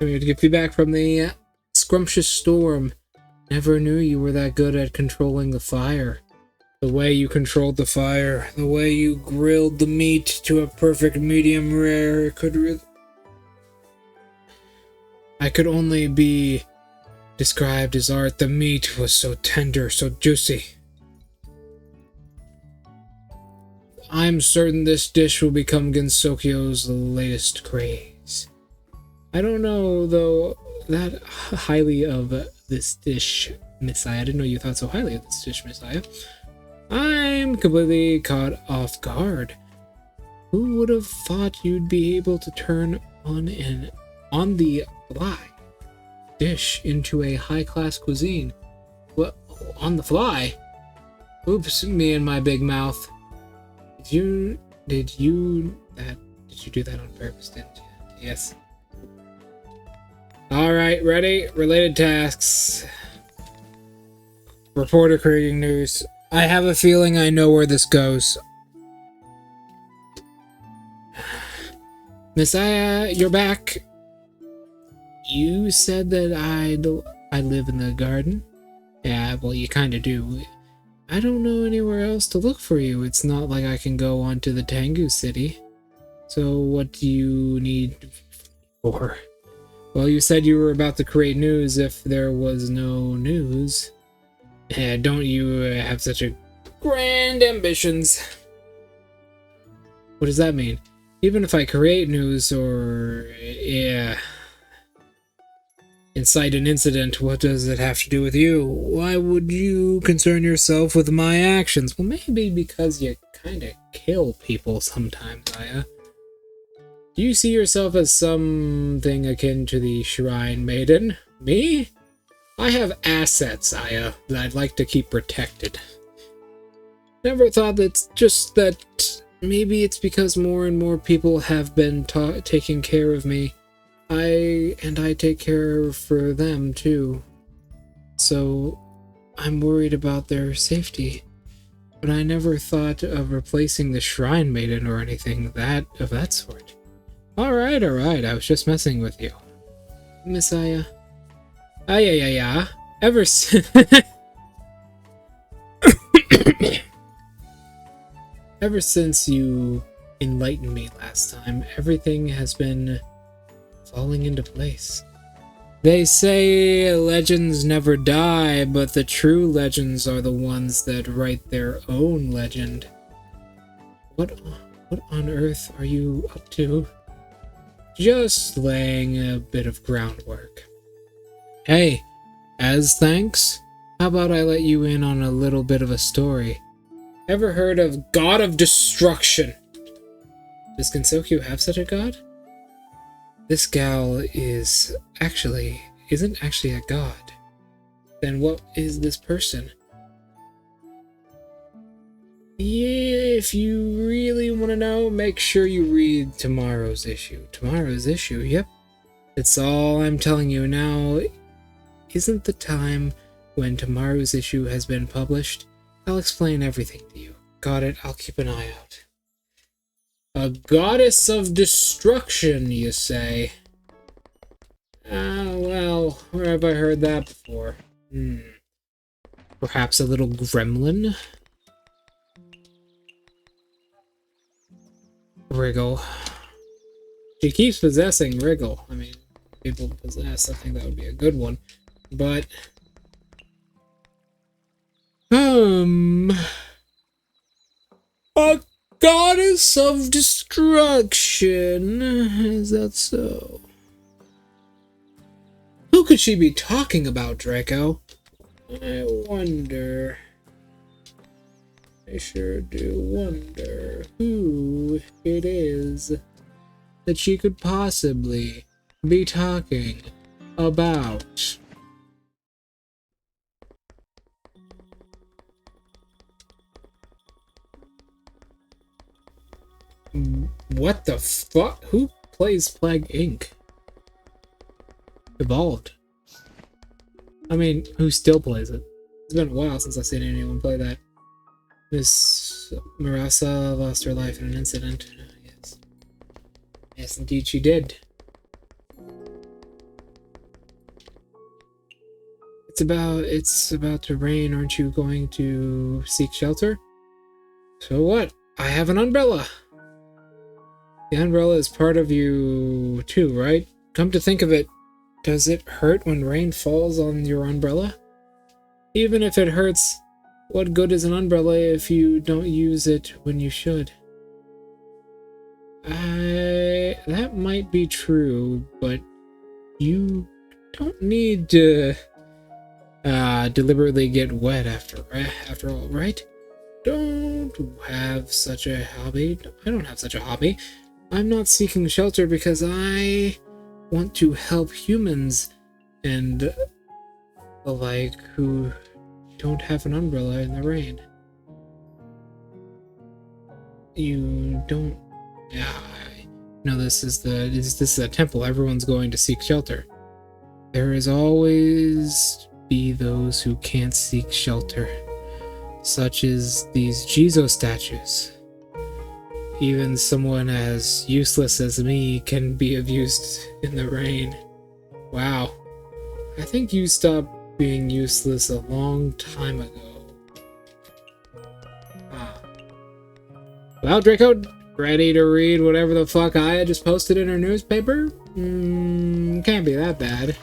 We have to get feedback from the scrumptious storm. Never knew you were that good at controlling the fire. The way you controlled the fire, the way you grilled the meat to a perfect medium rare, I could only be described as art. The meat was so tender, so juicy. I'm certain this dish will become Gensokyo's latest craze. I don't know, though, that highly of this dish, Messiah. I didn't know you thought so highly of this dish, Messiah. I'm completely caught off guard. Who would have thought you'd be able to turn on the fly dish into a high-class cuisine? What? On the fly? Oops, me and my big mouth. Did you do that on purpose, didn't you? Yes. Alright, ready? Related tasks. Reporter creating news. I have a feeling I know where this goes. Messiah, you're back. You said that I live in the garden? Yeah, well, you kinda do. I don't know anywhere else to look for you. It's not like I can go on to the Tengu city. So what do you need for? Well, you said you were about to create news if there was no news. Don't you have such a grand ambitions? What does that mean? Even if I create news or, incite an incident, what does it have to do with you? Why would you concern yourself with my actions? Well, maybe because you kinda kill people sometimes, Aya. Do you see yourself as something akin to the Shrine Maiden? Me? I have assets, Aya, that I'd like to keep protected. Never thought that maybe it's because more and more people have been taking care of me. I take care for them too. So I'm worried about their safety. But I never thought of replacing the Shrine Maiden or anything of that sort. Alright, I was just messing with you. Messiah. Yeah. Ever since... Ever since you enlightened me last time, everything has been falling into place. They say legends never die, but the true legends are the ones that write their own legend. What on earth are you up to? Just laying a bit of groundwork. Hey, as thanks, how about I let you in on a little bit of a story? Ever heard of God of Destruction? Does Gensokyo have such a god? This gal isn't actually a god. Then what is this person? Yeah, if you really want to know, make sure you read tomorrow's issue. Tomorrow's issue, yep. That's all I'm telling you now. Isn't the time when tomorrow's issue has been published? I'll explain everything to you. Got it, I'll keep an eye out. A goddess of destruction, you say? Ah, well, where have I heard that before? Perhaps a little gremlin? Wriggle. She keeps possessing Wriggle. I mean, people possess, I think that would be a good one. But... A goddess of destruction. Is that so? Who could she be talking about, Draco? I wonder. I sure do wonder who it is that she could possibly be talking about. What the fuck? Who plays Plague Inc? Evolved. I mean, who still plays it? It's been a while since I've seen anyone play that. Miss Marasa lost her life in an incident. Yes. Yes, indeed she did. It's about to rain. Aren't you going to seek shelter? So what? I have an umbrella. The umbrella is part of you too, right? Come to think of it, does it hurt when rain falls on your umbrella? Even if it hurts, what good is an umbrella if you don't use it when you should? That might be true, but you don't need to deliberately get wet after all, right? Don't have such a hobby. I don't have such a hobby. I'm not seeking shelter because I want to help humans and the like who don't have an umbrella in the rain. You don't... Yeah, no, this is a temple. Everyone's going to seek shelter. There is always be those who can't seek shelter, such as these Jizo statues. Even someone as useless as me can be of use in the rain. Wow. I think you stopped being useless a long time ago. Well, Draco, ready to read whatever the fuck Aya just posted in her newspaper? Can't be that bad.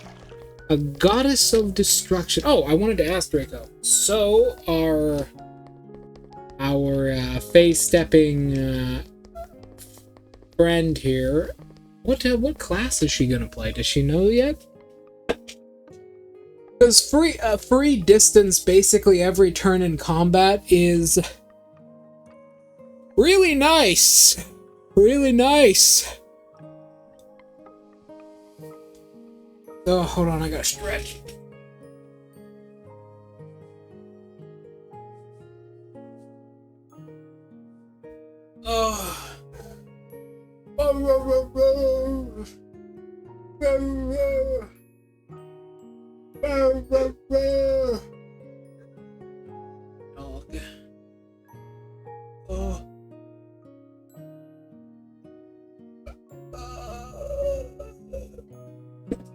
A goddess of destruction. Oh, I wanted to ask Draco. So, our face-stepping friend here, what class is she gonna play? Does she know yet? Because free distance basically every turn in combat is really nice. Really nice. Oh, hold on, I gotta stretch. Oh.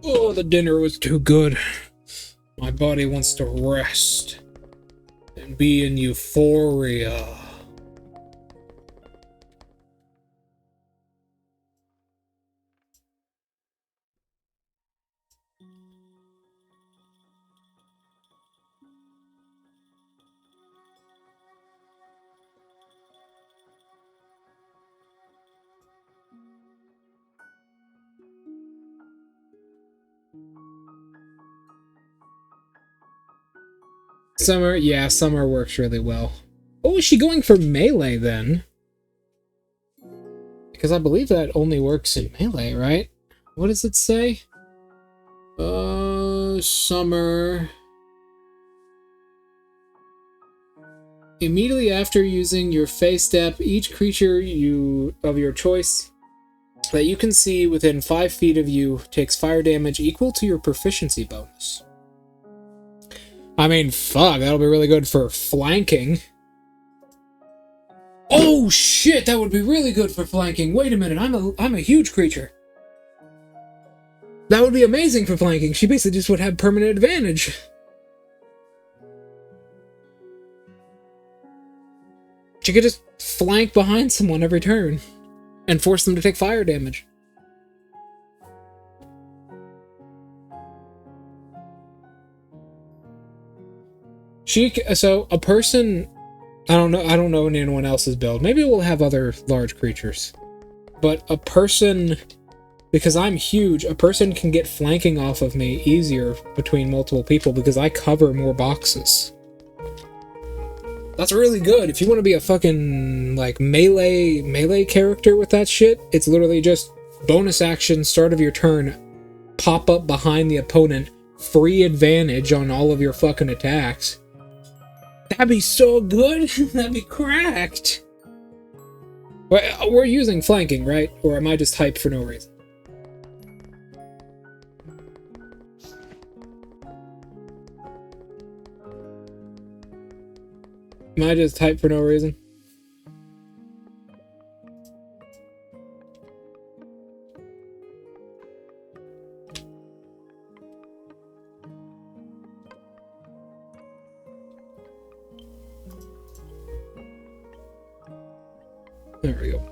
Oh, the dinner was too good. My body wants to rest and be in euphoria. Summer, yeah, summer works really well. Oh, is she going for melee then? Because I believe that only works in melee, right? What does it say? Summer. Immediately after using your phase step, each creature of your choice that you can see within 5 feet of you takes fire damage equal to your proficiency bonus. I mean, fuck, that'll be really good for flanking. Oh shit, that would be really good for flanking. Wait a minute, I'm a huge creature. That would be amazing for flanking. She basically just would have permanent advantage. She could just flank behind someone every turn and force them to take fire damage. So a person, I don't know anyone else's build. Maybe we'll have other large creatures. But a person, because I'm huge, a person can get flanking off of me easier between multiple people because I cover more boxes. That's really good. If you want to be a fucking, like, melee character with that shit, it's literally just bonus action, start of your turn, pop up behind the opponent, free advantage on all of your fucking attacks. That'd be so good. That'd be cracked. We're using flanking, right? Or am I just hyped for no reason? Am I just hyped for no reason? There we go.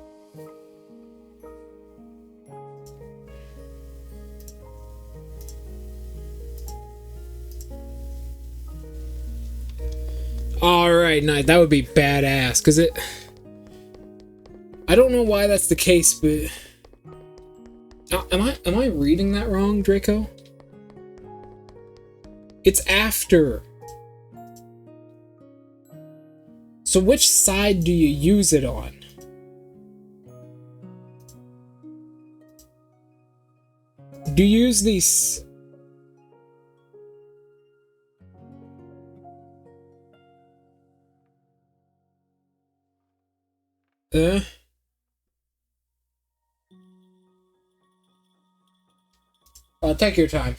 Alright, nice. That would be badass, because I don't know why that's the case, but... Am I reading that wrong, Draco? It's after. So which side do you use it on? Do you use these... take your time.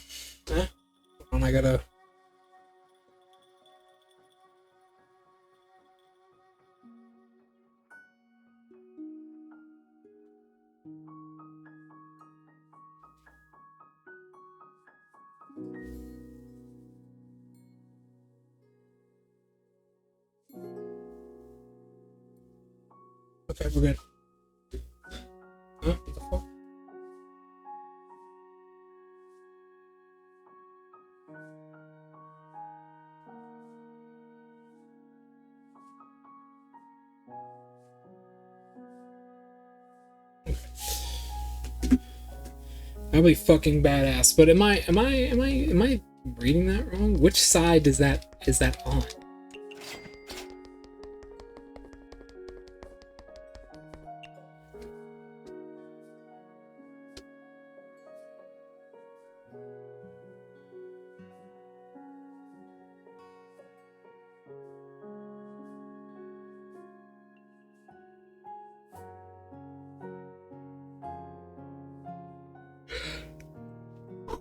Hold on, I gotta... Okay, we're good. Huh? What the fuck? That'll be fucking badass. But am I reading that wrong? Which side is that on?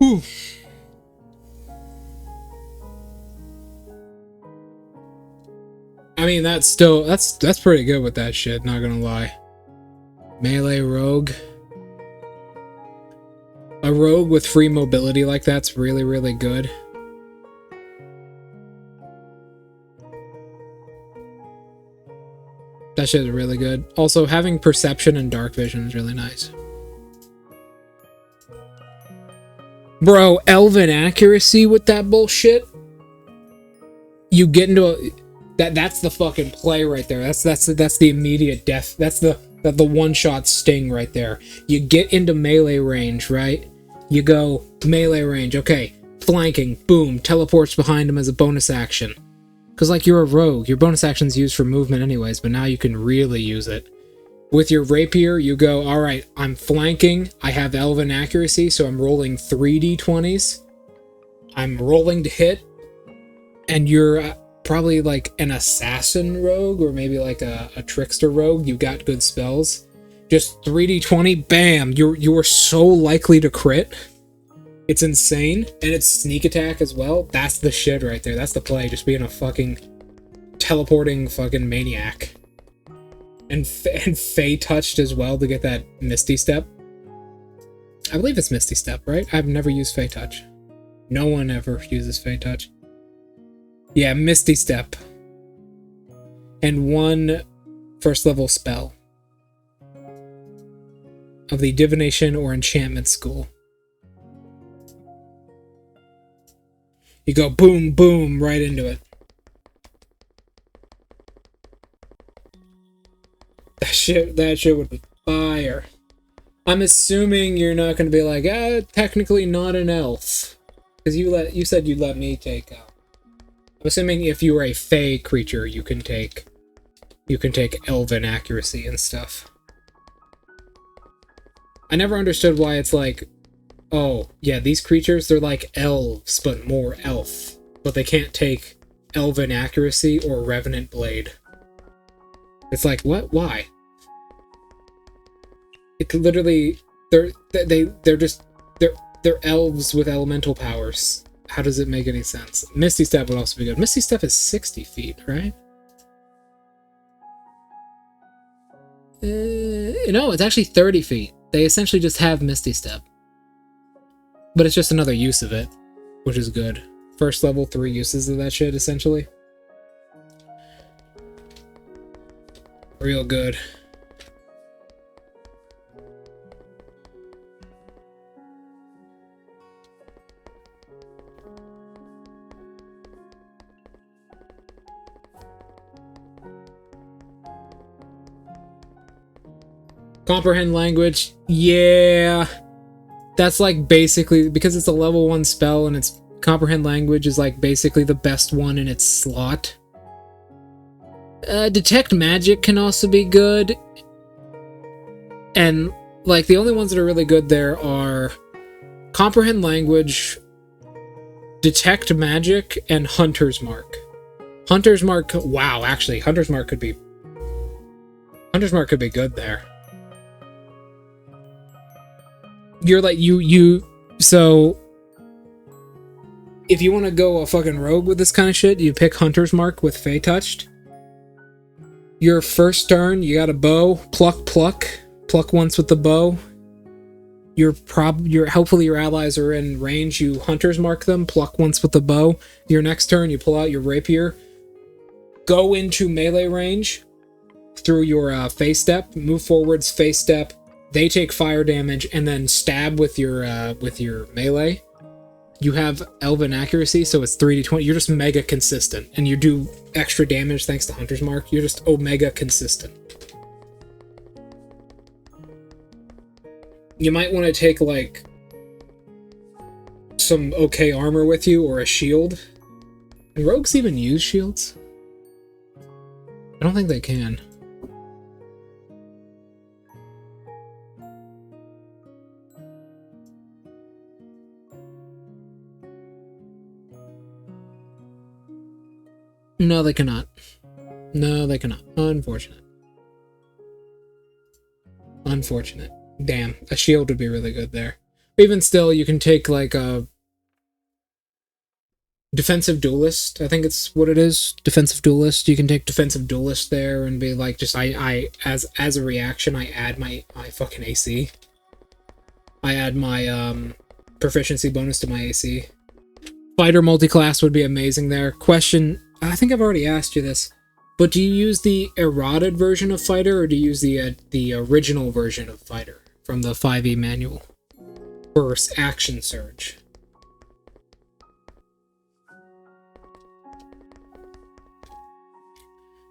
Whew. I mean, that's pretty good with that shit, not gonna lie. Melee rogue. A rogue with free mobility like that's really, really good. That shit is really good. Also, having perception and dark vision is really nice. Bro, elven accuracy with that bullshit. You get into a... That's the fucking play right there. That's the immediate death. That's the one-shot sting right there. You get into melee range, right? You go melee range. Okay, flanking. Boom. Teleports behind him as a bonus action. Because, like, you're a rogue. Your bonus action's used for movement anyways, but now you can really use it. With your rapier, you go, alright, I'm flanking. I have elven accuracy, so I'm rolling 3d20s. I'm rolling to hit. And you're probably, like, an assassin rogue, or maybe, like, a trickster rogue. You got good spells. Just 3d20, bam! You're so likely to crit. It's insane. And it's sneak attack as well. That's the shit right there. That's the play. Just being a fucking teleporting fucking maniac. And Fey touched as well to get that Misty Step. I believe it's Misty Step, right? I've never used Fey Touch. No one ever uses Fey Touch. Yeah, Misty Step. And one first level spell. Of the Divination or Enchantment School. You go boom, boom, right into it. That shit would be fire. I'm assuming you're not going to be like, technically not an elf. Because you said you'd let me take out. I'm assuming if you were a fey creature, you can take elven accuracy and stuff. I never understood why it's like, oh, yeah, these creatures, they're like elves, but more elf. But they can't take elven accuracy or revenant blade. It's like, what? Why? It literally, they're elves with elemental powers. How does it make any sense? Misty Step would also be good. Misty Step is 60 feet, right? No, it's actually 30 feet. They essentially just have Misty Step. But it's just another use of it, which is good. First level, 3 uses of that shit, essentially. Real good. Comprehend language, yeah. That's like basically, because it's a level 1 spell and it's comprehend language is like basically the best one in its slot. Detect magic can also be good. And like the only ones that are really good there are comprehend language, detect magic, and hunter's mark. Hunter's mark, wow, actually hunter's mark could be good there. You're like, so if you want to go a fucking rogue with this kind of shit, you pick Hunter's Mark with Fey Touched. Your first turn, you got a bow, pluck once with the bow. Hopefully your allies are in range, you Hunter's Mark them, pluck once with the bow. Your next turn, you pull out your rapier, go into melee range through your Fey Step, move forwards, Fey Step. They take fire damage, and then stab with your melee. You have elven accuracy, so it's 3d20. You're just mega consistent, and you do extra damage thanks to Hunter's Mark. You're just omega consistent. You might want to take, like, some okay armor with you, or a shield. Can rogues even use shields? I don't think they can. No, they cannot. No, they cannot. Unfortunate. Unfortunate. Damn, a shield would be really good there. Even still, you can take like a defensive duelist. I think it's what it is. Defensive duelist. You can take defensive duelist there and be like, just as a reaction, I add my fucking AC. I add my proficiency bonus to my AC. Fighter multiclass would be amazing there. Question. I think I've already asked you this, but do you use the eroded version of Fighter, or do you use the original version of Fighter from the 5e manual for Action Surge?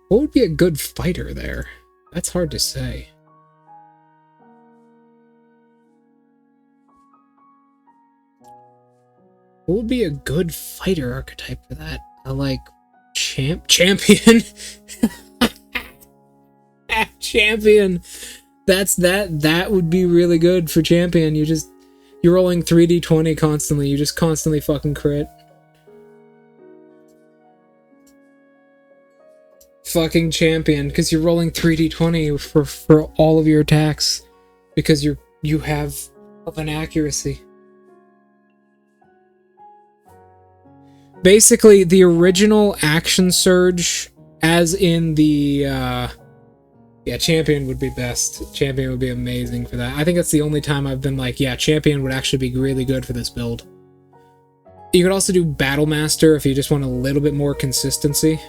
What would be a good fighter there? That's hard to say. What would be a good fighter archetype for that? Like Champion. Champion. That would be really good for champion. You're rolling 3d20 constantly. You just constantly fucking crit. Fucking champion, because you're rolling 3d20 for all of your attacks, because you have of an accuracy. Basically, the original action surge, as in the yeah, champion would be best. Champion would be amazing for that. I think that's the only time I've been like, yeah, champion would actually be really good for this build. You could also do battle master if you just want a little bit more consistency.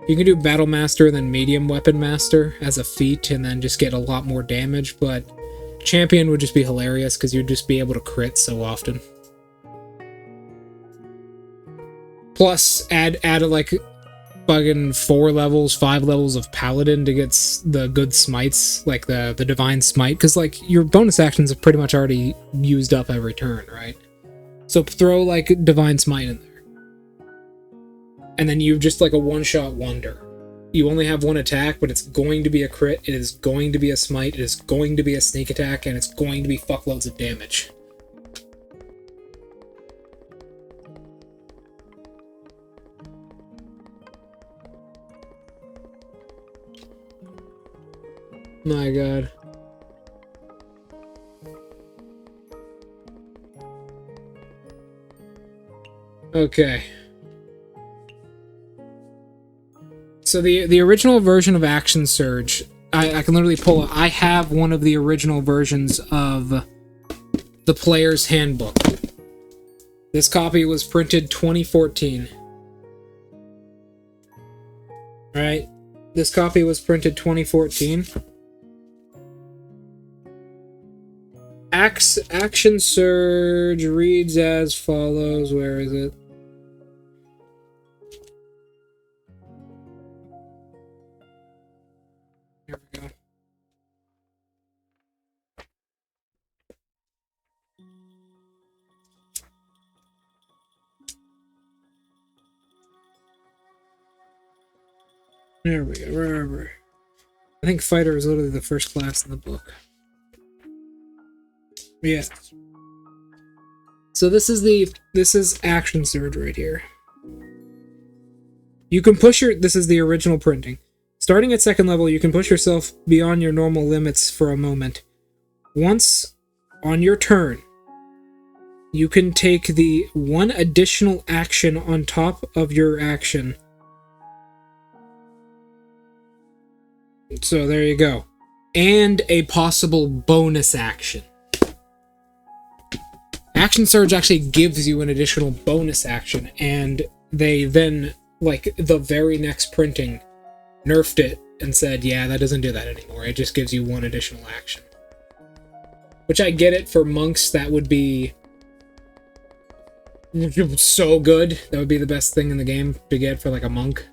You can do Battle Master and then Medium Weapon Master as a feat and then just get a lot more damage, but Champion would just be hilarious because you'd just be able to crit so often. Plus, add like fucking 4 levels, 5 levels of Paladin to get the good smites, like the Divine Smite, because like your bonus actions are pretty much already used up every turn, right? So throw like Divine Smite in there. And then you've just like a one-shot wonder. You only have one attack, but it's going to be a crit, it is going to be a smite, it is going to be a sneak attack, and it's going to be fuckloads of damage. My god. Okay. So the original version of Action Surge, I can literally pull it. I have one of the original versions of the Player's Handbook. This copy was printed 2014. Alright, this copy was printed 2014. Action Surge reads as follows. Where is it? Here we go. There we go. Wherever. I think Fighter is literally the first class in the book. Yeah. So this is Action Surge right here. You can push this is the original printing. Starting at 2nd level, you can push yourself beyond your normal limits for a moment. Once on your turn, you can take the one additional action on top of your action. So there you go. And a possible bonus action. Action Surge actually gives you an additional bonus action, and they then, like, the very next printing, nerfed it and said, yeah, that doesn't do that anymore. It just gives you one additional action. Which I get it, for monks, that would be so good. That would be the best thing in the game to get for, like, a monk.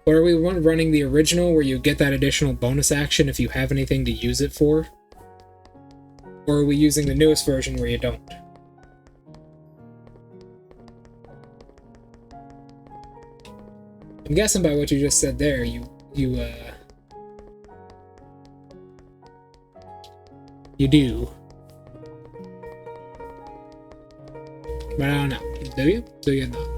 But are we running the original where you get that additional bonus action if you have anything to use it for? Or are we using the newest version where you don't? I'm guessing by what you just said there, you do. But I don't know. Do you? Do you not?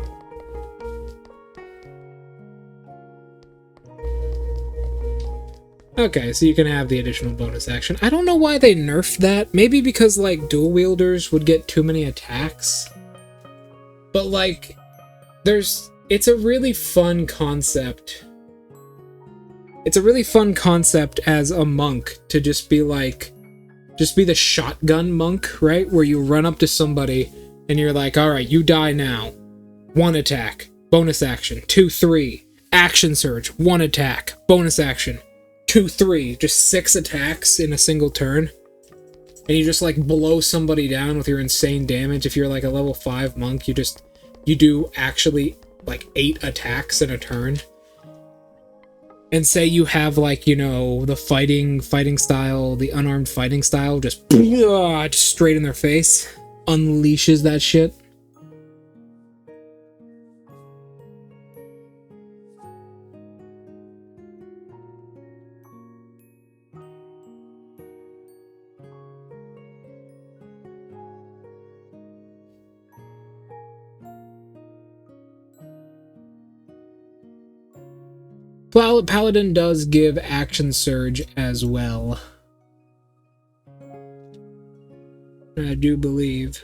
Okay, so you can have the additional bonus action. I don't know why they nerfed that. Maybe because, like, dual wielders would get too many attacks. But, like, it's a really fun concept. It's a really fun concept as a monk to just be, like, just be the shotgun monk, right? Where you run up to somebody and you're like, alright, you die now. 1 attack. Bonus action. 2, 3. Action Surge. 1 attack. Bonus action. 2, 3, just 6 attacks in a single turn, and you just like blow somebody down with your insane damage. If you're like a level 5 monk, you do actually like 8 attacks in a turn. And say you have, like, you know, the fighting style, the unarmed fighting style, just straight in their face, unleashes that shit. Well, Paladin does give Action Surge as well. I do believe.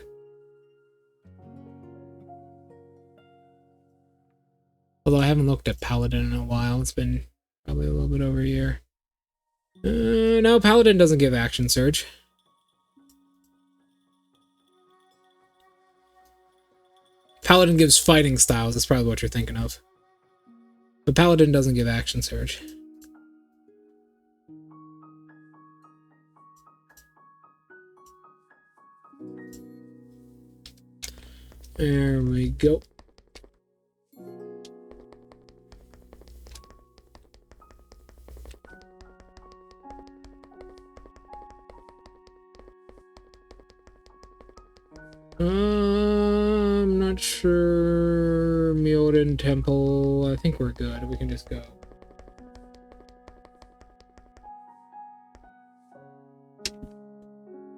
Although I haven't looked at Paladin in a while. It's been probably a little bit over a year. No, Paladin doesn't give Action Surge. Paladin gives fighting styles. That's probably what you're thinking of. But Paladin doesn't give Action Surge. There we go. I'm not sure. Myoden Temple. I think we're good. We can just go.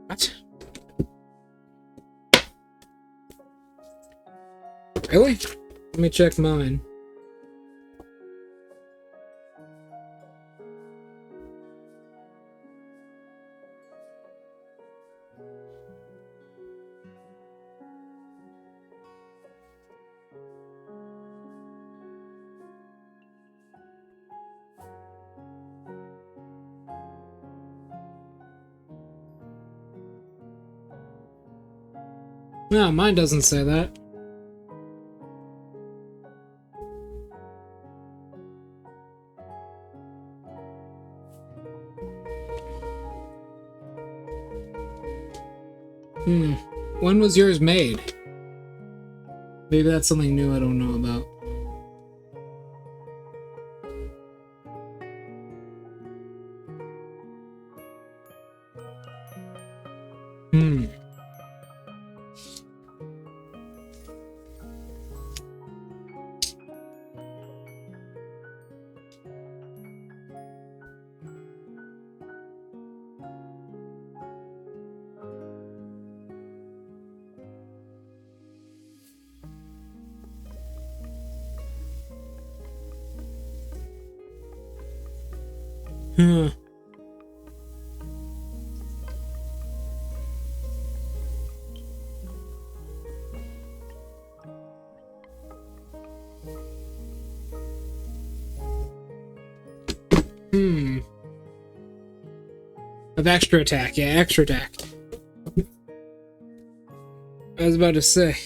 What? Really? Let me check mine. No, mine doesn't say that. When was yours made? Maybe that's something new I don't know about. Of extra attack, yeah, extra attack. I was about to say.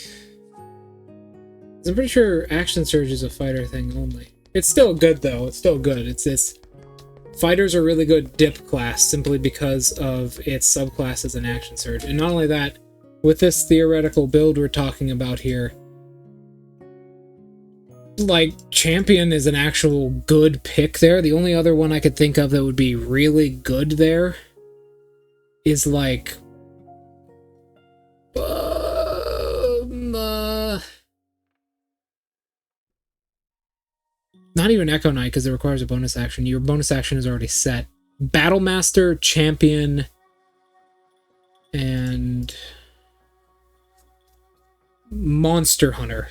I'm pretty sure Action Surge is a fighter thing only. It's still good though, it's still good. It's fighters are really good dip class simply because of its subclass as an Action Surge. And not only that, with this theoretical build we're talking about here, like, Champion is an actual good pick there. The only other one I could think of that would be really good there is like not even Echo Knight because it requires a bonus action. Your bonus action is already set. Battlemaster, Champion, and Monster Hunter.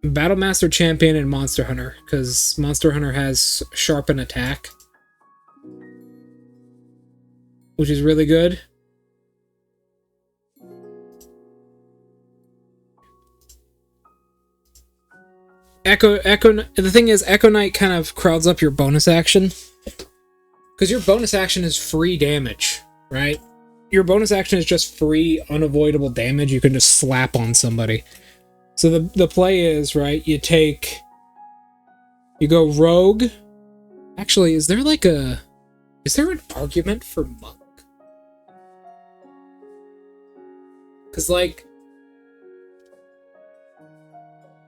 Battlemaster, Champion, and Monster Hunter, because Monster Hunter has Sharpen Attack, which is really good. The thing is, Echo Knight kind of crowds up your bonus action, because your bonus action is free damage, right? Your bonus action is just free, unavoidable damage you can just slap on somebody. So the play is, right, you go Rogue. Actually, is there an argument for Monk? Because, like,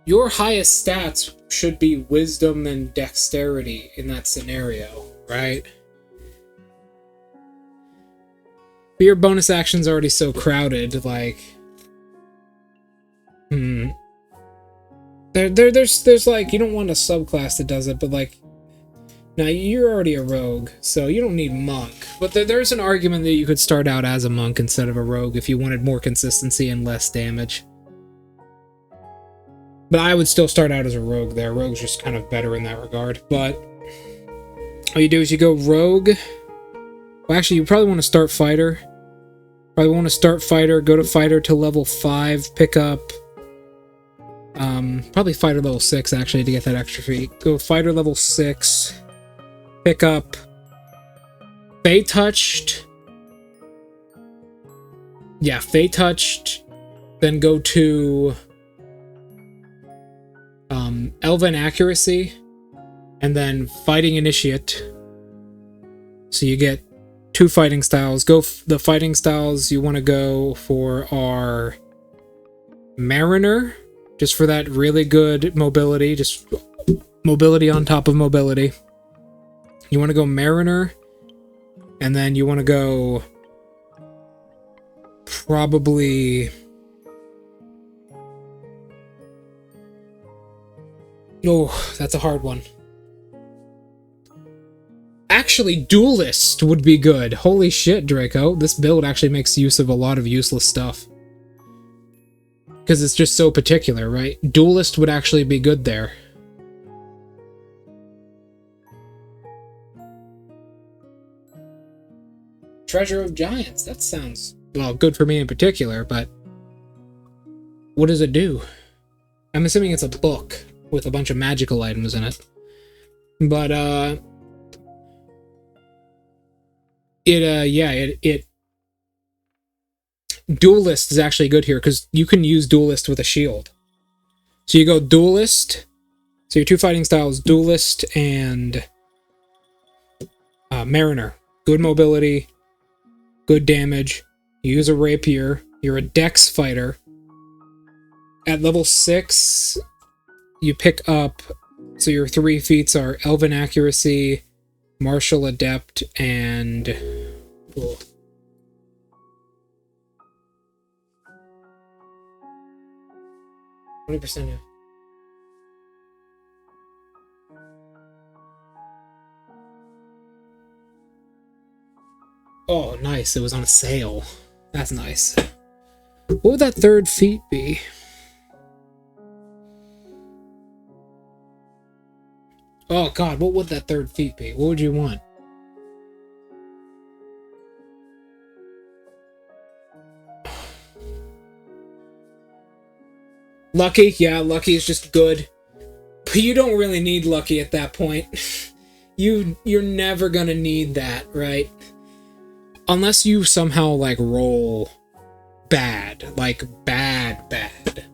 your highest stats should be Wisdom and Dexterity in that scenario, right? But your bonus action's already so crowded, like... There's like, you don't want a subclass that does it, but like, now you're already a rogue, so you don't need monk. But there's an argument that you could start out as a monk instead of a rogue if you wanted more consistency and less damage. But I would still start out as a rogue there. Rogue's just kind of better in that regard. But all you do is you go rogue. Well, actually, you probably want to start fighter. Probably want to start fighter, go to fighter to level 5, pick up... probably fighter level 6, actually, to get that extra feat. Go fighter level 6, pick up... Fey Touched. Yeah, Fey Touched. Then go to... Elven Accuracy. And then Fighting Initiate. So you get 2 fighting styles. The fighting styles you want to go for are Mariner, just for that really good mobility, just mobility on top of mobility. You want to go Mariner, and then you want to go probably... Oh, that's a hard one. Actually, Duelist would be good. Holy shit, Draco. This build actually makes use of a lot of useless stuff. Because it's just so particular, right? Duelist would actually be good there. Treasure of Giants. That sounds, well, good for me in particular, but... What does it do? I'm assuming it's a book with a bunch of magical items in it. But, Duelist is actually good here, because you can use Duelist with a shield. So you go Duelist, so your 2 fighting styles, Duelist and Mariner. Good mobility, good damage, you use a rapier, you're a dex fighter. At level 6, you pick up, so your 3 feats are Elven Accuracy, Martial Adept, and... Oh. %. Oh, nice. It was on a sale. That's nice. What would that 3rd feat be? Oh, God. What would that 3rd feat be? What would you want? Lucky? Yeah, Lucky is just good. But you don't really need Lucky at that point. You're never gonna need that, right? Unless you somehow, like, roll bad. Like, bad.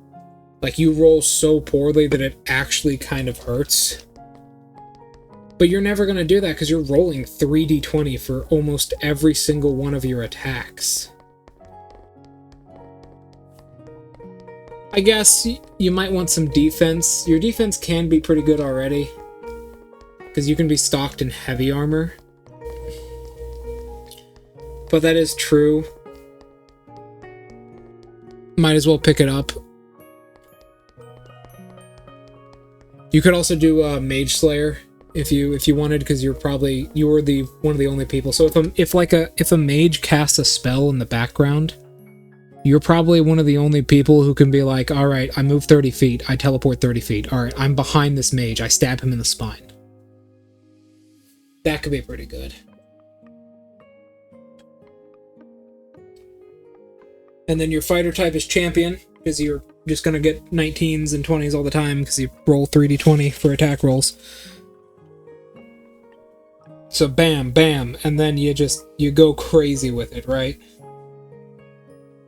Like, you roll so poorly that it actually kind of hurts. But you're never gonna do that because you're rolling 3d20 for almost every single one of your attacks. I guess you might want some defense. Your defense can be pretty good already, because you can be stocked in heavy armor. But that is true. Might as well pick it up. You could also do Mage Slayer if you wanted, because you were one of the only people. So if a mage casts a spell in the background, you're probably one of the only people who can be like, alright, I move 30 feet, I teleport 30 feet, alright, I'm behind this mage, I stab him in the spine. That could be pretty good. And then your fighter type is champion, because you're just gonna get 19s and 20s all the time, because you roll 3d20 for attack rolls. So bam, bam, and then you go crazy with it, right?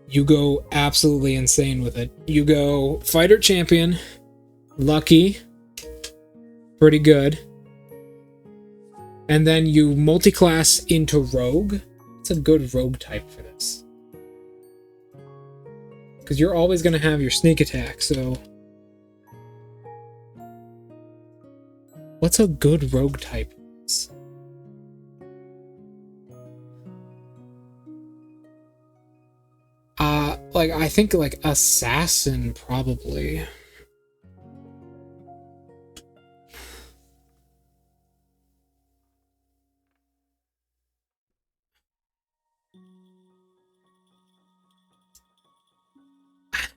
You go absolutely insane with it. You go fighter champion, lucky, pretty good. And then you multi-class into rogue. It's a good rogue type for this. Because you're always going to have your sneak attack, so... What's a good rogue type? Like, I think, like, assassin, probably.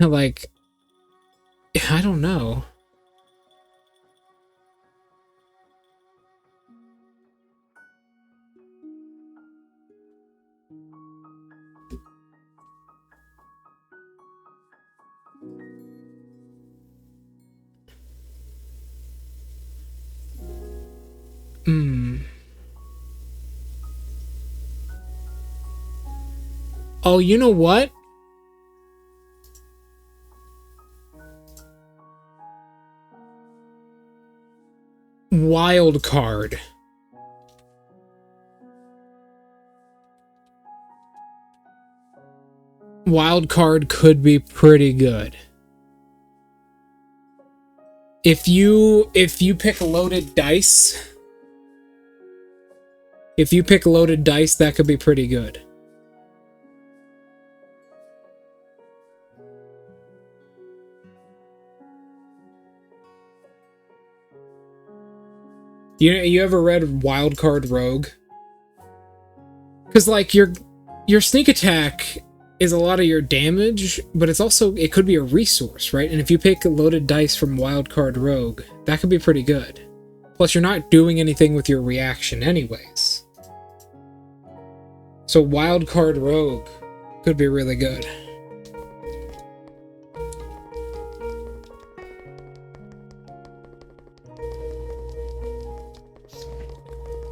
Like, I don't know. Oh, you know what? Wild card. Wild card could be pretty good. If you pick loaded dice, that could be pretty good. You ever read Wild Card Rogue? Because like your sneak attack is a lot of your damage, but it could be a resource, right? And if you pick loaded dice from Wild Card Rogue, that could be pretty good. Plus, you're not doing anything with your reaction anyways. So Wild Card Rogue could be really good.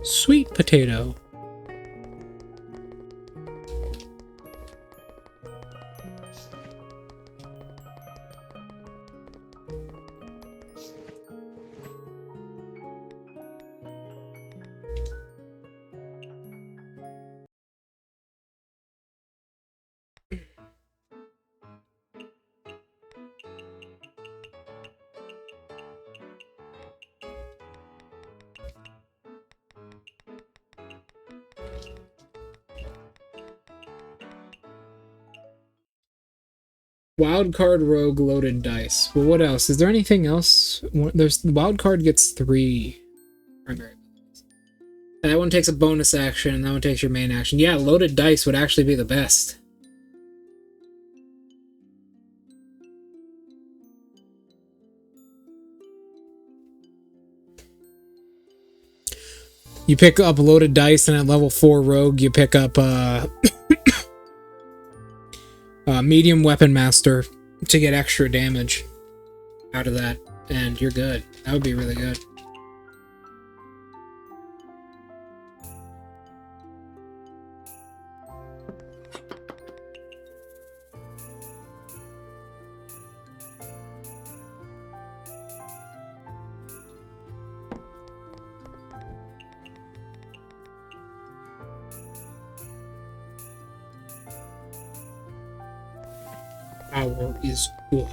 Sweet potato. Wild card rogue loaded dice. Well, what else? Is there anything else? There's the wild card gets 3 primary abilities. That one takes a bonus action, and that one takes your main action. Yeah, loaded dice would actually be the best. You pick up loaded dice, and at level 4 rogue, you pick up medium weapon master to get extra damage out of that, and you're good. That would be really good. Power is good.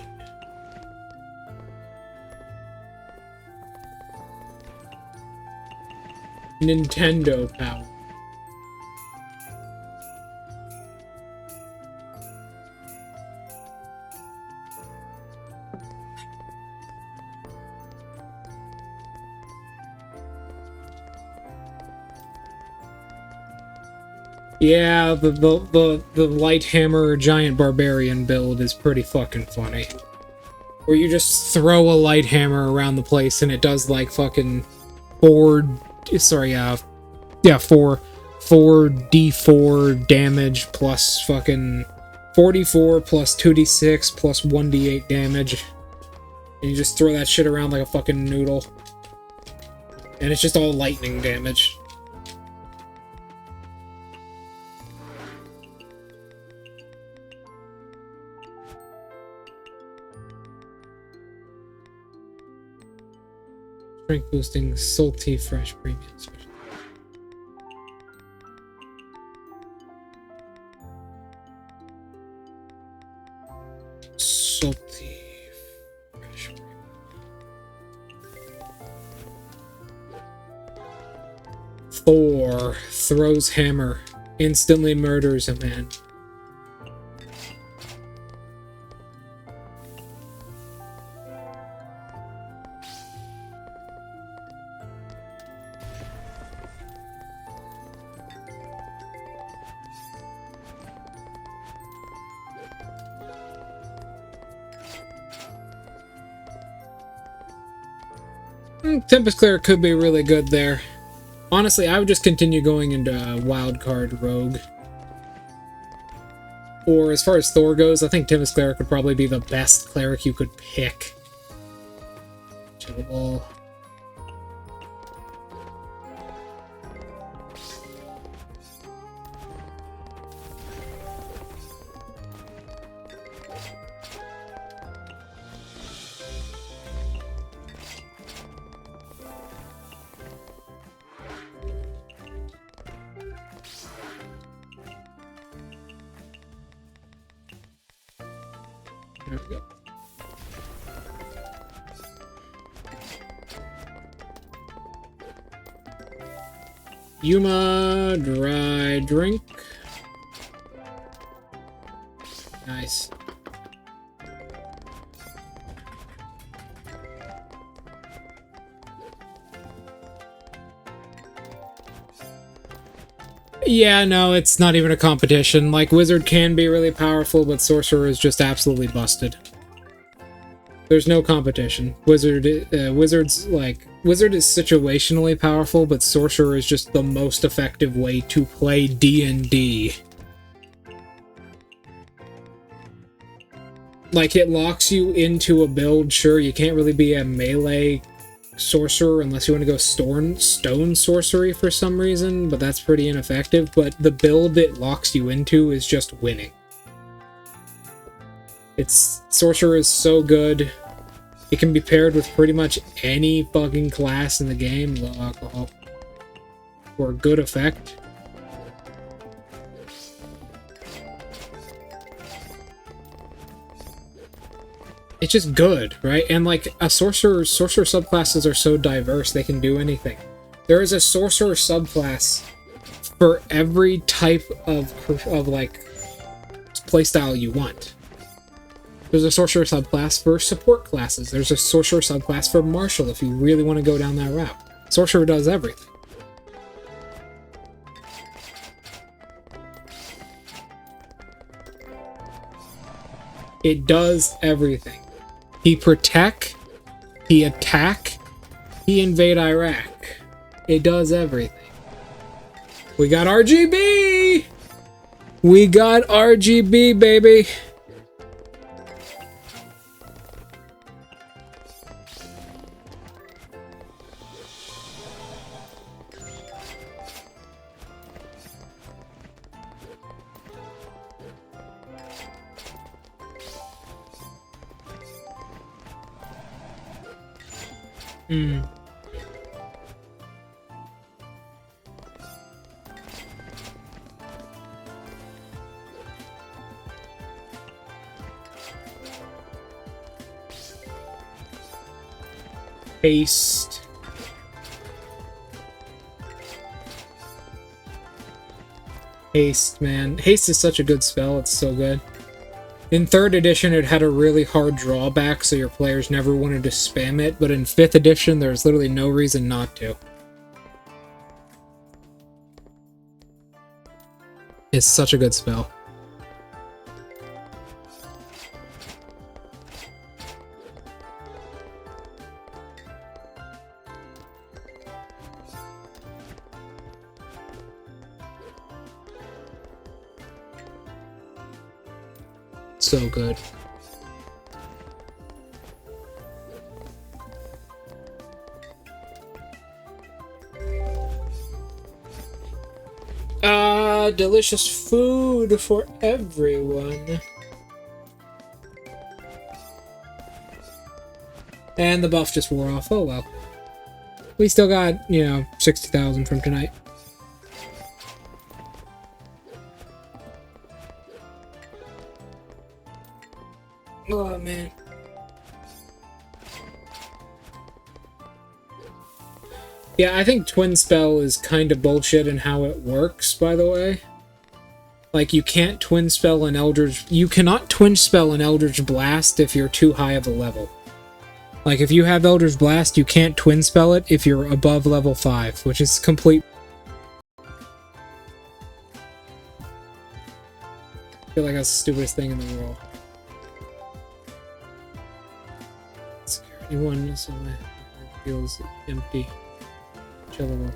Nintendo power. Yeah, the light hammer giant barbarian build is pretty fucking funny. Where you just throw a light hammer around the place and it does like fucking 4d4 damage plus fucking 44 plus 2d6 plus 1d8 damage. And you just throw that shit around like a fucking noodle. And it's just all lightning damage. Strength boosting, salty, fresh, premium special. Salty, fresh, premium. Thor throws hammer, instantly murders a man. Tempest Cleric could be really good there. Honestly, I would just continue going into Wildcard Rogue. Or as far as Thor goes, I think Tempest Cleric would probably be the best cleric you could pick. Chill. There we go. Yuma, dry drink. Nice. Yeah, no, it's not even a competition. Like, Wizard can be really powerful, but Sorcerer is just absolutely busted. There's no competition. Wizard is situationally powerful, but Sorcerer is just the most effective way to play D&D. Like, it locks you into a build. Sure, you can't really be a melee sorcerer unless you want to go stone sorcery for some reason, but that's pretty ineffective. But the build it locks you into is just winning. Sorcerer is so good. It can be paired with pretty much any fucking class in the game, low alcohol, for good effect. It's just good, right? And like a sorcerer subclasses are so diverse, they can do anything. There is a sorcerer subclass for every type of like playstyle you want. There's a sorcerer subclass for support classes. There's a sorcerer subclass for martial if you really want to go down that route. Sorcerer does everything. It does everything. He protect, he attack, he invade Iraq. It does everything. We got RGB! We got RGB, baby! Haste. Haste, man. Haste is such a good spell, it's so good. In 3rd edition, it had a really hard drawback, so your players never wanted to spam it, but in 5th edition, there's literally no reason not to. It's such a good spell. So good. Delicious food for everyone. And the buff just wore off. Oh well. We still got, 60,000 from tonight. Oh, man. Yeah, I think Twin Spell is kind of bullshit in how it works, by the way. Like, you can't Twin Spell an Eldritch... You cannot Twin Spell an Eldritch Blast if you're too high of a level. Like, if you have Eldritch Blast, you can't Twin Spell it if you're above level 5, which is complete... I feel like that's the stupidest thing in the world. Security 1, so Feels empty. Chillable.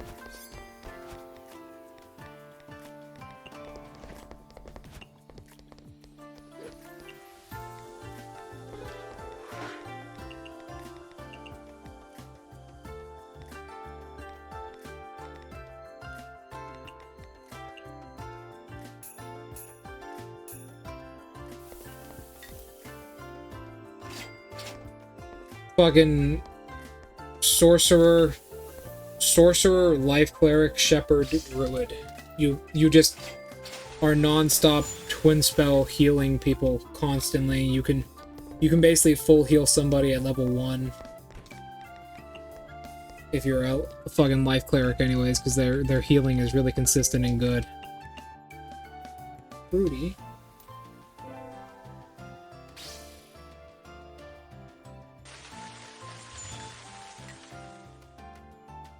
Fucking sorcerer, life cleric, shepherd, druid. You just are non-stop twin spell healing people constantly. You can basically full heal somebody at level 1 if you're a fucking life cleric anyways, because their healing is really consistent and good. Fruity.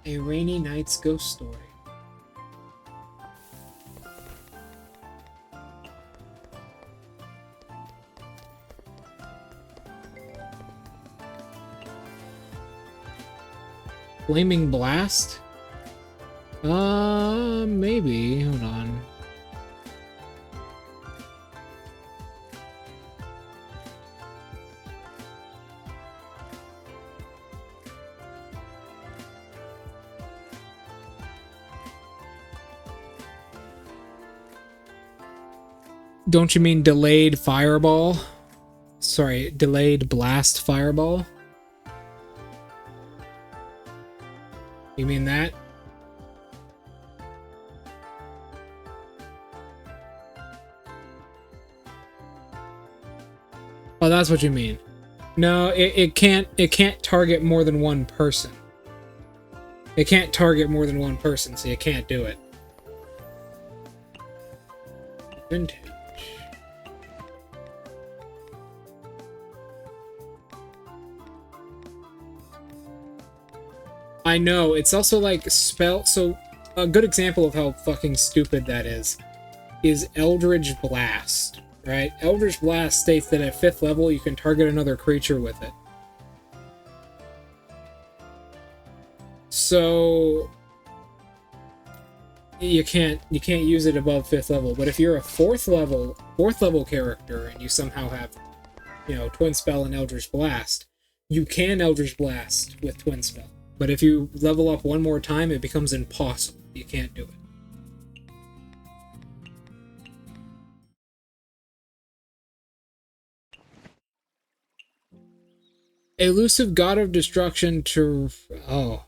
A Rainy Night's Ghost Story. Flaming Blast? Maybe. Hold on. Don't you mean delayed fireball? Sorry, delayed blast fireball? You mean that? Oh, that's what you mean. No, it can't target more than one person. It can't target more than one person, so you can't do it. Vintage. I know, it's also like spell. So, a good example of how fucking stupid that is Eldritch Blast, right? Eldritch Blast states that at 5th level you can target another creature with it. So, you can't use it above 5th level. But if you're a 4th level character and you somehow have, Twin Spell and Eldritch Blast, you can Eldritch Blast with Twin Spell. But if you level up one more time, it becomes impossible. You can't do it. Elusive God of Destruction to... Oh.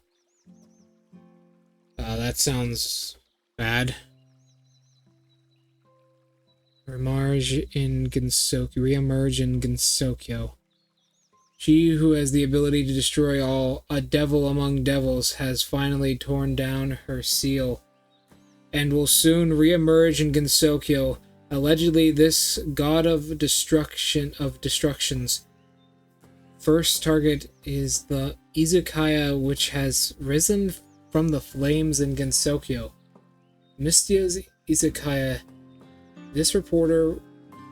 That sounds bad. Reemerge in Gensokyo. She who has the ability to destroy all, a devil among devils, has finally torn down her seal and will soon re-emerge in Gensokyo. Allegedly, this god of destructions first target is the Izakaya, which has risen from the flames in Gensokyo. Mystia's Izakaya. This reporter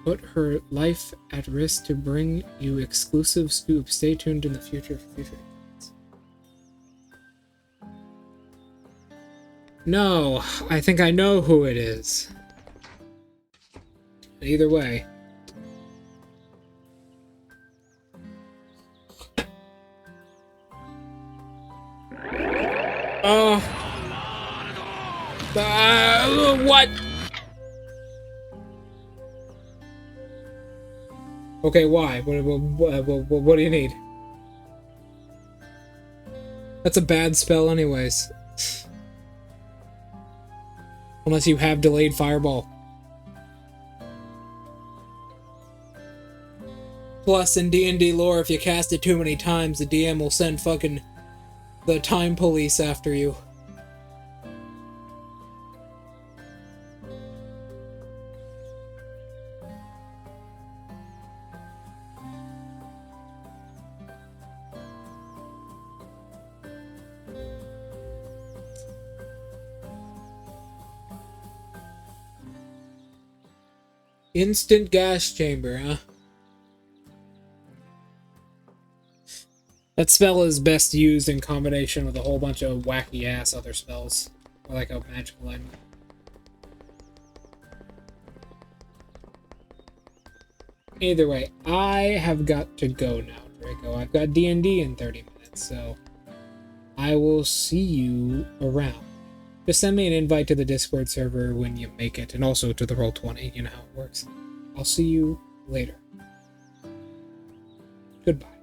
put her life at risk to bring you exclusive scoops. Stay tuned in the future for future events. No, I think I know who it is. Either way. Oh. What? Okay, why? What do you need? That's a bad spell anyways. Unless you have delayed fireball. Plus, in D&D lore, if you cast it too many times, the DM will send fucking the time police after you. Instant gas chamber, huh? That spell is best used in combination with a whole bunch of wacky ass other spells. Or like a magical item. Either way, I have got to go now, Draco. I've got D&D in 30 minutes, so I will see you around. Just send me an invite to the Discord server when you make it, and also to the Roll20, you know how it works. I'll see you later. Goodbye.